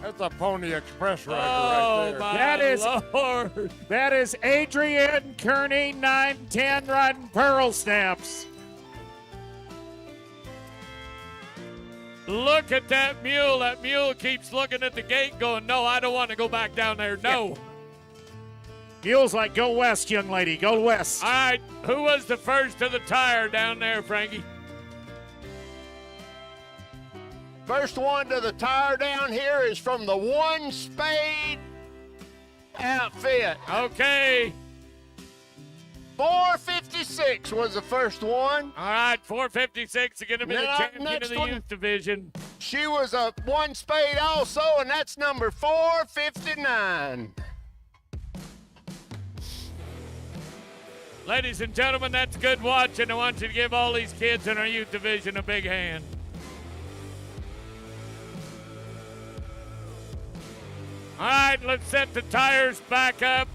That's a Pony Express rider Oh, right there. my Lord. That is Adrian Kearney, 910, riding Pearl Snaps. Look at that mule. That mule keeps looking at the gate going, no, I don't want to go back down there. No. Mule's like, go west, young lady, go west. All right, who was the first to the tire down there, Frankie? First one to the tire down here is from the One Spade outfit. Okay. 457. 456 was the first one. All right, 456 is going to be the Now, champion of next the one. youth division. She was a one spade also, and that's number 459. Ladies and gentlemen, that's good watching. I want you to give all these kids in our youth division a big hand. All right, let's set the tires back up.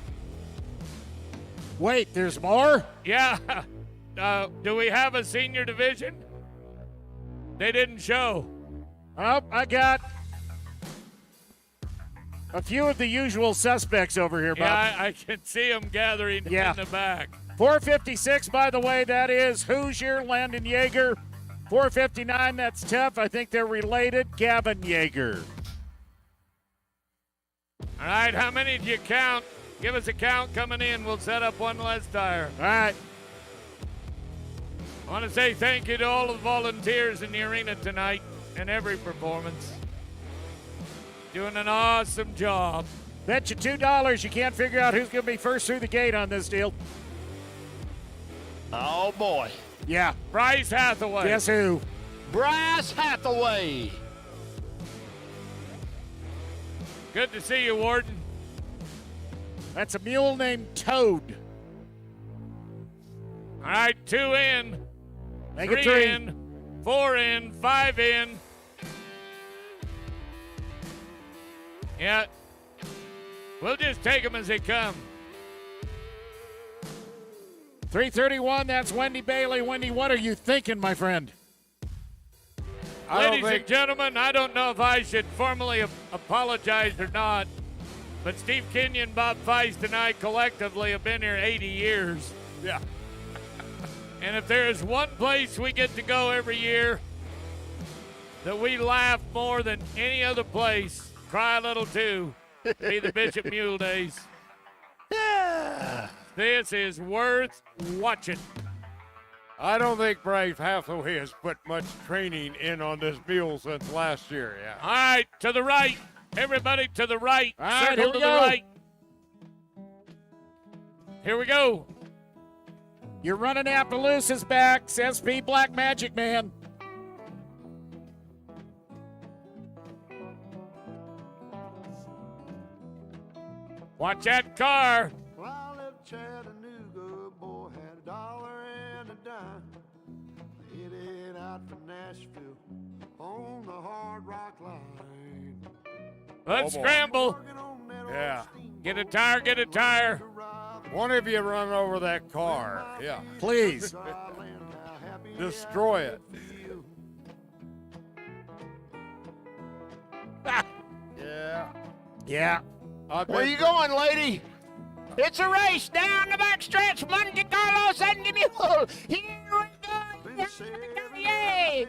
Wait, there's more? Yeah. Do we have a senior division? They didn't show. Oh, I got a few of the usual suspects over here, Bob. Yeah, I can see them gathering Yeah. in the back. 456, by the way, that is Hoosier, Landon Yeager. 459, that's tough. I think they're related. Gavin Yeager. All right, how many did you count? Give us a count coming in. We'll set up one less tire. All right. I want to say thank you to all of the volunteers in the arena tonight and every performance. Doing an awesome job. Bet you $2 you can't figure out who's going to be first through the gate on this deal. Oh, boy. Yeah. Bryce Hathaway. Guess who? Bryce Hathaway. Good to see you, Warden. That's a mule named Toad. All right, 2 in. Make it 3 3. in. 4 in. 5 in. Yeah. We'll just take them as they come. 331, that's Wendy Bailey. Wendy, what are you thinking, my friend? Ladies and gentlemen, I don't know if I should formally apologize or not, but Steve Kenyon, Bob Feist, and I collectively have been here 80 years. Yeah. And if there is one place we get to go every year that we laugh more than any other place, cry a little too, be the Bishop Mule Days. This is worth watching. I don't think Bryce Hathaway has put much training in on this mule since last year. Yeah. All right, to the right. Everybody to the right. All right, Circle here we to the go. right. Here we go. You're running Appaloosa's back, SP Black Magic Man. Watch that car. Well, I left Chattanooga, boy, had $1 and a dime. Headed out for Nashville on the Hard Rock line. Let's Oh, boy. scramble. Yeah. Get a tire, get a tire. One of you run over that car. Yeah. Please. Destroy it. Yeah. Yeah. Where you going, lady? It's a race down the backstretch. Monte Carlos and the mule. Here we go. Yay!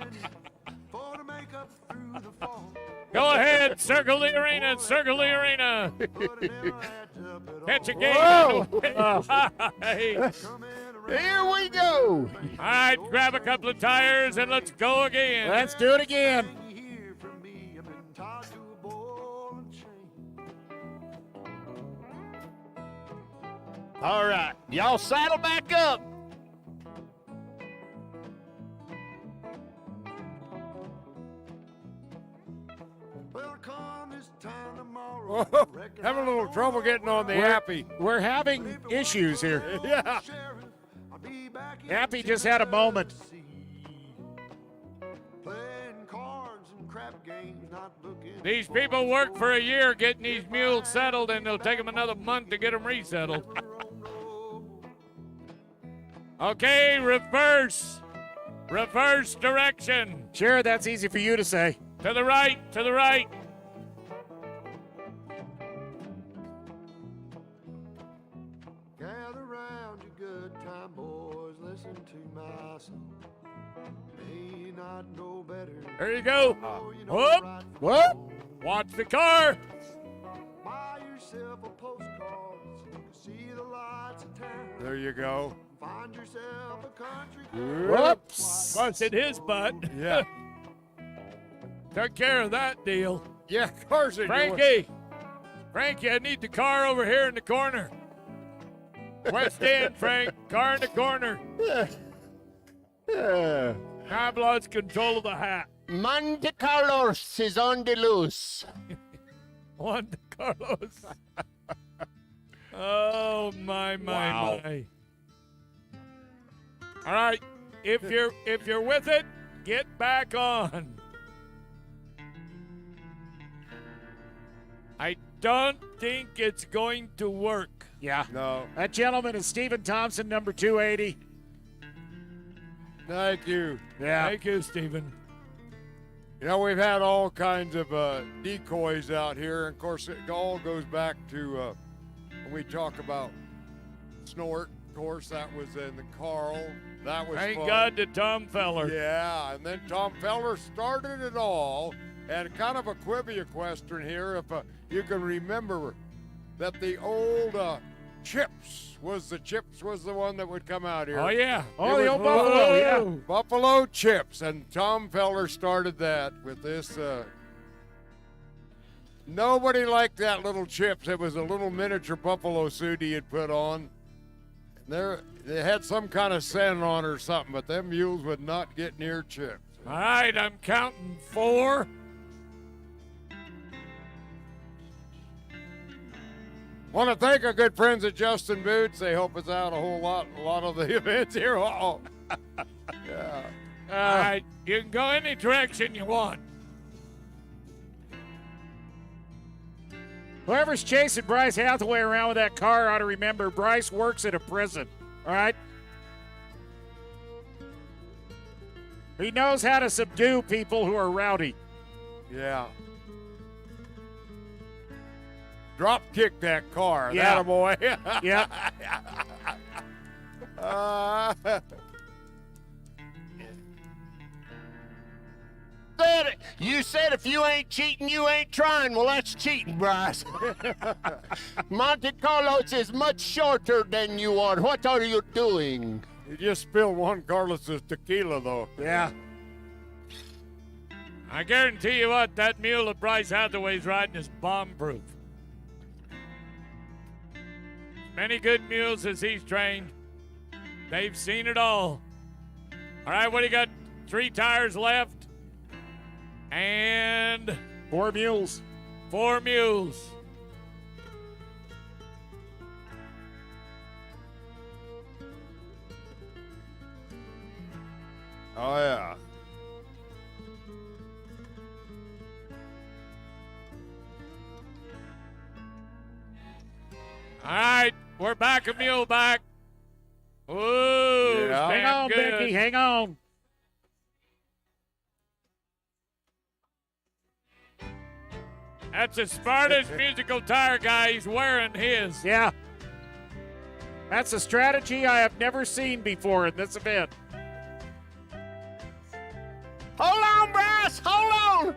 Go ahead, circle the arena, circle the arena. Catch a game. Whoa. Hey. Here we go. All right, grab a couple of tires and let's go again. Let's do it again. All right, y'all saddle back up. Having a little trouble getting on the Happy. We're having issues here. Yeah. Happy just had a moment. These people work for a year getting these mules settled, and it'll take them another month to get them resettled. Okay, reverse. Reverse direction. Sure, that's easy for you to say. To the right, to the right. Gather round your good time, boys. Listen to my song. May not know better. There you go. You know Whoop, right from whoop. wrong. Watch the car. Buy yourself a postcard so you can see the lights of town. There you go. Find yourself a country. Whoops. Busted his butt. Yeah. Took care of that deal. Yeah, of course it Frankie, I need the car over here in the corner. West End, Frank. car in the corner. I've lost control of the hat. Monte Carlos is on the loose. Juan Carlos. Oh my. All right, if you're with it, get back on. I don't think it's going to work. Yeah. No. That gentleman is Stephen Thompson, number 280. Thank you. Yeah. Thank you, Stephen. You know, we've had all kinds of decoys out here. And of course, it all goes back to when we talk about snort. Of course, that was in the Carl. That was Thank fun. God to Tom Feller. Yeah, and then Tom Feller started it all. And kind of a quivia question here, if you can remember that the old Chips was the one that would come out here. Oh, yeah. Oh, the old Buffalo, yeah. Buffalo Chips, and Tom Feller started that with this. Nobody liked that little Chips. It was a little miniature buffalo suit he had put on. They had some kind of scent on or something, but them mules would not get near Chips. All right, I'm counting 4. Want to thank our good friends at Justin Boots. They help us out a lot of the events here. Uh-oh. Yeah. All right, you can go any direction you want. Whoever's chasing Bryce Hathaway around with that car ought to remember Bryce works at a prison, all right? He knows how to subdue people who are rowdy. Yeah. Drop kick that car. Yeah. That boy. Yeah. You said if you ain't cheating, you ain't trying. Well, that's cheating, Bryce. Monte Carlos is much shorter than you are. What are you doing? You just spilled Juan Carlos's tequila, though. Yeah. I guarantee you what, that mule that Bryce Hathaway's riding is bomb-proof. Many good mules as he's trained. They've seen it all. All right, what do you got? 3 tires left. And 4 mules. 4 mules. Oh, yeah. All right, we're back a mule back. Ooh, Yeah. Hang on, good. Becky, hang on. That's the smartest musical tire guy. He's wearing his. Yeah. That's a strategy I have never seen before in this event. Hold on, Bryce. Hold on.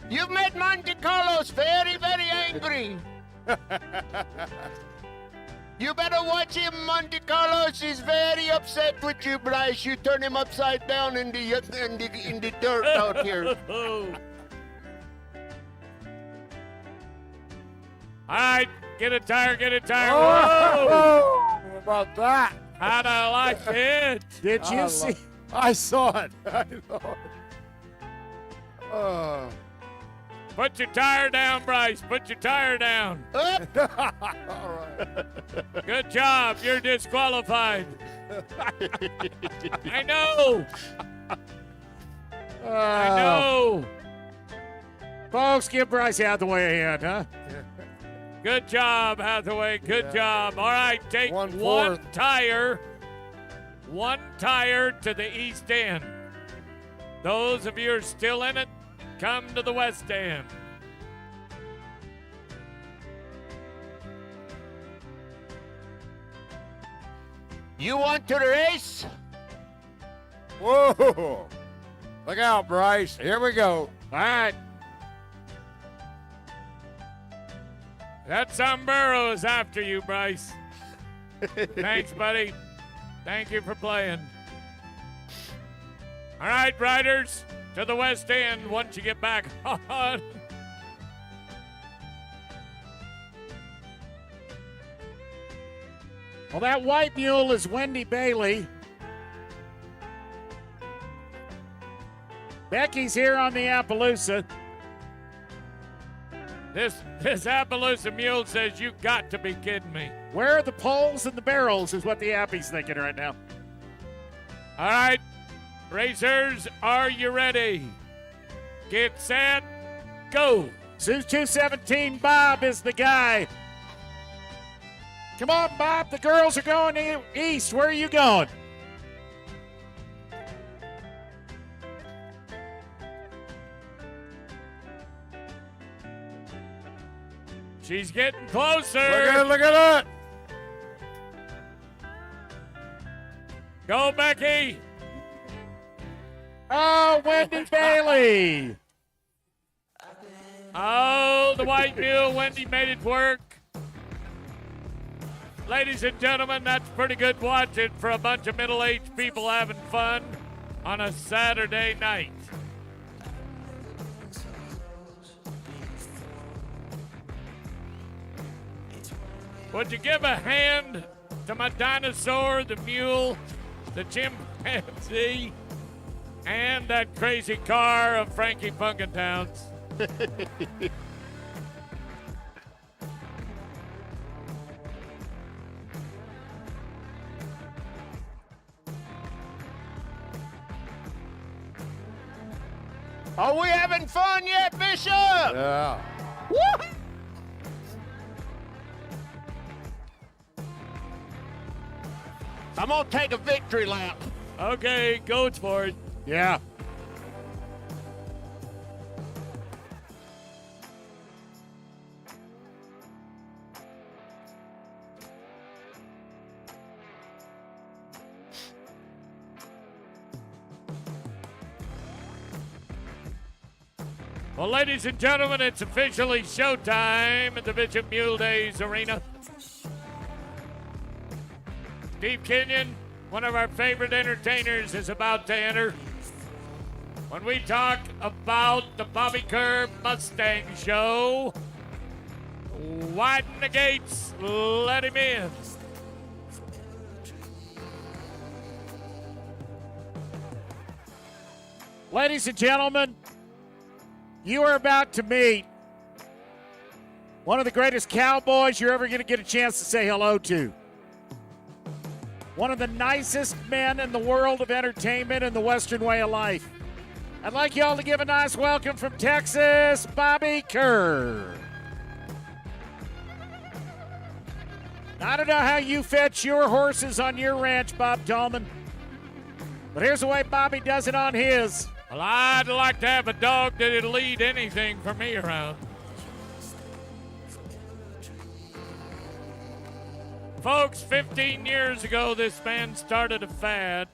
You've made Monte Carlos very, very angry. You better watch him. Monte Carlos is very upset with you, Bryce. You turn him upside down in the dirt out here. All right, get a tire, get a tire. Whoa! How about that? How'd I like it? Did you see? I saw it. I saw it. Put your tire down, Bryce. Put your tire down. All right. Good job. You're disqualified. I know. I know. Folks, give Bryce Hathaway a hand, huh? Good job, Hathaway. Good job. All right, take 1/4. one tire to the east end. Those of you who are still in it, come to the west end. You want to race? Whoa! Look out, Bryce. Here we go. All right. That sombrero is after you, Bryce. Thanks, buddy. Thank you for playing. All right, riders, to the west end once you get back on. Well, that white mule is Wendy Bailey. Becky's here on the Appaloosa. This Appaloosa mule says you got to be kidding me. Where are the poles and the barrels is what the Appy's thinking right now. All right, racers, are you ready? Get set, go. Sioux 217 Bob is the guy. Come on, Bob. The girls are going east. Where are you going? She's getting closer. Look at that. Go, Becky. Oh, Wendy Bailey. Oh, the white mule. Wendy made it work. Ladies and gentlemen, that's pretty good watching for a bunch of middle-aged people having fun on a Saturday night. Would you give a hand to my dinosaur, the mule, the chimpanzee, and that crazy car of Frankie Punkintown's? Are we having fun yet, Bishop? Yeah. Woo! I'm gonna take a victory lap. Okay, go for it. Yeah. Well, ladies and gentlemen, it's officially showtime at the Bishop Mule Days Arena. Steve Kenyon, one of our favorite entertainers, is about to enter. When we talk about the Bobby Kerr Mustang Show, widen the gates, let him in. Ladies and gentlemen, you are about to meet one of the greatest cowboys you're ever going to get a chance to say hello to. One of the nicest men in the world of entertainment and the Western way of life. I'd like y'all to give a nice welcome from Texas, Bobby Kerr. I don't know how you fetch your horses on your ranch, Bob Tallman, but here's the way Bobby does it on his. Well, I'd like to have a dog that'd lead anything for me around. Folks, 15 years ago, this man started a fad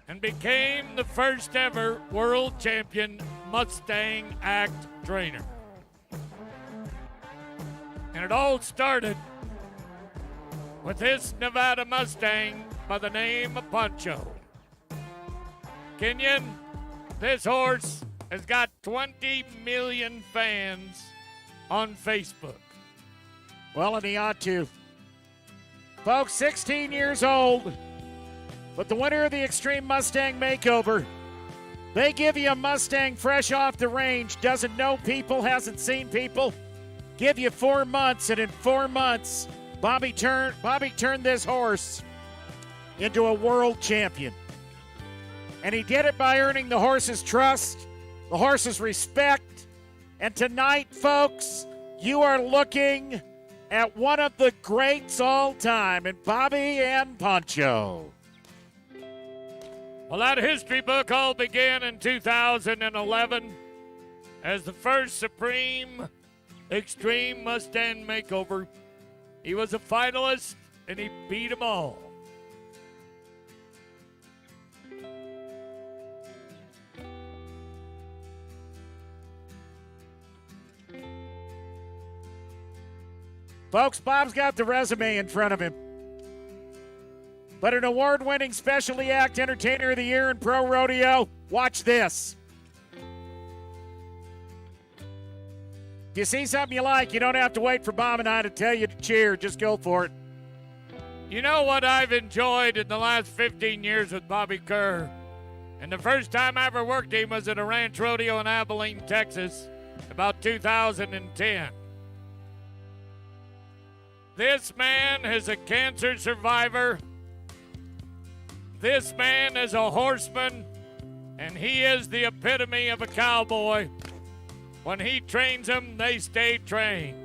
and became the first ever world champion Mustang Act trainer. And it all started with this Nevada Mustang by the name of Poncho. Kenyon, this horse has got 20 million fans on Facebook. Well, and he ought to. Folks, 16 years old, but the winner of the Extreme Mustang Makeover. They give you a Mustang fresh off the range, doesn't know people, hasn't seen people. Give you 4 months, and in 4 months, Bobby turned this horse into a world champion. And he did it by earning the horse's trust, the horse's respect. And tonight, folks, you are looking at one of the greats all time in Bobby and Poncho. Well, that history book all began in 2011 as the first Supreme Extreme Mustang Makeover. He was a finalist, and he beat them all. Folks, Bob's got the resume in front of him. But an award-winning Specialty Act Entertainer of the Year in Pro Rodeo. Watch this. If you see something you like, you don't have to wait for Bob and I to tell you to cheer. Just go for it. You know what I've enjoyed in the last 15 years with Bobby Kerr? And the first time I ever worked him was at a ranch rodeo in Abilene, Texas, about 2010. This man is a cancer survivor. This man is a horseman, and he is the epitome of a cowboy. When he trains them, they stay trained.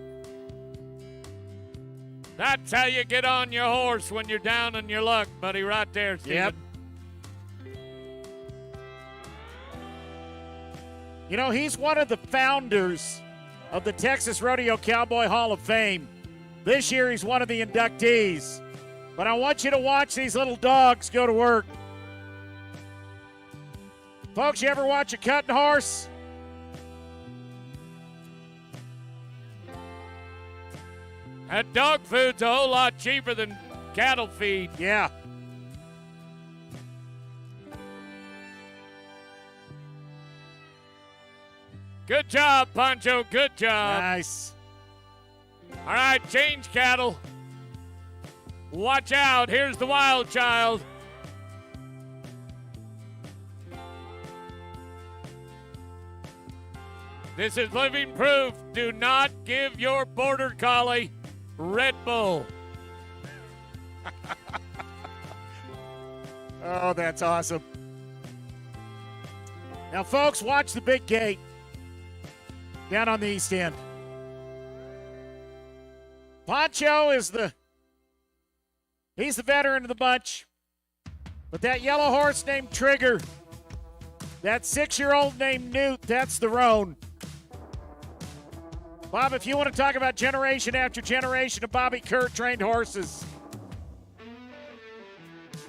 That's how you get on your horse when you're down on your luck, buddy, right there, Steven. Yep. You know, he's one of the founders of the Texas Rodeo Cowboy Hall of Fame. This year, he's one of the inductees. But I want you to watch these little dogs go to work. Folks, you ever watch a cutting horse? That dog food's a whole lot cheaper than cattle feed. Yeah. Good job, Poncho. Good job. Nice. All right, change cattle. Watch out. Here's the wild child. This is living proof. Do not give your border collie Red Bull. Oh, that's awesome. Now, folks, watch the big gate down on the east end. Poncho is he's the veteran of the bunch. But that yellow horse named Trigger, that 6-year-old named Newt, that's the roan. Bob, if you want to talk about generation after generation of Bobby Kerr trained horses.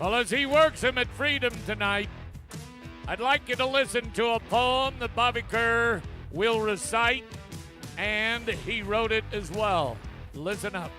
Well, as he works him at Freedom tonight, I'd like you to listen to a poem that Bobby Kerr will recite, and he wrote it as well. Listen up.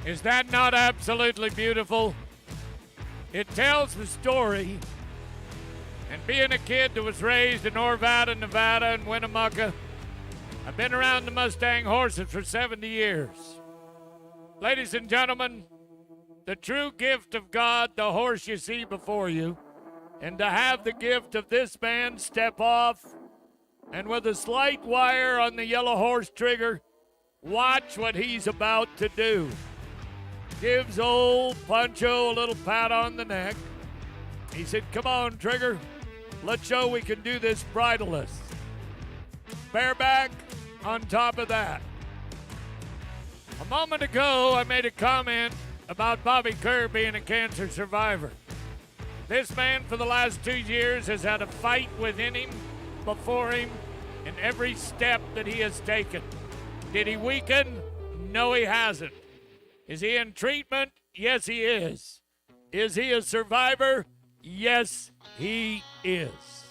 Is that not absolutely beautiful? It tells the story. And being a kid that was raised in Orvada, Nevada, and Winnemucca, I've been around the Mustang horses for 70 years. Ladies and gentlemen, the true gift of God, the horse you see before you, and to have the gift of this man step off, and with a slight wire on the yellow horse trigger, watch what he's about to do. Gives old Poncho a little pat on the neck. He said, "Come on, Trigger. Let's show we can do this bridleless." Bareback on top of that. A moment ago, I made a comment about Bobby Kerr being a cancer survivor. This man, for the last 2 years, has had a fight within him, before him, in every step that he has taken. Did he weaken? No, he hasn't. Is he in treatment? Yes, he is. Is he a survivor? Yes, he is.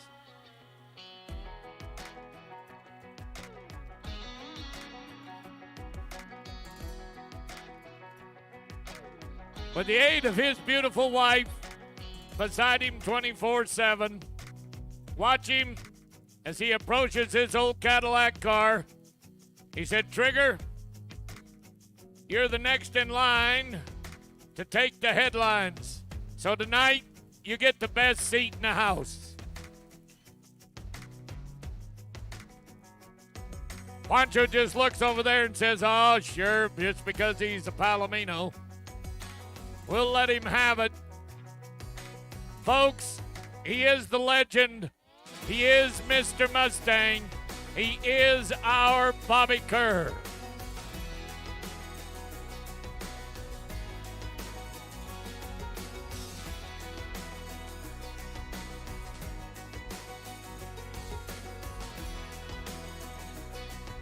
With the aid of his beautiful wife beside him 24/7, watch him as he approaches his old Cadillac car. He said, "Trigger, you're the next in line to take the headlines. So tonight, you get the best seat in the house." Poncho just looks over there and says, oh, sure, just because he's a Palomino. We'll let him have it. Folks, he is the legend. He is Mr. Mustang. He is our Bobby Kerr.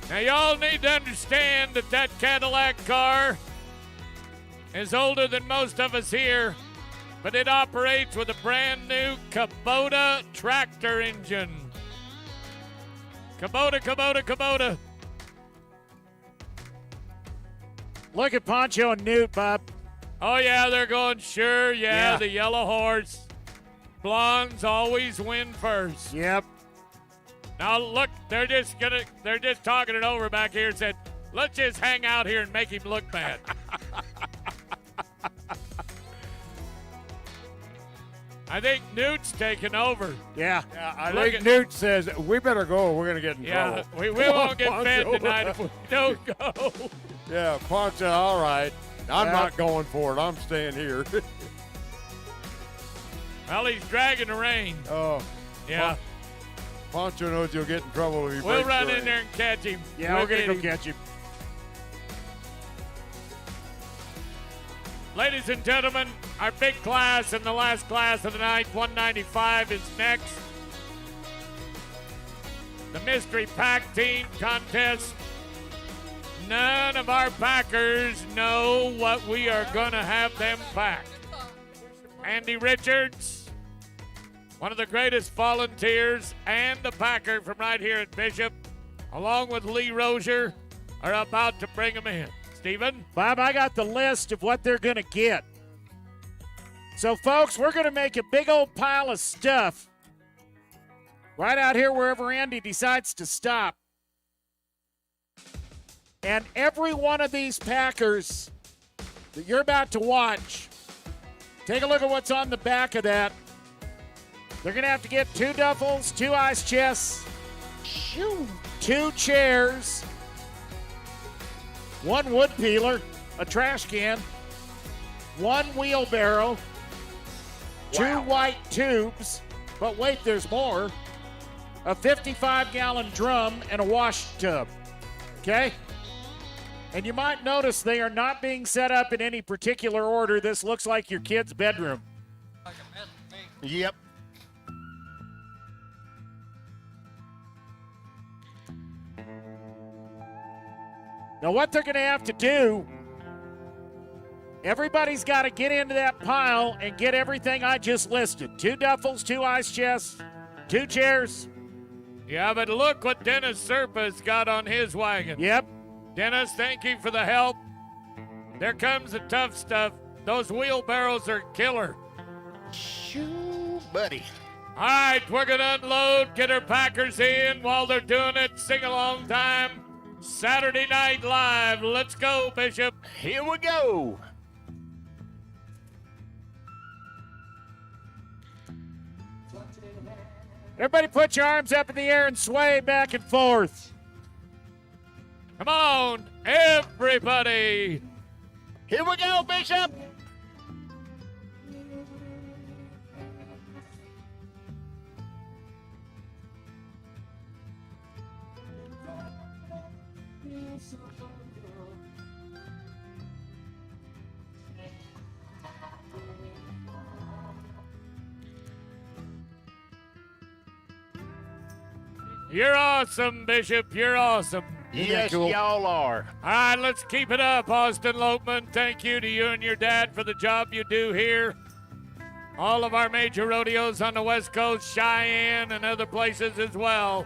Now, y'all need to understand that that Cadillac car is older than most of us here, but it operates with a brand new Kubota tractor engine. Kubota. Look at Poncho and Newt, Bob. Oh, yeah, they're going, sure, yeah, the yellow horse. Blondes always win first. Yep. Now, look, they're just talking it over back here and said, let's just hang out here and make him look bad. I think Newt's taking over. Yeah. I think Newt says, we better go or we're going to get in trouble. We won't get fed tonight if we don't go. Yeah, Poncho, all right. I'm not going for it. I'm staying here. Well, he's dragging the rein. Oh. Yeah. Poncho knows you'll get in trouble if he We'll breaks run the in there and catch him. Yeah, we're going to go catch him. Ladies and gentlemen, our big class and the last class of the night, 195, is next. The Mystery Pack Team Contest. None of our packers know what we are going to have them pack. Andy Richards, one of the greatest volunteers and a packer from right here at Bishop, along with Lee Rozier, are about to bring them in. Stephen? Bob, I got the list of what they're going to get. So, folks, we're going to make a big old pile of stuff right out here wherever Andy decides to stop. And every one of these packers that you're about to watch, take a look at what's on the back of that. They're going to have to get 2 duffels, 2 ice chests, 2 chairs, 1 wood peeler, a trash can, 1 wheelbarrow, 2 white tubes, but wait, there's more, a 55-gallon drum, and a wash tub, okay? And you might notice they are not being set up in any particular order. This looks like your kid's bedroom. Yep. Now, what they're going to have to do, everybody's got to get into that pile and get everything I just listed. 2 duffels, 2 ice chests, 2 chairs. Yeah, but look what Dennis Serpa's got on his wagon. Yep. Dennis, thank you for the help. There comes the tough stuff. Those wheelbarrows are killer. Shoo, buddy. All right, we're going to unload, get our packers in while they're doing it. Sing-along time. Saturday Night Live. Let's go, Bishop. Here we go. Everybody put your arms up in the air and sway back and forth. Come on, everybody. Here we go, Bishop. You're awesome, Bishop. You're awesome. Yes, y'all are. All right, let's keep it up, Austin Lopeman. Thank you to you and your dad for the job you do here. All of our major rodeos on the West Coast, Cheyenne, and other places as well.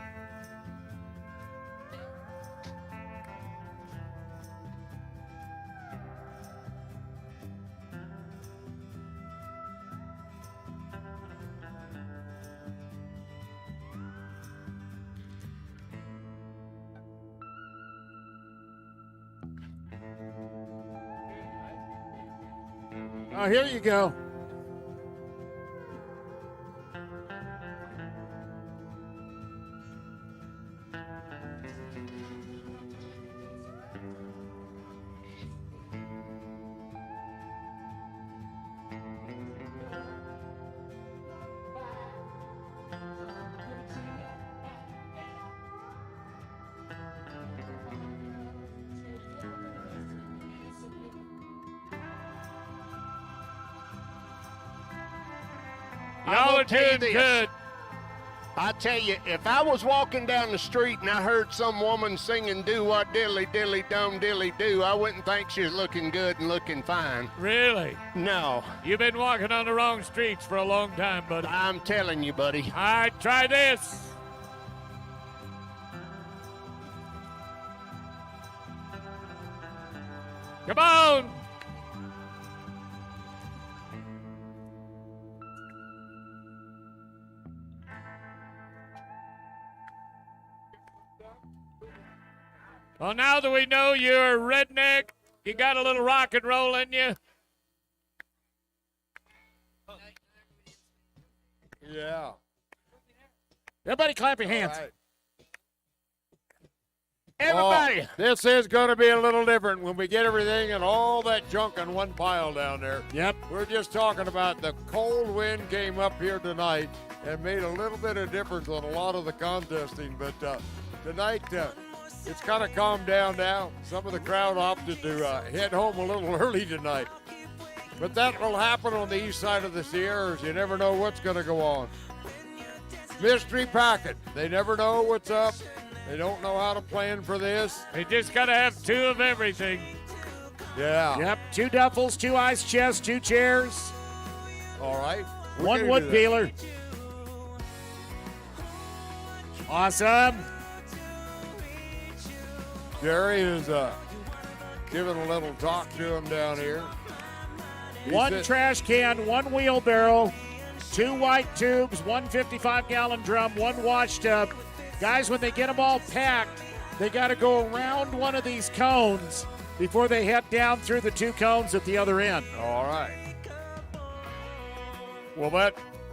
Oh, here you go. Y'all are doing good. I tell you, if I was walking down the street and I heard some woman singing "Do What Dilly Dilly Dum Dilly Do," I wouldn't think she was looking good and looking fine. Really? No. You've been walking on the wrong streets for a long time, buddy. I'm telling you, buddy. All right, try this. Come on. Well, now that we know you're a redneck, you got a little rock and roll in you. Yeah. Everybody clap your hands. All right. Everybody. Oh, this is going to be a little different when we get everything and all that junk in one pile down there. Yep. We're just talking about the cold wind came up here tonight and made a little bit of difference on a lot of the contesting. But tonight, it's kind of calmed down now. Some of the crowd opted to head home a little early tonight. But that will happen on the east side of the Sierras. You never know what's going to go on. Mystery packet. They never know what's up. They don't know how to plan for this. They just got to have 2 of everything. Yeah. Yep, 2 duffels, 2 ice chests, 2 chairs. All right. 1 wood peeler. Awesome. Jerry is giving a little talk to him down here. 1 trash can, 1 wheelbarrow, 2 white tubes, 1 55-gallon drum, 1 wash tub. Guys, when they get them all packed, they got to go around one of these cones before they head down through the 2 cones at the other end. All right. Well,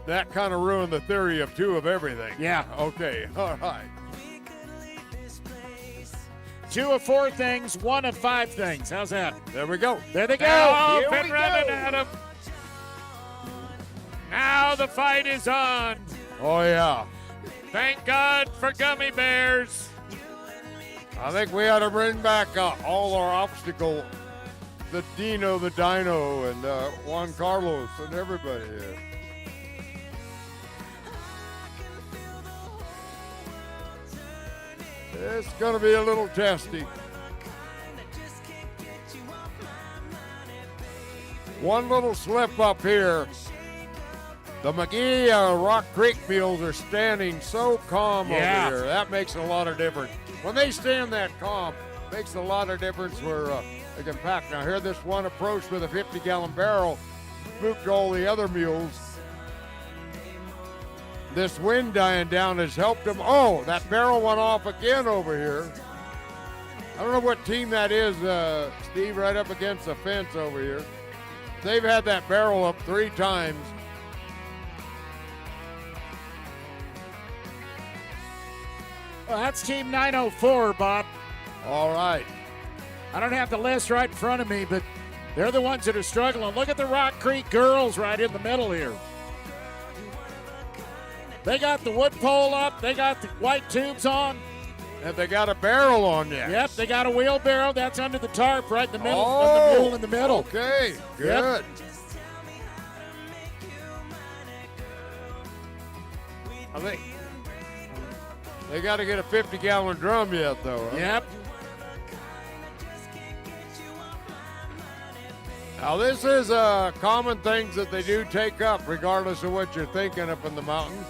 that kind of ruined the theory of 2 of everything. Yeah. Okay. All right. 2 of 4 things, 1 of 5 things. How's that? There we go. There they go. Here Been we running go. at 'em. Now the fight is on. Oh, yeah. Thank God for gummy bears. I think we ought to bring back all our obstacle. The Dino, and Juan Carlos and everybody here. It's going to be a little testy. One little slip up here. The McGee Rock Creek mules are standing so calm over here. That makes a lot of difference. When they stand that calm, makes a lot of difference where they can pack. Now here this one approach with a 50-gallon barrel, spooked all the other mules. This wind dying down has helped them. Oh, that barrel went off again over here. I don't know what team that is, Steve, right up against the fence over here. They've had that barrel up 3 times. Well, that's Team 904, Bob. All right. I don't have the list right in front of me, but they're the ones that are struggling. Look at the Rock Creek girls right in the middle here. They got the wood pole up. They got the white tubes on. And they got a barrel on there. Yep, they got a wheelbarrow. That's under the tarp right in the middle. Oh, the mule in the middle. Okay, good. Yep. I think they got to get a 50-gallon drum yet, though. Huh? Yep. Now, this is common things that they do take up, regardless of what you're thinking up in the mountains.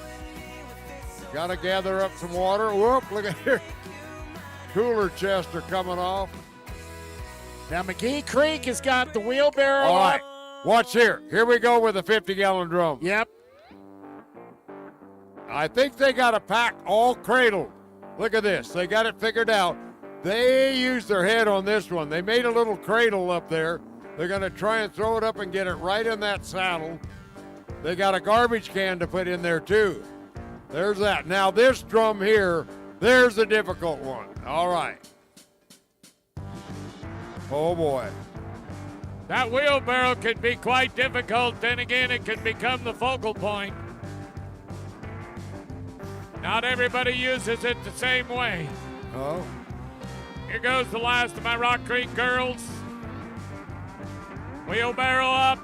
Got to gather up some water. Whoop, look at here. Cooler chests are coming off. Now, McGee Creek has got the wheelbarrow All right, up. watch here. Here we go with a 50-gallon drum. Yep. I think they got a pack all cradled. Look at this. They got it figured out. They used their head on this one. They made a little cradle up there. They're going to try and throw it up and get it right in that saddle. They got a garbage can to put in there, too. There's that. Now, this drum here, there's the difficult one. All right. Oh, boy. That wheelbarrow can be quite difficult. Then again, it can become the focal point. Not everybody uses it the same way. Oh. Here goes the last of my Rock Creek girls. Wheelbarrow up.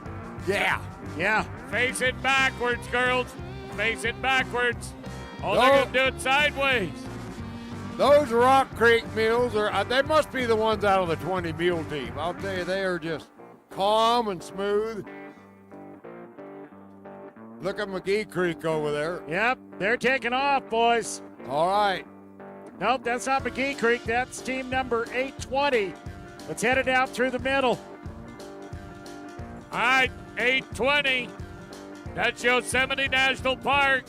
Yeah. Yeah. Face it backwards, girls. Face it backwards. Oh, they're going to do it sideways. Those Rock Creek mules they must be the ones out of the 20 mule team. I'll tell you, they are just calm and smooth. Look at McGee Creek over there. Yep, they're taking off, boys. All right. Nope, that's not McGee Creek. That's team number 820. Let's head it out through the middle. All right, 820. That's Yosemite National Park.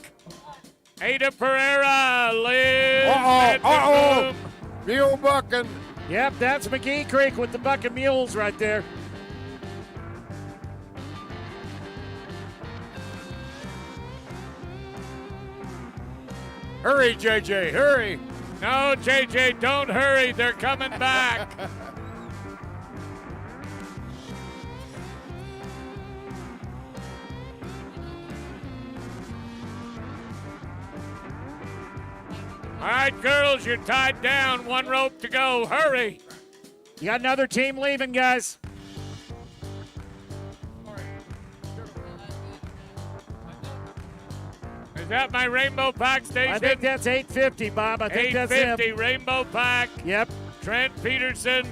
Ada Pereira lives. Mule bucking. Yep, that's McGee Creek with the bucking mules right there. Hurry, JJ, hurry. No, JJ, don't hurry. They're coming back. All right, girls, you're tied down. One rope to go. Hurry. You got another team leaving, guys. Is that my Rainbow Pack station? I think that's 850, Bob. I think that's him. 850 Rainbow Pack. Yep. Trent Peterson.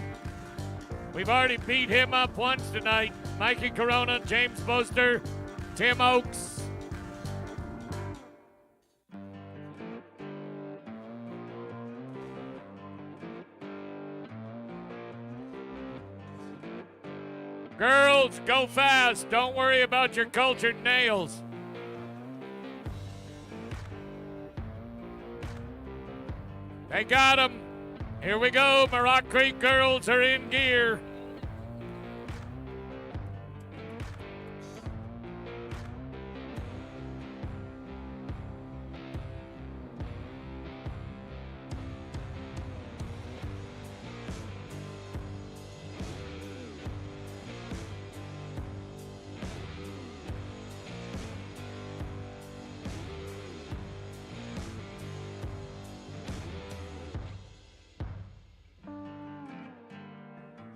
We've already beat him up once tonight. Mikey Corona, James Boster, Tim Oakes. Girls, go fast. Don't worry about your cultured nails. They got him. Here we go. Rock Creek girls are in gear.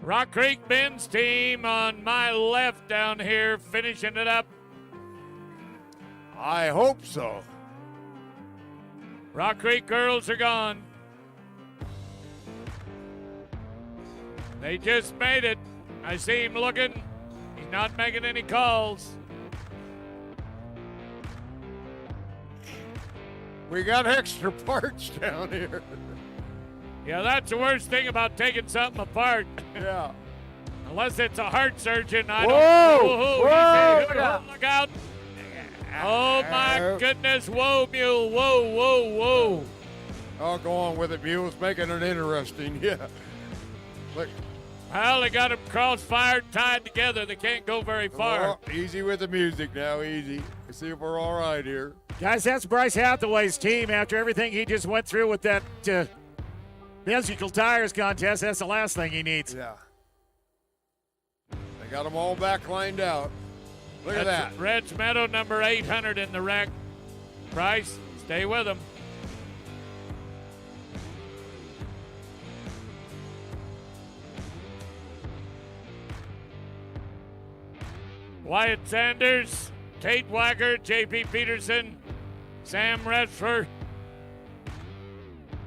Rock Creek men's team on my left down here, finishing it up. I hope so. Rock Creek girls are gone. They just made it. I see him looking. He's not making any calls. We got extra parts down here. Yeah, that's the worst thing about taking something apart. Yeah. Unless it's a heart surgeon. I Whoa! don't know. Whoa! Look out. Oh, my goodness. Whoa, Mule. Whoa, whoa, whoa. Oh, go on with it, Mule. It's making it interesting. Yeah. Look. Well, they got them cross-fired, tied together. They can't go very far. Oh, easy with the music now, easy. Let's see if we're all right here. Guys, that's Bryce Hathaway's team after everything he just went through with that musical tires contest. That's the last thing he needs. Yeah. They got them all back lined out. Look at that. Red's Meadow, number 800 in the wreck. Bryce, stay with him. Wyatt Sanders, Tate Wacker, J.P. Peterson, Sam Resfer.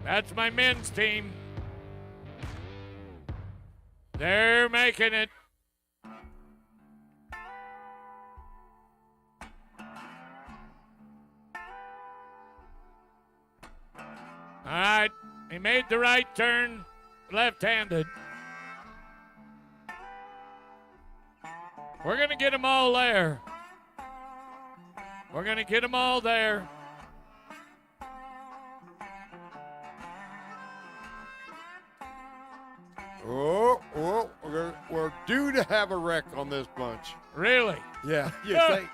That's my men's team. They're making it. All right, he made the right turn, left-handed. We're going to get them all there. We're going to get them all there. Oh, we're due to have a wreck on this bunch. Really? Yeah. You think?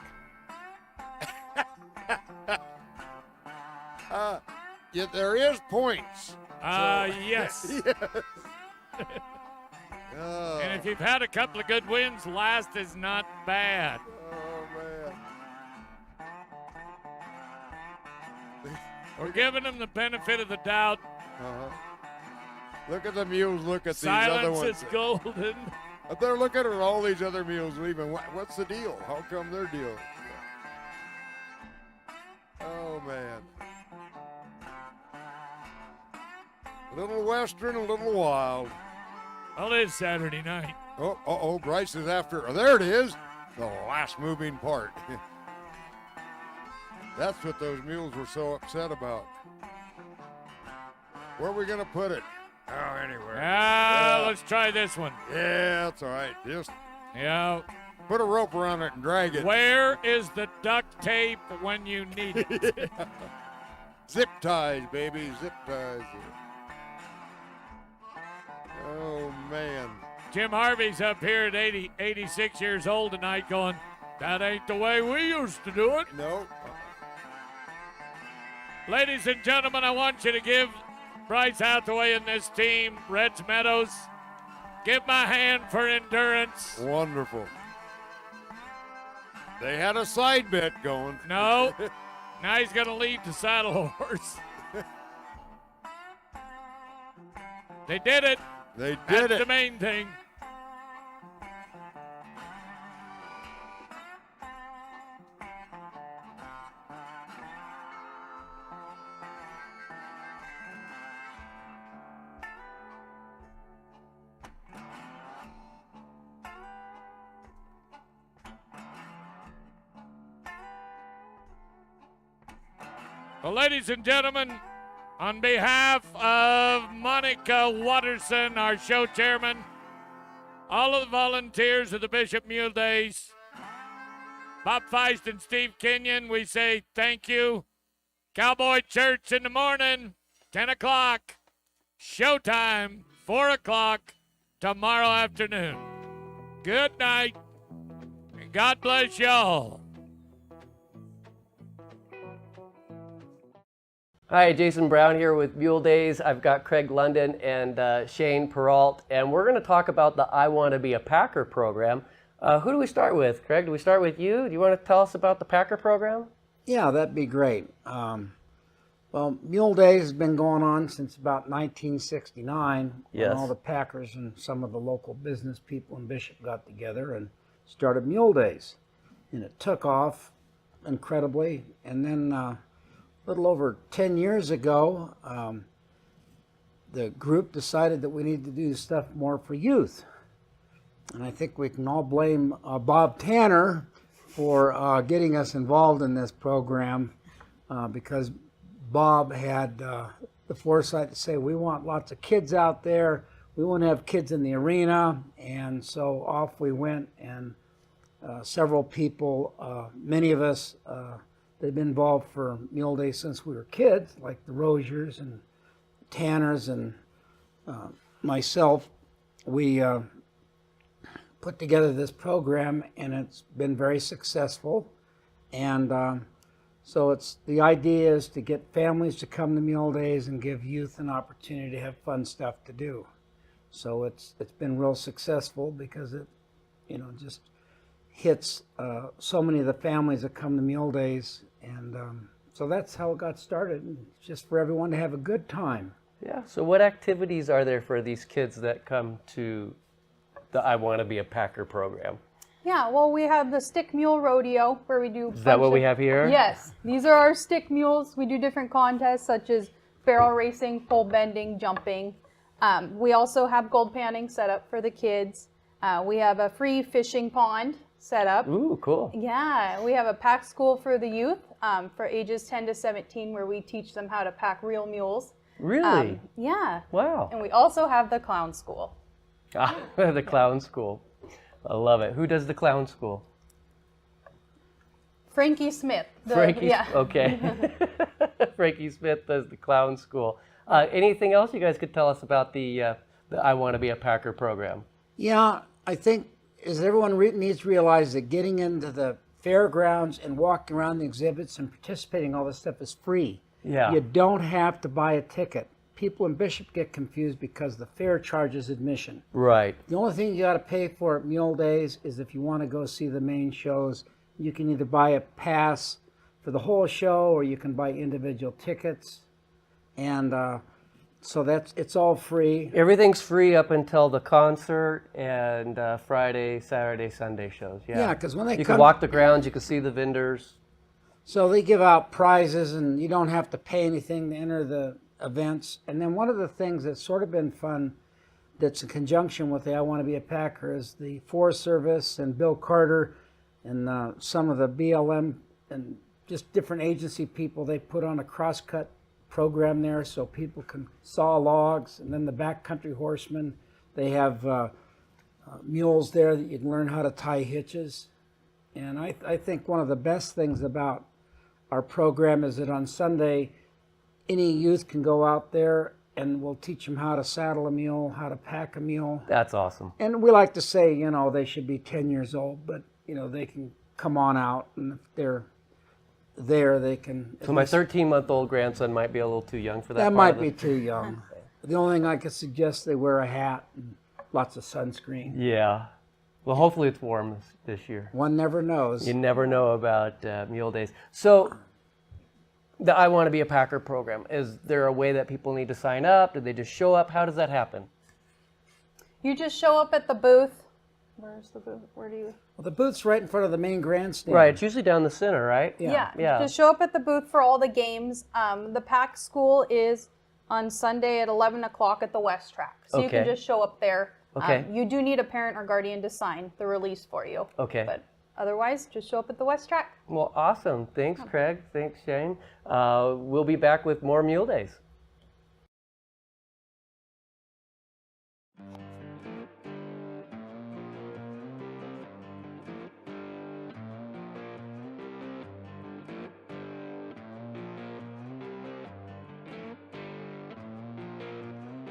Yeah, there is points. Yes. Yes. And if you've had a couple of good wins, last is not bad. Oh, man. We're giving them the benefit of the doubt. Uh-huh. Look at the mules. Look at these other ones. Silence is golden. They're looking at all these other mules leaving. What's the deal? How come their deal? Oh, man. A little western, a little wild. Well, it is Saturday night. Oh, Bryce is after. Oh, there it is. The last moving part. That's what those mules were so upset about. Where are we going to put it? Oh, anywhere. Let's try this one. Yeah, that's all right. Just put a rope around it and drag it. Where is the duct tape when you need it? Zip ties, baby. Zip ties. Oh, man. Jim Harvey's up here at 86 years old tonight going, that ain't the way we used to do it. No. Ladies and gentlemen, I want you to give Bryce Hathaway and this team, Reds Meadows, give my hand for endurance. Wonderful. They had a side bet going. No. Now he's going to lead the saddle horse. They did it. They did That's it. the main thing. Well, ladies and gentlemen, on behalf of Monica Watterson, our show chairman, all of the volunteers of the Bishop Mule Days, Bob Feist and Steve Kenyon, we say thank you. Cowboy Church in the morning, 10 o'clock. Showtime, 4 o'clock tomorrow afternoon. Good night, and God bless y'all. Hi, Jason Brown here with Mule Days. I've got Craig London and Shane Peralt, and we're going to talk about the I Want to Be a Packer program. Who do we start with? Craig, do we start with you? Do you want to tell us about the Packer program? Yeah, that'd be great. Well, Mule Days has been going on since about 1969. Yes. When all the Packers and some of the local business people in Bishop got together and started Mule Days. And it took off incredibly. And then a little over 10 years ago, the group decided that we need to do stuff more for youth. And I think we can all blame Bob Tanner for getting us involved in this program because Bob had the foresight to say, we want lots of kids out there. We want to have kids in the arena. And so off we went, and several people, many of us, they've been involved for Mule Day since we were kids, like the Rosiers and Tanners and myself. We put together this program, and it's been very successful. And so the idea is to get families to come to Mule Days and give youth an opportunity to have fun stuff to do. So it's been real successful because it, just hits so many of the families that come to Mule Days. And so that's how it got started, just for everyone to have a good time. Yeah, so what activities are there for these kids that come to the I Want to Be a Packer program? Yeah, well, we have the stick mule rodeo where we do... Is that what we have here? Yes, these are our stick mules. We do different contests such as barrel racing, pole bending, jumping. We also have gold panning set up for the kids. We have a free fishing pond set up. Ooh, cool. Yeah, we have a pack school for the youth for ages 10 to 17 where we teach them how to pack real mules. Really? Yeah. Wow. And we also have the clown school. The clown school. I love it. Who does the clown school? Frankie Smith. Okay. Frankie Smith does the clown school. Anything else you guys could tell us about the I Want to Be a Packer program? Yeah, I think as everyone needs to realize that getting into the fairgrounds and walking around the exhibits and participating in all this stuff is free. Yeah. You don't have to buy a ticket. People in Bishop get confused because the fair charges admission. Right. The only thing you got to pay for at Mule Days is if you want to go see the main shows. You can either buy a pass for the whole show or you can buy individual tickets. And so it's all free. Everything's free up until the concert and Friday, Saturday, Sunday shows. Yeah, Yeah, because when they you come, can walk the grounds, you can see the vendors. So they give out prizes, and you don't have to pay anything to enter the events. And then one of the things that's sort of been fun that's in conjunction with the I Want to Be a Packer is the Forest Service and Bill Carter and some of the BLM and just different agency people. They put on a crosscut program there so people can saw logs. And then the backcountry horsemen, they have mules there that you can learn how to tie hitches. And I think one of the best things about our program is that on Sunday, any youth can go out there and we'll teach them how to saddle a mule, how to pack a mule. That's awesome. And we like to say, you know, they should be 10 years old, but, you know, they can come on out, and if they're there, they can. So my 13-month-old grandson might be a little too young for that. That might be too young. The only thing I could suggest, they wear a hat and lots of sunscreen. Yeah. Well, hopefully it's warm this year. One never knows. You never know about Mule Days. So the I Want to Be a Packer program, is there a way that people need to sign up? Do they just show up? How does that happen? You just show up at the booth. Where's the booth? Where do you? Well, the booth's right in front of the main grandstand. Right, it's usually down the center, right? Yeah. Just show up at the booth for all the games. The pack school is on Sunday at 11 o'clock at the West Track. So you can just show up there. Okay. You do need a parent or guardian to sign the release for you. Okay. But otherwise, just show up at the West Track. Well, awesome. Thanks, Craig. Thanks, Shane. We'll be back with more Mule Days.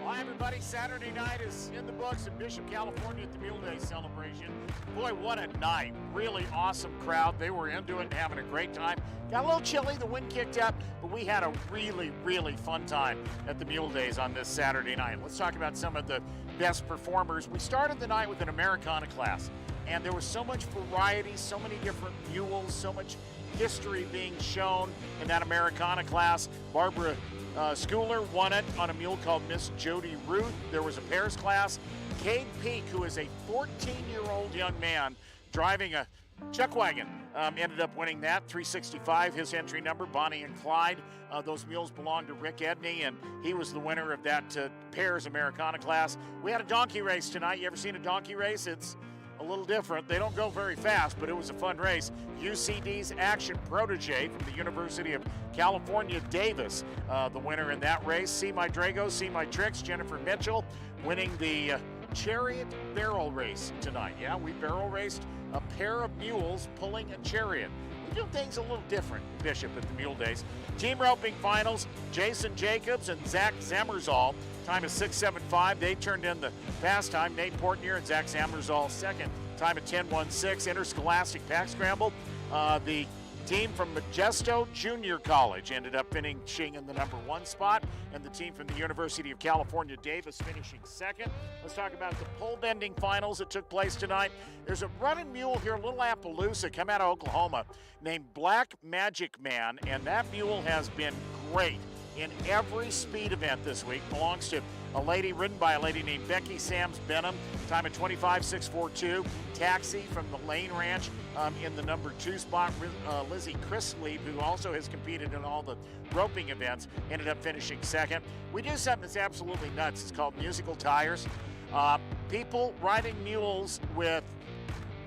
Hi, everybody. Saturday night is in the books in Bishop, California at the Mule Day celebration. Boy, what a night. Really awesome crowd. They were into it and having a great time. Got a little chilly, the wind kicked up, but we had a really, really fun time at the Mule Days on this Saturday night. Let's talk about some of the best performers. We started the night with an Americana class, and there was so much variety, so many different mules, so much history being shown in that Americana class. Barbara Schooler won it on a mule called Miss Jody Ruth. There was a pairs class. Cade Peak, who is a 14-year-old young man driving a chuck wagon, ended up winning that. 365, his entry number. Bonnie and Clyde. Those mules belong to Rick Edney, and he was the winner of that pairs Americana class. We had a donkey race tonight. You ever seen a donkey race? It's a little different. They don't go very fast, but it was a fun race. UCD's Action Protege from the University of California, Davis, the winner in that race. See My Drago, See My Tricks, Jennifer Mitchell winning the Chariot barrel race tonight. Yeah, we barrel raced a pair of mules pulling a chariot. We do things a little different, Bishop, at the Mule Days. Team roping finals, Jason Jacobs and Zach Zammerzall. Time is 6:75. They turned in the fast time. Nate Portnier and Zach Zammerzall second. Time at 10:16. Interscholastic pack scramble. The team from Modesto Junior College ended up finishing in the number 1 spot, and the team from the University of California, Davis, finishing second. Let's talk about the pole bending finals that took place tonight. There's a running mule here, a little Appaloosa, come out of Oklahoma, named Black Magic Man, and that mule has been great in every speed event this week. Belongs to a lady, ridden by a lady named Becky Sams Benham. Time at 25:642. Taxi from the Lane Ranch in the number 2 spot. Lizzie Chrisley, who also has competed in all the roping events, ended up finishing second. We do something that's absolutely nuts. It's called musical tires. People riding mules with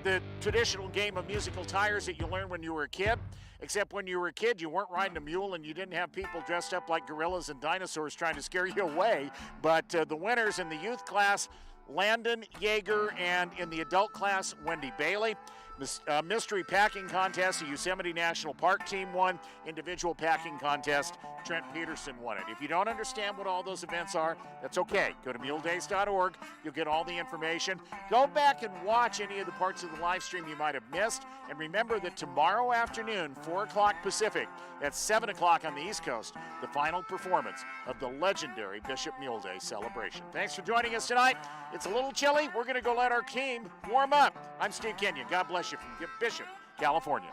the traditional game of musical tires that you learned when you were a kid. Except when you were a kid, you weren't riding a mule and you didn't have people dressed up like gorillas and dinosaurs trying to scare you away. But the winners in the youth class, Landon Yeager, and in the adult class, Wendy Bailey. Mystery packing contest, the Yosemite National Park team won. Individual packing contest, Trent Peterson won it. If you don't understand what all those events are, that's okay. Go to muledays.org. You'll get all the information. Go back and watch any of the parts of the live stream you might have missed. And remember that tomorrow afternoon, 4 o'clock Pacific, at 7 o'clock on the East Coast, the final performance of the legendary Bishop Mule Day celebration. Thanks for joining us tonight. It's a little chilly. We're going to go let our team warm up. I'm Steve Kenyon. God bless you from Bishop, California.